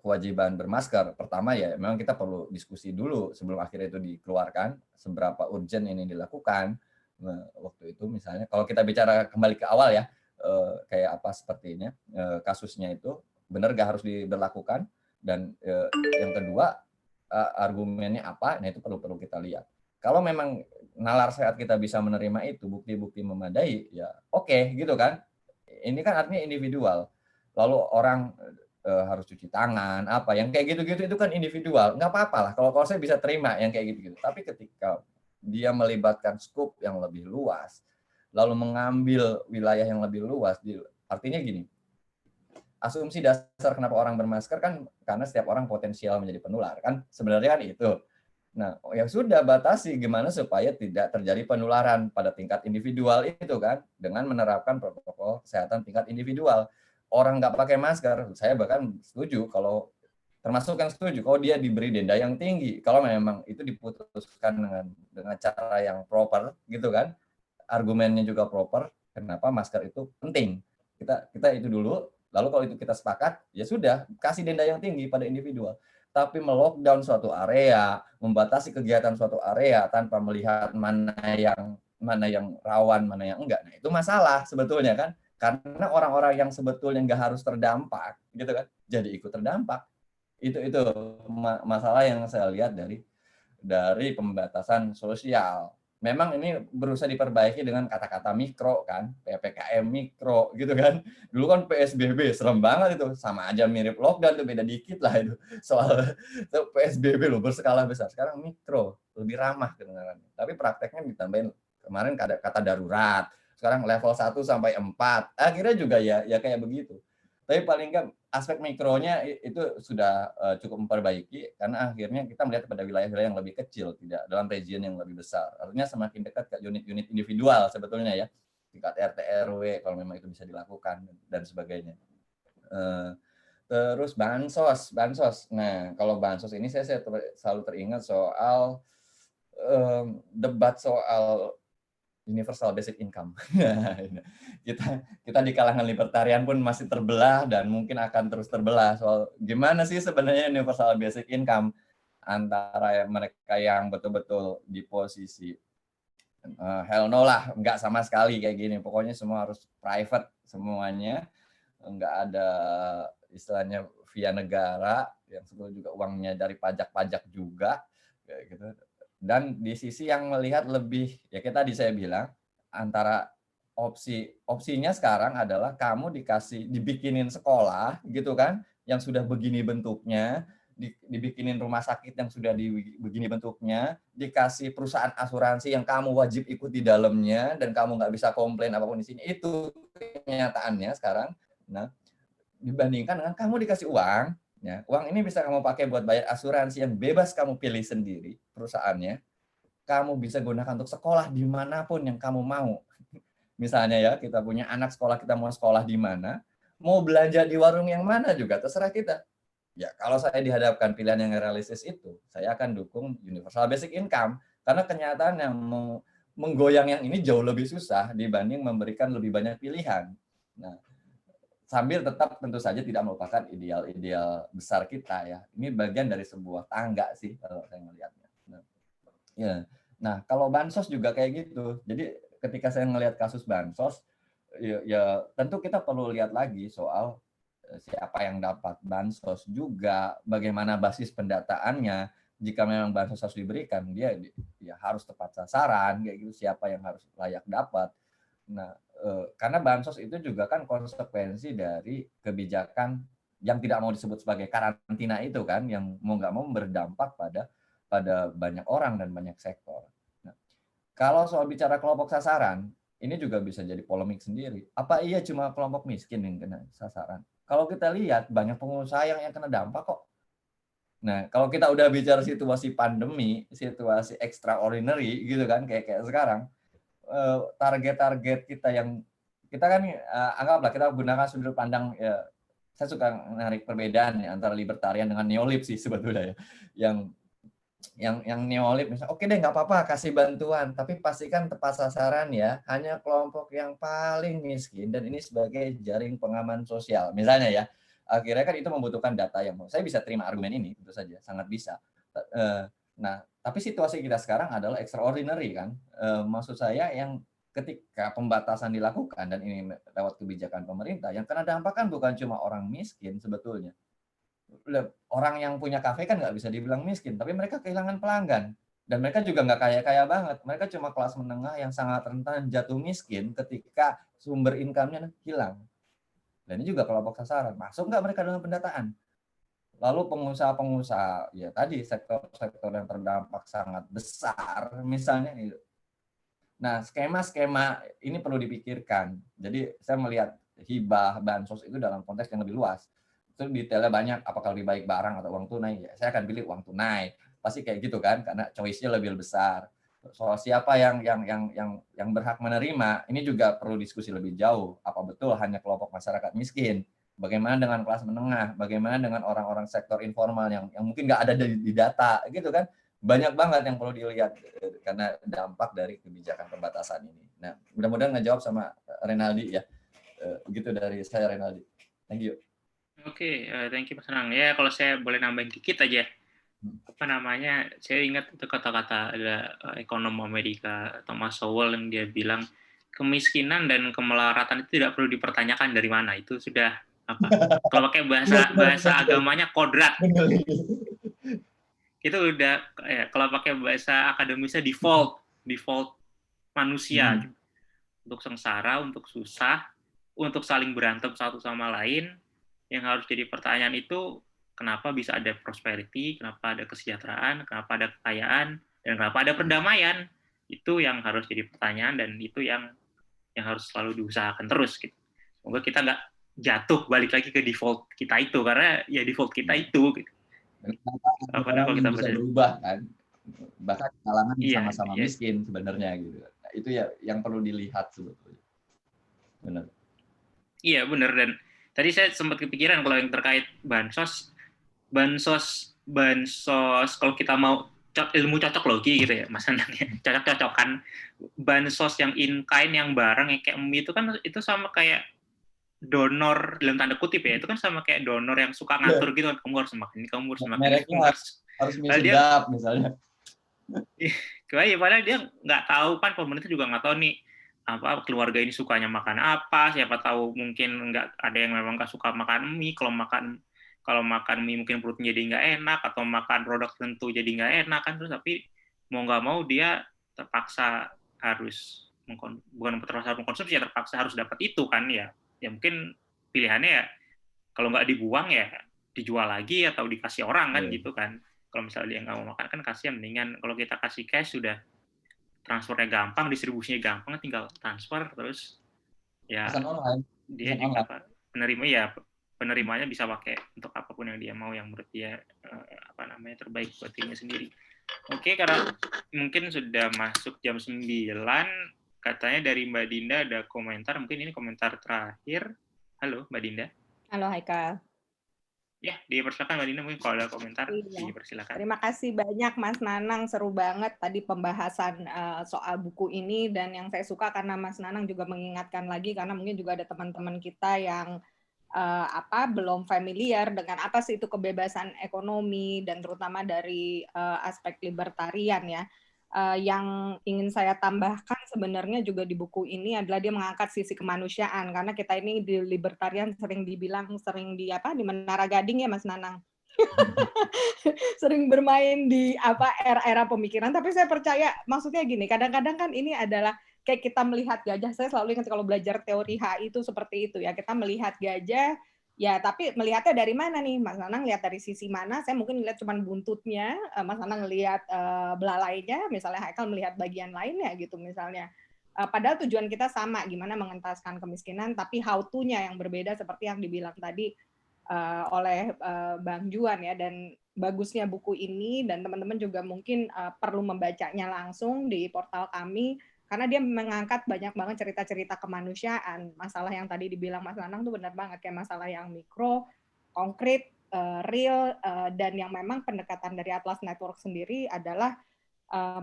kewajiban bermasker, pertama ya memang kita perlu diskusi dulu sebelum akhirnya itu dikeluarkan, seberapa urgent ini dilakukan. Nah, waktu itu misalnya kalau kita bicara kembali ke awal ya, kayak apa sepertinya kasusnya itu benar gak harus diberlakukan, dan yang kedua argumennya apa, nah itu perlu kita lihat. Kalau memang nalar sehat kita bisa menerima itu, bukti-bukti memadai, ya oke gitu kan. Ini kan artinya individual. Lalu orang harus cuci tangan, apa yang kayak gitu-gitu itu kan individual, nggak apa-apa lah. Kalau saya bisa terima yang kayak gitu-gitu. Tapi ketika dia melibatkan skup yang lebih luas, lalu mengambil wilayah yang lebih luas, artinya gini, asumsi dasar kenapa orang bermasker kan karena setiap orang potensial menjadi penular kan, sebenarnya kan itu. Nah, ya sudah batasi gimana supaya tidak terjadi penularan pada tingkat individual itu kan, dengan menerapkan protokol kesehatan tingkat individual. Orang nggak pakai masker, saya bahkan setuju kalau termasuk yang setuju kalau dia diberi denda yang tinggi kalau memang itu diputuskan dengan cara yang proper gitu kan, argumennya juga proper, kenapa masker itu penting. Kita itu dulu, lalu kalau itu kita sepakat, ya sudah, kasih denda yang tinggi pada individual. Tapi melockdown suatu area, membatasi kegiatan suatu area tanpa melihat mana yang rawan, mana yang enggak, nah itu masalah sebetulnya kan. Karena orang-orang yang sebetulnya nggak harus terdampak, gitu kan, jadi ikut terdampak. Itu masalah yang saya lihat dari pembatasan sosial. Memang ini berusaha diperbaiki dengan kata-kata mikro kan, PPKM mikro gitu kan. Dulu kan PSBB serem banget itu, sama aja mirip lockdown tuh, beda dikit lah itu. Soal PSBB loh berskala besar, sekarang mikro, lebih ramah kedengarannya. Tapi prakteknya ditambahin kemarin kata darurat, sekarang level 1 sampai 4. Akhirnya juga ya kayak begitu. Tapi paling nggak aspek mikronya itu sudah cukup memperbaiki, karena akhirnya kita melihat pada wilayah-wilayah yang lebih kecil, tidak dalam region yang lebih besar. Artinya semakin dekat ke unit-unit individual sebetulnya ya, tingkat RT RW kalau memang itu bisa dilakukan dan sebagainya. Terus bansos. Nah, kalau bansos ini saya selalu teringat soal debat soal universal basic income. kita di kalangan libertarian pun masih terbelah dan mungkin akan terus terbelah soal gimana sih sebenarnya universal basic income antara mereka yang betul-betul di posisi hell no lah, nggak sama sekali kayak gini. Pokoknya semua harus private semuanya, nggak ada istilahnya via negara, yang sebetulnya juga uangnya dari pajak-pajak juga, kayak gitu. Dan di sisi yang melihat lebih, ya kayak tadi saya bilang, antara opsinya sekarang adalah kamu dibikinin sekolah gitu kan, yang sudah begini bentuknya, dibikinin rumah sakit yang sudah begini bentuknya, dikasih perusahaan asuransi yang kamu wajib ikut di dalamnya dan kamu nggak bisa komplain apapun di sini. Itu kenyataannya sekarang. Nah, dibandingkan dengan kamu dikasih uang, ya, uang ini bisa kamu pakai buat bayar asuransi yang bebas kamu pilih sendiri perusahaannya. Kamu bisa gunakan untuk sekolah dimanapun yang kamu mau. Misalnya ya, kita punya anak sekolah, kita mau sekolah di mana, mau belanja di warung yang mana juga, terserah kita. Ya, kalau saya dihadapkan pilihan yang realistis itu, saya akan dukung universal basic income. Karena kenyataan yang menggoyang yang ini jauh lebih susah dibanding memberikan lebih banyak pilihan. Nah, sambil tetap tentu saja tidak melupakan ideal-ideal besar kita ya. Ini bagian dari sebuah tangga sih kalau saya melihatnya. Ya. Nah, kalau bansos juga kayak gitu. Jadi ketika saya melihat kasus bansos, ya tentu kita perlu lihat lagi soal siapa yang dapat bansos juga, bagaimana basis pendataannya. Jika memang bansos harus diberikan, dia ya harus tepat sasaran, kayak gitu. Siapa yang harus layak dapat. Nah, karena bansos itu juga kan konsekuensi dari kebijakan yang tidak mau disebut sebagai karantina itu kan, yang mau nggak mau berdampak pada banyak orang dan banyak sektor. Nah, kalau soal bicara kelompok sasaran, ini juga bisa jadi polemik sendiri. Apa iya cuma kelompok miskin yang kena sasaran? Kalau kita lihat banyak pengusaha yang kena dampak kok. Nah, kalau kita udah bicara situasi pandemi, situasi extraordinary gitu kan, kayak sekarang, target-target kita yang kita kan anggaplah kita gunakan sudut pandang ya, saya suka menarik perbedaan ya, antara libertarian dengan neolib sih sebetulnya ya. Yang neolib misalnya, oke deh nggak apa-apa kasih bantuan, tapi pastikan tepat sasaran ya, hanya kelompok yang paling miskin dan ini sebagai jaring pengaman sosial misalnya ya. Akhirnya kan itu membutuhkan data yang saya bisa terima argumen ini, tentu saja sangat bisa. Nah, tapi situasi kita sekarang adalah extraordinary kan. Maksud saya yang ketika pembatasan dilakukan dan ini lewat kebijakan pemerintah, yang kena dampak kan bukan cuma orang miskin sebetulnya. Orang yang punya kafe kan nggak bisa dibilang miskin, tapi mereka kehilangan pelanggan. Dan mereka juga nggak kaya-kaya banget. Mereka cuma kelas menengah yang sangat rentan jatuh miskin ketika sumber income-nya hilang. Dan ini juga kelompok sasaran. Masuk nggak mereka dalam pendataan? Lalu pengusaha-pengusaha, ya tadi sektor-sektor yang terdampak sangat besar, misalnya. Nah, skema-skema ini perlu dipikirkan. Jadi saya melihat hibah, bansos itu dalam konteks yang lebih luas. Itu detailnya banyak, apakah lebih baik barang atau uang tunai. Ya, saya akan pilih uang tunai. Pasti kayak gitu kan, karena choice-nya lebih besar. Soal siapa yang berhak menerima, ini juga perlu diskusi lebih jauh. Apa betul hanya kelompok masyarakat miskin? Bagaimana dengan kelas menengah? Bagaimana dengan orang-orang sektor informal yang mungkin nggak ada di data, gitu kan? Banyak banget yang perlu dilihat karena dampak dari kebijakan pembatasan ini. Nah, mudah-mudahan ngejawab sama Renaldi ya. Begitu dari saya, Renaldi. Thank you. Oke, thank you Mas Anang. Ya, kalau saya boleh nambahin dikit aja. Apa namanya, saya ingat itu kata-kata ada ekonom Amerika, Thomas Sowell, yang dia bilang, kemiskinan dan kemelaratan itu tidak perlu dipertanyakan dari mana. Itu sudah, apa, kalau pakai bahasa agamanya, kodrat. Itu udah, ya, kalau pakai bahasa akademisnya, default manusia. Untuk sengsara, untuk susah, untuk saling berantem satu sama lain. Yang harus jadi pertanyaan itu, kenapa bisa ada prosperity, kenapa ada kesejahteraan, kenapa ada kekayaan, dan kenapa ada perdamaian. Itu yang harus jadi pertanyaan, dan itu yang harus selalu diusahakan terus. Gitu. Semoga kita jatuh balik lagi ke default kita itu, karena ya default kita itu gitu. Padahal kalau kita bisa berubah kan, bahkan kalangan sama-sama iya. miskin sebenarnya gitu. Nah, itu ya yang perlu dilihat sebetulnya. Benar. Iya benar, dan tadi saya sempat kepikiran kalau yang terkait bansos kalau kita mau ilmu cocok logi gitu ya Mas Anang ya, cocok-cocokan bansos yang in kind, yang barang yang kayak mie itu kan itu sama kayak donor dalam tanda kutip ya, itu kan sama kayak donor yang suka ngatur gitu kan, kamu harus makan ini, kamu harus makan mereknya ini, harus mie sedap misalnya. Padahal dia nggak tahu kan, pemerintah juga nggak tahu nih apa keluarga ini sukanya makan apa, siapa tahu mungkin nggak ada yang memang nggak suka makan mie, kalau makan mie mungkin perutnya jadi nggak enak, atau makan produk tertentu jadi nggak enak kan, terus tapi mau nggak mau dia terpaksa harus bukan terpaksa mengkonsumsi, ya terpaksa harus dapat itu kan, ya mungkin pilihannya ya kalau nggak dibuang ya dijual lagi atau dikasih orang kan gitu kan. Kalau misalnya dia nggak mau makan kan kasihan, mendingan kalau kita kasih cash sudah transfernya gampang, distribusinya gampang, tinggal transfer terus ya dia juga penerimanya bisa pakai untuk apapun yang dia mau, yang menurut dia terbaik buat dirinya sendiri. Oke, karena mungkin sudah masuk jam 9, katanya dari Mbak Dinda ada komentar, mungkin ini komentar terakhir. Halo Mbak Dinda. Halo Haikal. Ya, dipersilakan Mbak Dinda, mungkin kalau ada komentar dipersilakan. Terima kasih banyak Mas Nanang, seru banget tadi pembahasan soal buku ini, dan yang saya suka karena Mas Nanang juga mengingatkan lagi, karena mungkin juga ada teman-teman kita yang belum familiar dengan apa sih itu kebebasan ekonomi, dan terutama dari aspek libertarian ya. Yang ingin saya tambahkan sebenarnya juga di buku ini adalah dia mengangkat sisi kemanusiaan, karena kita ini di libertarian sering di Menara Gading ya Mas Nanang. Sering bermain di era pemikiran, tapi saya percaya maksudnya gini, kadang-kadang kan ini adalah kayak kita melihat gajah. Saya selalu ingat kalau belajar teori HI itu seperti itu ya, kita melihat gajah ya, tapi melihatnya dari mana nih? Mas Nanang lihat dari sisi mana? Saya mungkin lihat cuma buntutnya, Mas Nanang lihat belalainya, misalnya Haikal melihat bagian lainnya gitu misalnya. Padahal tujuan kita sama, gimana mengentaskan kemiskinan, tapi how to-nya yang berbeda seperti yang dibilang tadi oleh Bang Juan ya. Dan bagusnya buku ini, dan teman-teman juga mungkin perlu membacanya langsung di portal kami, karena dia mengangkat banyak banget cerita-cerita kemanusiaan. Masalah yang tadi dibilang Mas Nanang tuh benar banget, kayak masalah yang mikro, konkret, real, dan yang memang pendekatan dari Atlas Network sendiri adalah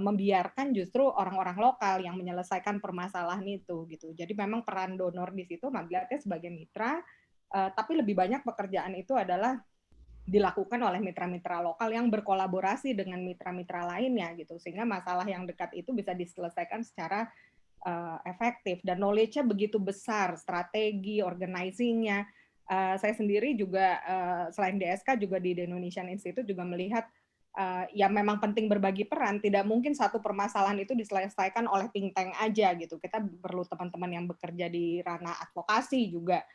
membiarkan justru orang-orang lokal yang menyelesaikan permasalahan itu gitu. Jadi memang peran donor di situ melihatnya sebagai mitra, tapi lebih banyak pekerjaan itu adalah dilakukan oleh mitra-mitra lokal yang berkolaborasi dengan mitra-mitra lainnya gitu, sehingga masalah yang dekat itu bisa diselesaikan secara efektif, dan knowledge-nya begitu besar, strategi, organizing-nya. Saya sendiri juga selain DSK juga di The Indonesian Institute juga melihat ya memang penting berbagi peran, tidak mungkin satu permasalahan itu diselesaikan oleh think tank aja gitu. Kita perlu teman-teman yang bekerja di ranah advokasi juga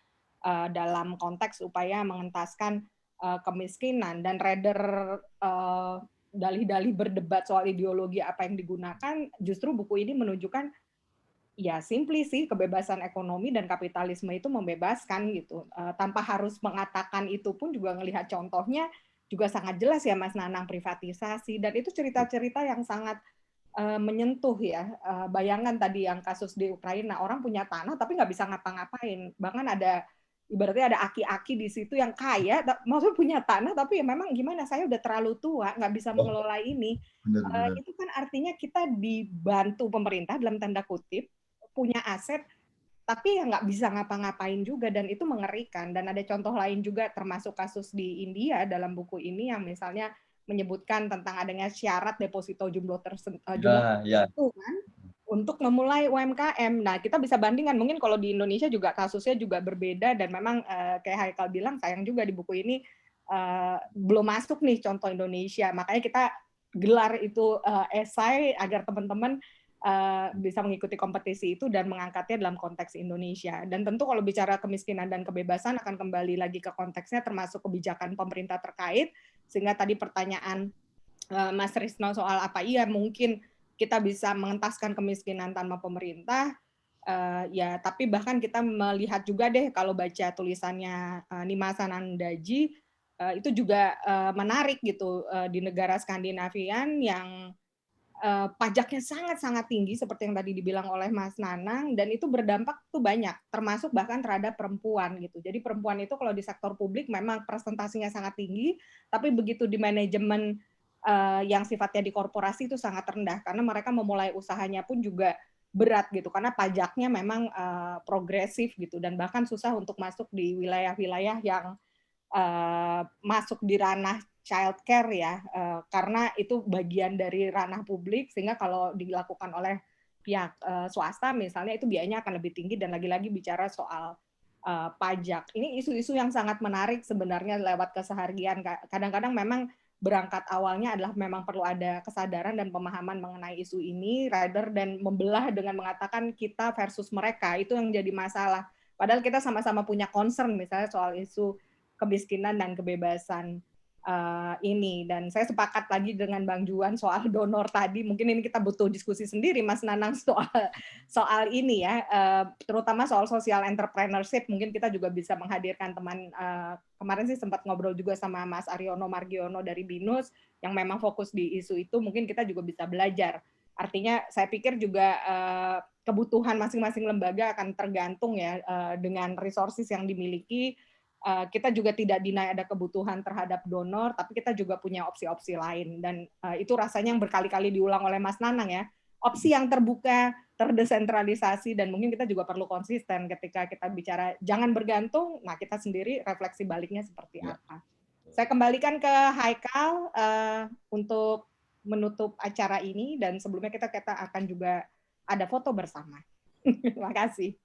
dalam konteks upaya mengentaskan kemiskinan, dan rather dalih-dalih berdebat soal ideologi apa yang digunakan, justru buku ini menunjukkan ya simply sih kebebasan ekonomi dan kapitalisme itu membebaskan gitu, tanpa harus mengatakan itu pun juga ngelihat contohnya juga sangat jelas ya Mas Nanang, privatisasi, dan itu cerita-cerita yang sangat menyentuh ya. Bayangan tadi yang kasus di Ukraina, orang punya tanah tapi nggak bisa ngapa-ngapain, bahkan ada ibaratnya ada aki-aki di situ yang kaya, maksudnya punya tanah, tapi ya memang gimana, saya udah terlalu tua, nggak bisa mengelola ini. Itu kan artinya kita dibantu pemerintah dalam tanda kutip, punya aset, tapi ya nggak bisa ngapa-ngapain juga, dan itu mengerikan. Dan ada contoh lain juga, termasuk kasus di India dalam buku ini, yang misalnya menyebutkan tentang adanya syarat deposito jumlah tertentu kan, untuk memulai UMKM. Nah, kita bisa bandingkan, mungkin kalau di Indonesia juga kasusnya juga berbeda, dan memang kayak Haikal bilang, sayang juga di buku ini belum masuk nih contoh Indonesia. Makanya kita gelar itu esai agar teman-teman bisa mengikuti kompetisi itu dan mengangkatnya dalam konteks Indonesia. Dan tentu kalau bicara kemiskinan dan kebebasan akan kembali lagi ke konteksnya, termasuk kebijakan pemerintah terkait, sehingga tadi pertanyaan Mas Risno soal apa iya mungkin kita bisa mengentaskan kemiskinan tanpa pemerintah, Ya, tapi bahkan kita melihat juga deh kalau baca tulisannya Nimasa Nandaji, itu juga menarik gitu, di negara Skandinavian yang pajaknya sangat-sangat tinggi seperti yang tadi dibilang oleh Mas Nanang, dan itu berdampak tuh banyak, termasuk bahkan terhadap perempuan gitu. Jadi perempuan itu kalau di sektor publik memang presentasinya sangat tinggi, tapi begitu di manajemen yang sifatnya di korporasi itu sangat rendah, karena mereka memulai usahanya pun juga berat gitu, karena pajaknya memang progresif gitu, dan bahkan susah untuk masuk di wilayah-wilayah yang masuk di ranah childcare ya, karena itu bagian dari ranah publik, sehingga kalau dilakukan oleh pihak swasta misalnya itu biayanya akan lebih tinggi, dan lagi-lagi bicara soal pajak. Ini isu-isu yang sangat menarik sebenarnya lewat keseharian. Kadang-kadang memang berangkat awalnya adalah memang perlu ada kesadaran dan pemahaman mengenai isu ini, rather dan membelah dengan mengatakan kita versus mereka, itu yang jadi masalah. Padahal kita sama-sama punya concern misalnya soal isu kemiskinan dan kebebasan ini. Dan saya sepakat lagi dengan Bang Juan soal donor tadi. Mungkin ini kita butuh diskusi sendiri, Mas Nanang, soal ini ya, terutama soal social entrepreneurship. Mungkin kita juga bisa menghadirkan teman, kemarin sih sempat ngobrol juga sama Mas Aryono Margiono dari BINUS, yang memang fokus di isu itu, mungkin kita juga bisa belajar. Artinya saya pikir juga kebutuhan masing-masing lembaga akan tergantung ya dengan resources yang dimiliki. Kita juga tidak deny ada kebutuhan terhadap donor, tapi kita juga punya opsi-opsi lain. Dan itu rasanya yang berkali-kali diulang oleh Mas Nanang ya. Opsi yang terbuka, terdesentralisasi, dan mungkin kita juga perlu konsisten ketika kita bicara jangan bergantung, nah kita sendiri refleksi baliknya seperti apa. Saya kembalikan ke Haikal untuk menutup acara ini, dan sebelumnya kita akan juga ada foto bersama. Terima kasih.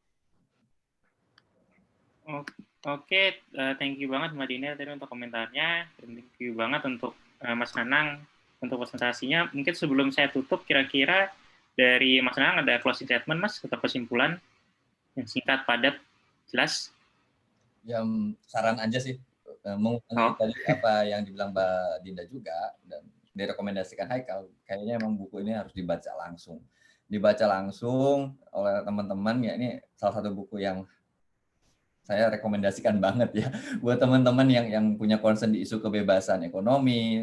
Oke, thank you banget Mbak Dina tadi untuk komentarnya, dan thank you banget untuk Mas Nanang untuk presentasinya. Mungkin sebelum saya tutup, kira-kira dari Mas Nanang ada closing statement, Mas, atau kesimpulan yang singkat, padat, jelas? Ya, saran aja sih, mengulangi tadi apa yang dibilang Mbak Dinda juga, dan direkomendasikan Haikal, kayaknya emang buku ini harus dibaca langsung oleh teman-teman ya. Ini salah satu buku yang saya rekomendasikan banget ya buat teman-teman yang punya concern di isu kebebasan ekonomi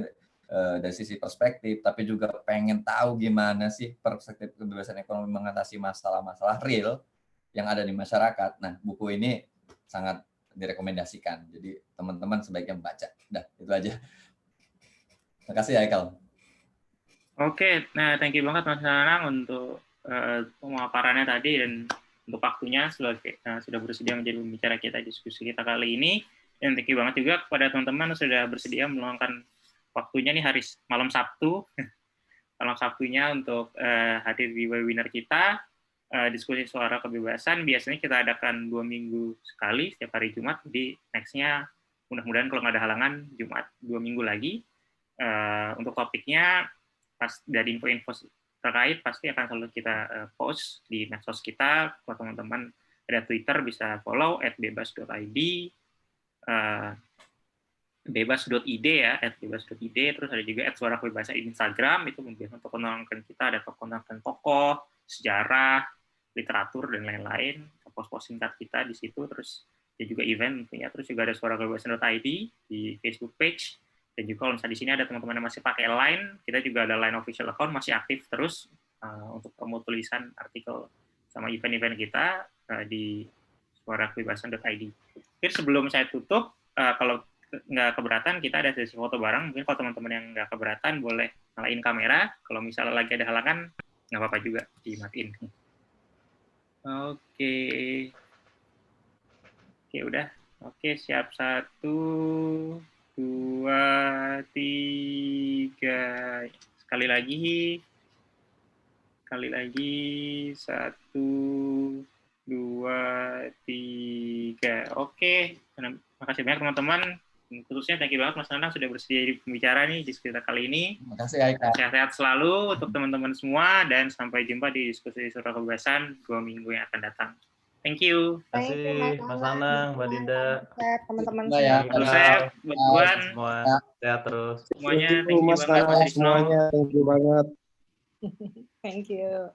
dari sisi perspektif, tapi juga pengen tahu gimana sih perspektif kebebasan ekonomi mengatasi masalah-masalah real yang ada di masyarakat. Nah, buku ini sangat direkomendasikan. Jadi teman-teman sebaiknya baca. Dah, itu aja. Terima kasih ya, Haikal. Oke, nah thank you banget Mas Nanang untuk pemaparannya tadi dan untuk waktunya sudah bersedia menjadi pembicara kita diskusi kita kali ini. Dan thank you banget juga kepada teman-teman yang sudah bersedia meluangkan waktunya nih hari malam Sabtu, malam Sabtunya untuk hadir di webinar kita, diskusi suara kebebasan. Biasanya kita adakan 2 minggu sekali, setiap hari Jumat. Jadi next-nya mudah-mudahan kalau nggak ada halangan, Jumat 2 minggu lagi. Untuk topiknya, pas dari info-info terkait pasti akan selalu kita post di medsos kita. Kalau teman-teman ada Twitter bisa follow @bebas.id, bebas.id ya, @bebas.id. Terus ada juga @suara kebebasan di Instagram, itu mungkin untuk konten kita ada konten tokoh, sejarah, literatur dan lain-lain. Post-post singkat kita di situ. Terus ada juga event tentunya. Terus juga ada suara kebebasan.id di Facebook page. Dan juga kalau misalnya di sini ada teman-teman yang masih pakai Line, kita juga ada Line official account, masih aktif terus untuk promo tulisan, artikel, sama event-event kita di suarakebebasan.id. Jadi sebelum saya tutup, kalau nggak keberatan, kita ada sesi foto bareng. Mungkin kalau teman-teman yang nggak keberatan, boleh nyalain kamera. Kalau misalnya lagi ada halangan, nggak apa-apa juga, dimatiin. Oke, udah. Oke, siap. 1, 2, 3. Sekali lagi. 1, 2, 3. Oke. Terima kasih banyak teman-teman. Khususnya thank you banget Mas Nanang sudah bersedia jadi pembicara nih di diskusi kali ini. Terima kasih, Haikal. Sehat-sehat selalu untuk teman-teman semua, dan sampai jumpa di diskusi suara kebebasan 2 minggu yang akan datang. Thank you. Terima kasih Mas Nanang, Mbak Dinda. Teman-teman Ya, Joseph, Mbak Juan, semua sehat terus. semuanya. Thank you banget Mas Wisnu. Semuanya, thank you banget. Thank you.